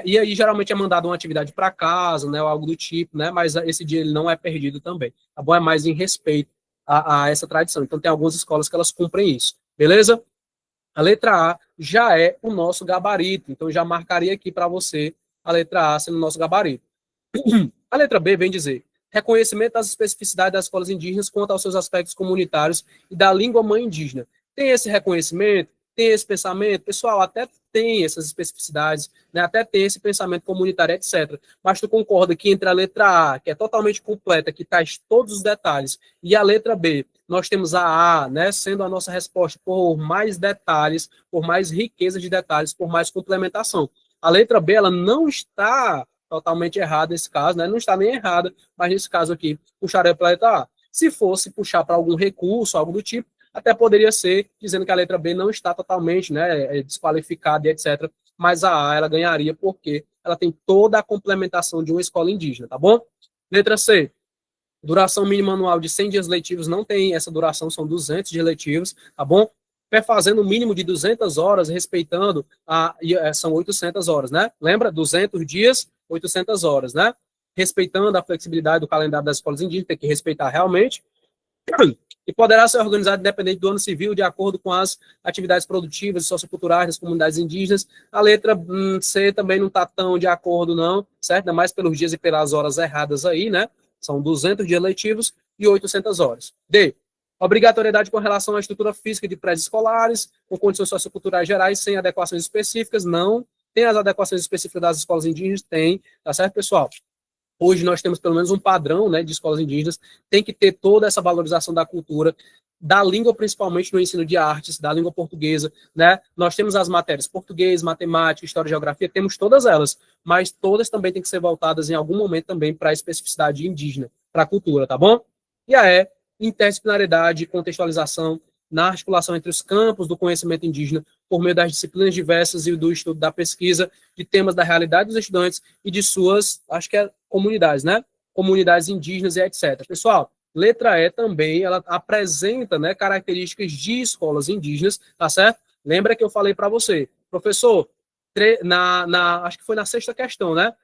E aí, geralmente, é mandado uma atividade para casa, né, ou algo do tipo, né, mas esse dia ele não é perdido também, tá bom? É mais em respeito a essa tradição. Então, tem algumas escolas que elas cumprem isso, beleza? A letra A já é o nosso gabarito, então já marcaria aqui para você a letra A sendo o nosso gabarito. A letra B vem dizer reconhecimento das especificidades das escolas indígenas quanto aos seus aspectos comunitários e da língua mãe indígena. Tem esse reconhecimento? Tem esse pensamento? Pessoal, até tem essas especificidades, né? Até tem esse pensamento comunitário, etc. Mas tu concorda que entre a letra A, que é totalmente completa, que traz todos os detalhes, e a letra B, nós temos a A, né, sendo a nossa resposta por mais detalhes, por mais riqueza de detalhes, por mais complementação. A letra B, ela não está totalmente errada nesse caso, né? Não está nem errada, mas nesse caso aqui, puxaria para a letra A. Se fosse puxar para algum recurso, algo do tipo, até poderia ser dizendo que a letra B não está totalmente, né, desqualificada e etc. Mas a A ela ganharia porque ela tem toda a complementação de uma escola indígena, tá bom? Letra C. Duração mínima anual de 100 dias letivos, não tem essa duração, são 200 dias letivos, tá bom? Fazendo o mínimo de 200 horas, respeitando são 800 horas, né? Lembra? 200 dias, 800 horas, né? Respeitando a flexibilidade do calendário das escolas indígenas, tem que respeitar realmente. E poderá ser organizado independente do ano civil, de acordo com as atividades produtivas e socioculturais das comunidades indígenas. A letra C também não está tão de acordo, não, certo? Ainda mais pelos dias e pelas horas erradas aí, né? São 200 dias letivos e 800 horas. D. Obrigatoriedade com relação à estrutura física de prédios escolares, com condições socioculturais gerais, sem adequações específicas, não. Tem as adequações específicas das escolas indígenas? Tem, tá certo, pessoal? Hoje nós temos pelo menos um padrão, né, de escolas indígenas, tem que ter toda essa valorização da cultura, da língua, principalmente no ensino de artes, da língua portuguesa, né? Nós temos as matérias português, matemática, história e geografia, temos todas elas, mas todas também têm que ser voltadas em algum momento também para a especificidade indígena, para a cultura, tá bom? E a E, interdisciplinaridade e contextualização na articulação entre os campos do conhecimento indígena, por meio das disciplinas diversas e do estudo da pesquisa de temas da realidade dos estudantes e de suas, acho que comunidades, né? Comunidades indígenas e etc. Pessoal, letra E também, ela apresenta, né, características de escolas indígenas, tá certo? Lembra que eu falei para você, professor, acho que foi na sexta questão, né?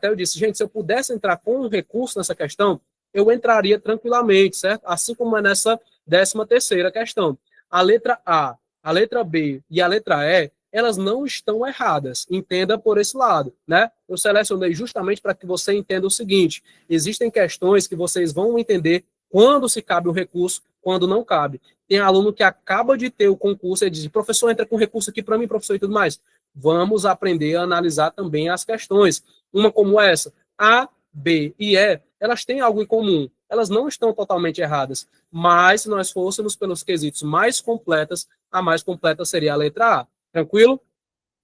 Eu disse, gente, se eu pudesse entrar com um recurso nessa questão, eu entraria tranquilamente, certo? Assim como é nessa 13ª questão. A letra A, a letra B e a letra E, elas não estão erradas. Entenda por esse lado, né? Eu selecionei justamente para que você entenda o seguinte: existem questões que vocês vão entender quando se cabe o recurso, quando não cabe. Tem aluno que acaba de ter o concurso e diz, professor, entra com recurso aqui para mim, professor, e tudo mais. Vamos aprender a analisar também as questões. Uma como essa, A, B e E, elas têm algo em comum. Elas não estão totalmente erradas, mas se nós fôssemos pelos quesitos mais completas, a mais completa seria a letra A. Tranquilo?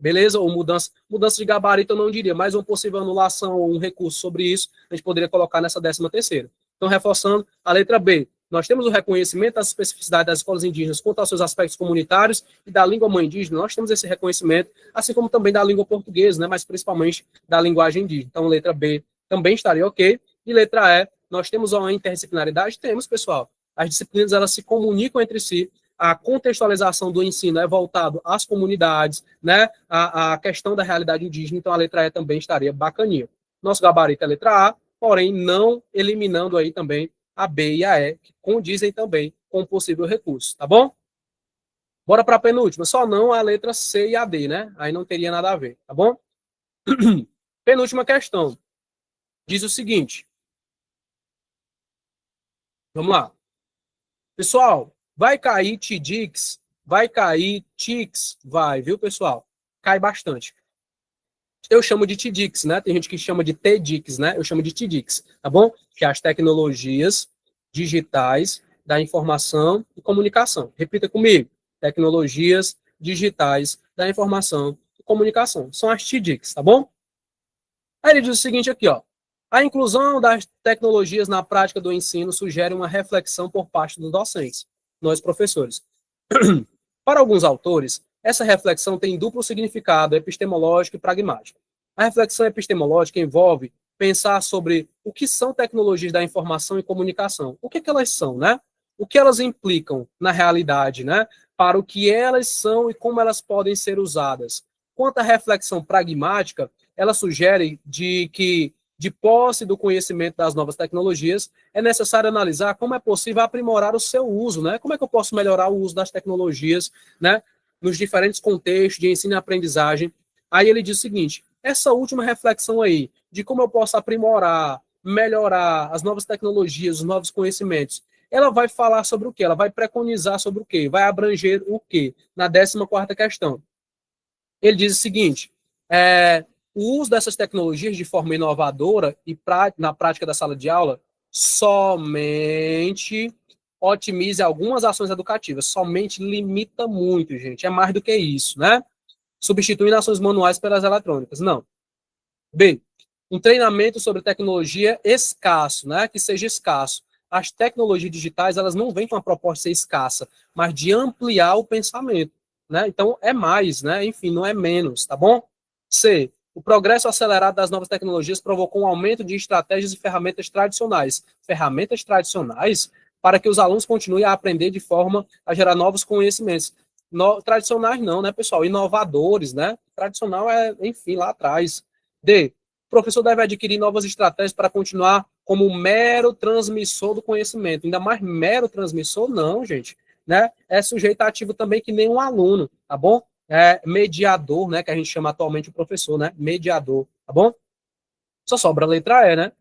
Beleza? Ou mudança de gabarito eu não diria, mas uma possível anulação ou um recurso sobre isso, a gente poderia colocar nessa 13ª. Então, reforçando, a letra B. Nós temos o reconhecimento das especificidades das escolas indígenas quanto aos seus aspectos comunitários e da língua mãe indígena. Nós temos esse reconhecimento, assim como também da língua portuguesa, né, mas principalmente da linguagem indígena. Então, letra B também estaria ok. E letra E, nós temos uma interdisciplinaridade? Temos, pessoal. As disciplinas, elas se comunicam entre si. A contextualização do ensino é voltado às comunidades, né? A questão da realidade indígena, então a letra E também estaria bacaninha. Nosso gabarito é a letra A, porém não eliminando aí também a B e a E, que condizem também com o possível recurso, tá bom? Bora para a penúltima, só não a letra C e a D, né? Aí não teria nada a ver, tá bom? Penúltima questão. Diz o seguinte. Vamos lá. Pessoal, vai cair TDIX, vai cair TICS, vai, viu, pessoal? Cai bastante. Eu chamo de TDIX, né? Tem gente que chama de TDIX, né? Eu chamo de TDIX, tá bom? Que é as tecnologias digitais da informação e comunicação. Repita comigo. Tecnologias digitais da informação e comunicação. São as TDICs, tá bom? Aí ele diz o seguinte aqui, ó. A inclusão das tecnologias na prática do ensino sugere uma reflexão por parte dos docentes, nós professores. Para alguns autores, essa reflexão tem duplo significado, epistemológico e pragmático. A reflexão epistemológica envolve pensar sobre o que são tecnologias da informação e comunicação. O que elas são, né? O que elas implicam na realidade, né? Para o que elas são e como elas podem ser usadas. Quanto à reflexão pragmática, ela sugere de posse do conhecimento das novas tecnologias, é necessário analisar como é possível aprimorar o seu uso, né? Como é que eu posso melhorar o uso das tecnologias, né? Nos diferentes contextos de ensino e aprendizagem. Aí ele diz o seguinte, essa última reflexão aí, de como eu posso aprimorar, melhorar as novas tecnologias, os novos conhecimentos, ela vai falar sobre o quê? Ela vai preconizar sobre o quê? Vai abranger o quê? Na 14ª questão. Ele diz o seguinte, o uso dessas tecnologias de forma inovadora e na prática da sala de aula somente otimize algumas ações educativas, somente limita muito, gente, é mais do que isso, né? Substituindo ações manuais pelas eletrônicas, não. B, um treinamento sobre tecnologia escasso, né? Que seja escasso. As tecnologias digitais, elas não vêm com a proposta de ser escassa, mas de ampliar o pensamento, né? Então, é mais, né? Enfim, não é menos, tá bom? C, o progresso acelerado das novas tecnologias provocou um aumento de estratégias e ferramentas tradicionais. Ferramentas tradicionais para que os alunos continuem a aprender de forma a gerar novos conhecimentos. Tradicionais não, né, pessoal? Inovadores, né? Tradicional é, enfim, lá atrás. D, o professor deve adquirir novas estratégias para continuar como mero transmissor do conhecimento. Ainda mais mero transmissor, não, gente. Né? É sujeito ativo também que nem um aluno, tá bom? É mediador, né? Que a gente chama atualmente o professor, né? Mediador, tá bom? Só sobra a letra E, né?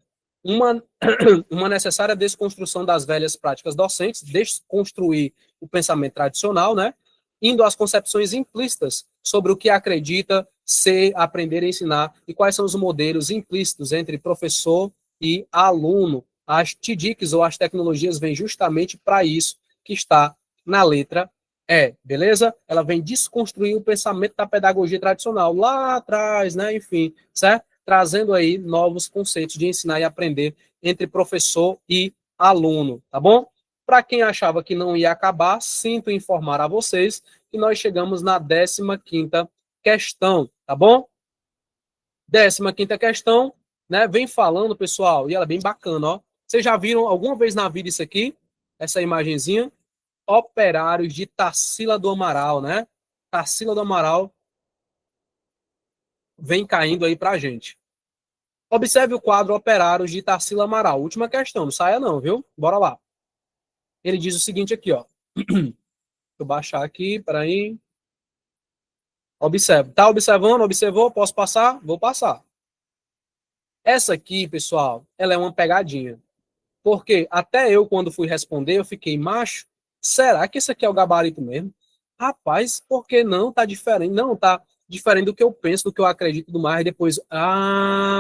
Uma necessária desconstrução das velhas práticas docentes, desconstruir o pensamento tradicional, né? Indo às concepções implícitas sobre o que acredita ser, aprender e ensinar e quais são os modelos implícitos entre professor e aluno. As TDICs ou as tecnologias vêm justamente para isso que está na letra E, beleza? Ela vem desconstruir o pensamento da pedagogia tradicional lá atrás, né? Enfim, certo? Trazendo aí novos conceitos de ensinar e aprender entre professor e aluno, tá bom? Para quem achava que não ia acabar, sinto informar a vocês que nós chegamos na 15ª questão, tá bom? 15ª questão, né? Vem falando, pessoal, e ela é bem bacana, ó. Vocês já viram alguma vez na vida isso aqui? Essa imagenzinha? Operários de Tarsila do Amaral, né? Tarsila do Amaral vem caindo aí pra gente. Observe o quadro Operários de Tarsila Amaral. Última questão, não saia não, viu? Bora lá. Ele diz o seguinte aqui, ó. Deixa eu baixar aqui, peraí. Observe. Tá observando? Observou? Posso passar? Vou passar. Essa aqui, pessoal, ela é uma pegadinha. Porque até eu, quando fui responder, eu fiquei, macho, será que esse aqui é o gabarito mesmo? Rapaz, por que não? Tá diferente. Não, tá diferente do que eu penso, do que eu acredito e tudo mais. E depois,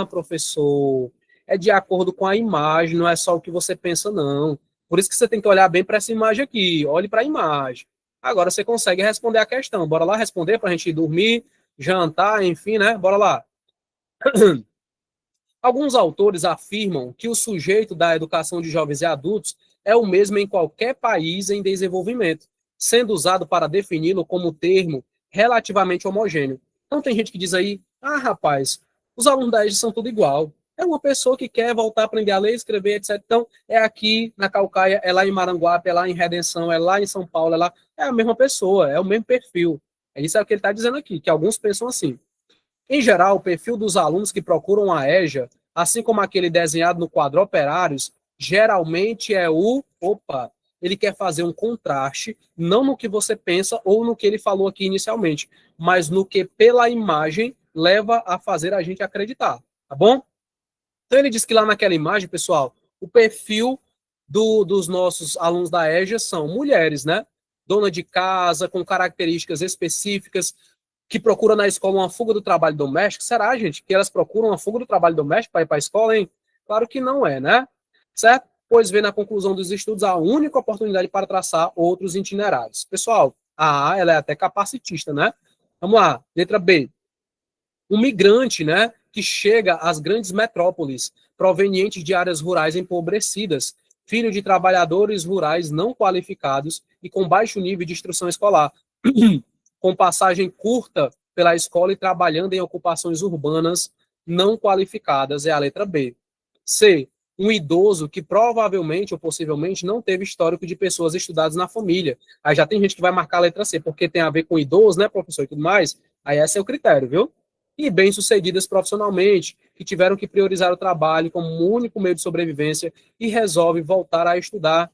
professor, é de acordo com a imagem, não é só o que você pensa, não. Por isso que você tem que olhar bem para essa imagem aqui. Olhe para a imagem. Agora você consegue responder a questão. Bora lá responder para a gente dormir, jantar, enfim, né? Bora lá. Alguns autores afirmam que o sujeito da educação de jovens e adultos é o mesmo em qualquer país em desenvolvimento, sendo usado para defini-lo como termo relativamente homogêneo. Então tem gente que diz aí, rapaz, os alunos da EJA são tudo igual. É uma pessoa que quer voltar a aprender a ler, escrever, etc. Então, é aqui na Caucaia, é lá em Maranguape, é lá em Redenção, é lá em São Paulo, é a mesma pessoa, é o mesmo perfil. É isso que ele está dizendo aqui, que alguns pensam assim. Em geral, o perfil dos alunos que procuram a EJA assim como aquele desenhado no quadro operários, geralmente é ele quer fazer um contraste, não no que você pensa ou no que ele falou aqui inicialmente, mas no que pela imagem leva a fazer a gente acreditar, tá bom? Então ele diz que lá naquela imagem, pessoal, o perfil dos nossos alunos da EJA são mulheres, né? Dona de casa, com características específicas, que procura na escola uma fuga do trabalho doméstico. Será, gente, que elas procuram uma fuga do trabalho doméstico para ir para a escola, hein? Claro que não é, né? Certo? Pois vê na conclusão dos estudos a única oportunidade para traçar outros itinerários. Pessoal, a A, ela é até capacitista, né? Vamos lá, letra B. Um migrante, né, que chega às grandes metrópoles, proveniente de áreas rurais empobrecidas, filho de trabalhadores rurais não qualificados e com baixo nível de instrução escolar, com passagem curta pela escola e trabalhando em ocupações urbanas não qualificadas, é a letra B. C. Um idoso que provavelmente ou possivelmente não teve histórico de pessoas estudadas na família. Aí já tem gente que vai marcar a letra C, porque tem a ver com idoso, né, professor, e tudo mais. Aí esse é o critério, viu? E bem-sucedidas profissionalmente, que tiveram que priorizar o trabalho como um único meio de sobrevivência e resolve voltar a estudar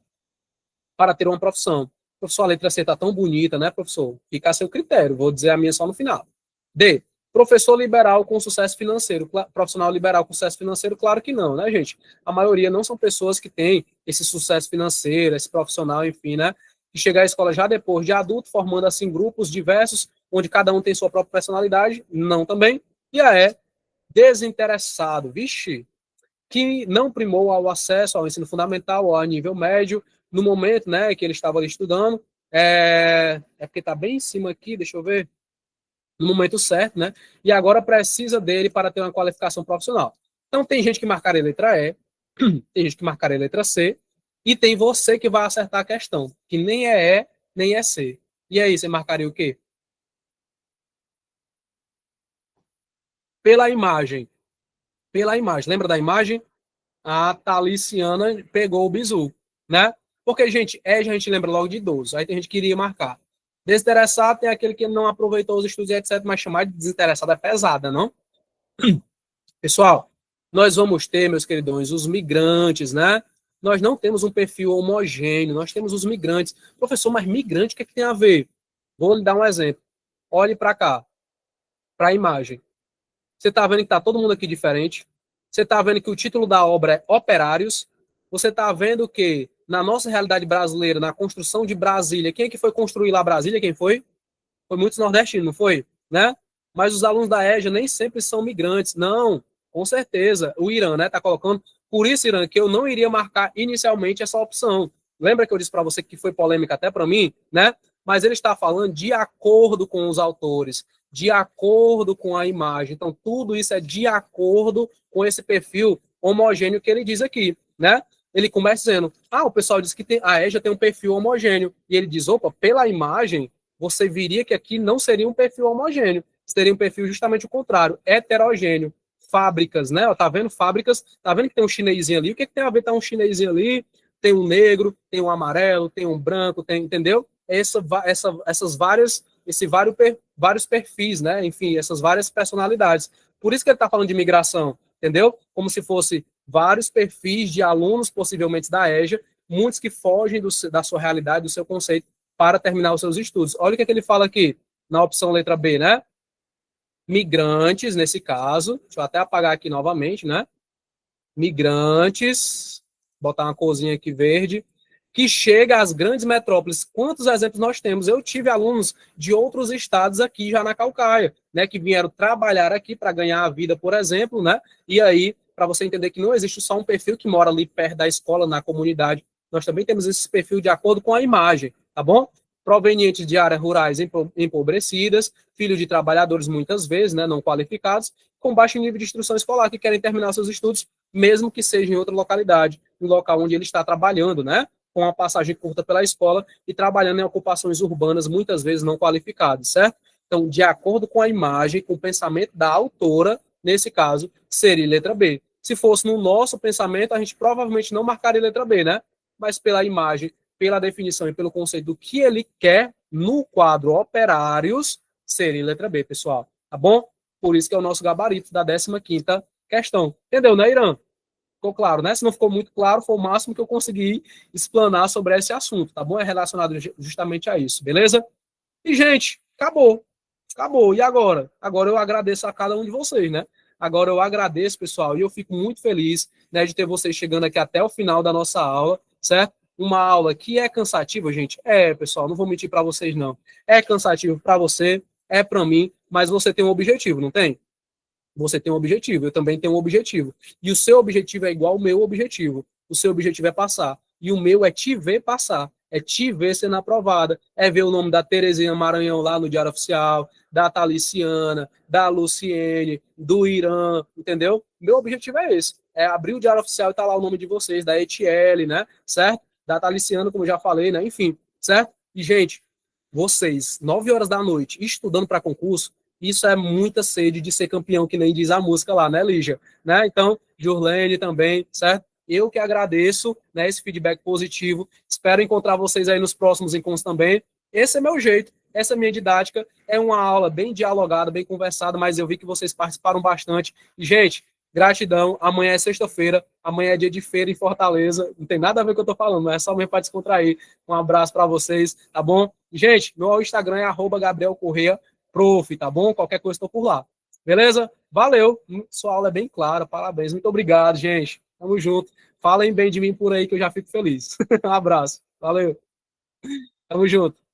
para ter uma profissão. Professor, a letra C está tão bonita, né, professor? Fica a seu critério, vou dizer a minha só no final. D. Professor liberal com sucesso financeiro. Profissional liberal com sucesso financeiro, claro que não, né, gente? A maioria não são pessoas que têm esse sucesso financeiro, esse profissional, enfim, né? Que chega à escola já depois de adulto, formando assim grupos diversos, onde cada um tem sua própria personalidade, não também. E a E. Desinteressado, vixe, que não primou ao acesso ao ensino fundamental ou ao nível médio, no momento, né, que ele estava ali estudando, porque está bem em cima aqui, deixa eu ver, no momento certo, né, e agora precisa dele para ter uma qualificação profissional. Então, tem gente que marcaria a letra E, tem gente que marcaria a letra C, e tem você que vai acertar a questão, que nem é E, nem é C. E aí, você marcaria o quê? Pela imagem. Pela imagem. Lembra da imagem? A Taliciana pegou o bizu, né? Porque, gente, a gente lembra logo de idoso. Aí tem gente que iria marcar. Desinteressado tem aquele que não aproveitou os estudos, etc. Mas chamar de desinteressado é pesada, não? Pessoal, nós vamos ter, meus queridões, os migrantes, né? Nós não temos um perfil homogêneo, nós temos os migrantes. Professor, mas migrante, o que, é que tem a ver? Vou lhe dar um exemplo. Olhe para cá, para a imagem. Você está vendo que está todo mundo aqui diferente. Você está vendo que o título da obra é Operários. Você está vendo que, na nossa realidade brasileira, na construção de Brasília, quem é que foi construir lá Brasília? Quem foi? Foi muitos nordestinos, não foi? Né? Mas os alunos da EJA nem sempre são migrantes. Não, com certeza. O Irã, né, está colocando. Por isso, Irã, que eu não iria marcar inicialmente essa opção. Lembra que eu disse para você que foi polêmica até para mim, né? Mas ele está falando de acordo com os autores, de acordo com a imagem. Então, tudo isso é de acordo com esse perfil homogêneo que ele diz aqui, né? Ele começa dizendo, o pessoal diz que a EJA tem um perfil homogêneo. E ele diz, opa, pela imagem, você viria que aqui não seria um perfil homogêneo, seria um perfil justamente o contrário, heterogêneo. Fábricas, né? Tá vendo fábricas? Tá vendo que tem um chinesinho ali? O que, é que tem a ver tá um chinesinho ali? Tem um negro, tem um amarelo, tem um branco, tem, entendeu? Essas vários perfis, né? Enfim, essas várias personalidades. Por isso que ele está falando de migração, entendeu? Como se fosse vários perfis de alunos, possivelmente da EJA, muitos que fogem da sua realidade, do seu conceito, para terminar os seus estudos. Olha o que, é que ele fala aqui, na opção letra B, né? Migrantes, nesse caso, deixa eu até apagar aqui novamente, né? Migrantes, botar uma corzinha aqui verde, que chega às grandes metrópoles. Quantos exemplos nós temos? Eu tive alunos de outros estados aqui já na Caucaia, né, que vieram trabalhar aqui para ganhar a vida, por exemplo, né? E aí, para você entender que não existe só um perfil que mora ali perto da escola, na comunidade, nós também temos esse perfil de acordo com a imagem, tá bom? Provenientes de áreas rurais empobrecidas, filhos de trabalhadores muitas vezes, né, não qualificados, com baixo nível de instrução escolar, que querem terminar seus estudos, mesmo que seja em outra localidade, no local onde ele está trabalhando, né? Com uma passagem curta pela escola e trabalhando em ocupações urbanas, muitas vezes não qualificadas, certo? Então, de acordo com a imagem, com o pensamento da autora, nesse caso, seria letra B. Se fosse no nosso pensamento, a gente provavelmente não marcaria letra B, né? Mas pela imagem, pela definição e pelo conceito do que ele quer no quadro Operários, seria letra B, pessoal. Tá bom? Por isso que é o nosso gabarito da 15ª questão. Entendeu, né, Irã? Ficou claro, né? Se não ficou muito claro, foi o máximo que eu consegui explanar sobre esse assunto, tá bom? É relacionado justamente a isso, beleza? E, gente, acabou. Acabou. E agora? Agora eu agradeço a cada um de vocês, né? Agora eu agradeço, pessoal, e eu fico muito feliz, né, de ter vocês chegando aqui até o final da nossa aula, certo? Uma aula que é cansativa, gente. É, pessoal, não vou mentir para vocês, não. É cansativo para você, é para mim, mas você tem um objetivo, não tem? Você tem um objetivo, eu também tenho um objetivo. E o seu objetivo é igual ao meu objetivo. O seu objetivo é passar. E o meu é te ver passar. É te ver sendo aprovada. É ver o nome da Terezinha Maranhão lá no Diário Oficial, da Taliciana, da Luciene, do Irã, entendeu? Meu objetivo é esse. É abrir o Diário Oficial e tá lá o nome de vocês, da Etiele, né? Certo? Da Taliciana, como eu já falei, né? Enfim, certo? E, gente, vocês, 9 horas da noite, estudando para concurso, isso é muita sede de ser campeão, que nem diz a música lá, né, Lígia? Né? Então, Jurlene também, certo? Eu que agradeço, né, esse feedback positivo. Espero encontrar vocês aí nos próximos encontros também. Esse é meu jeito, essa é minha didática. É uma aula bem dialogada, bem conversada, mas eu vi que vocês participaram bastante. E, gente, gratidão. Amanhã é sexta-feira, amanhã é dia de feira em Fortaleza. Não tem nada a ver com o que eu tô falando, mas é só mesmo para descontrair. Um abraço para vocês, tá bom? Gente, meu Instagram é @Gabriel Corrêa Prof, tá bom? Qualquer coisa estou por lá. Beleza? Valeu. Sua aula é bem clara. Parabéns. Muito obrigado, gente. Tamo junto. Falem bem de mim por aí que eu já fico feliz. Um abraço. Valeu. Tamo junto.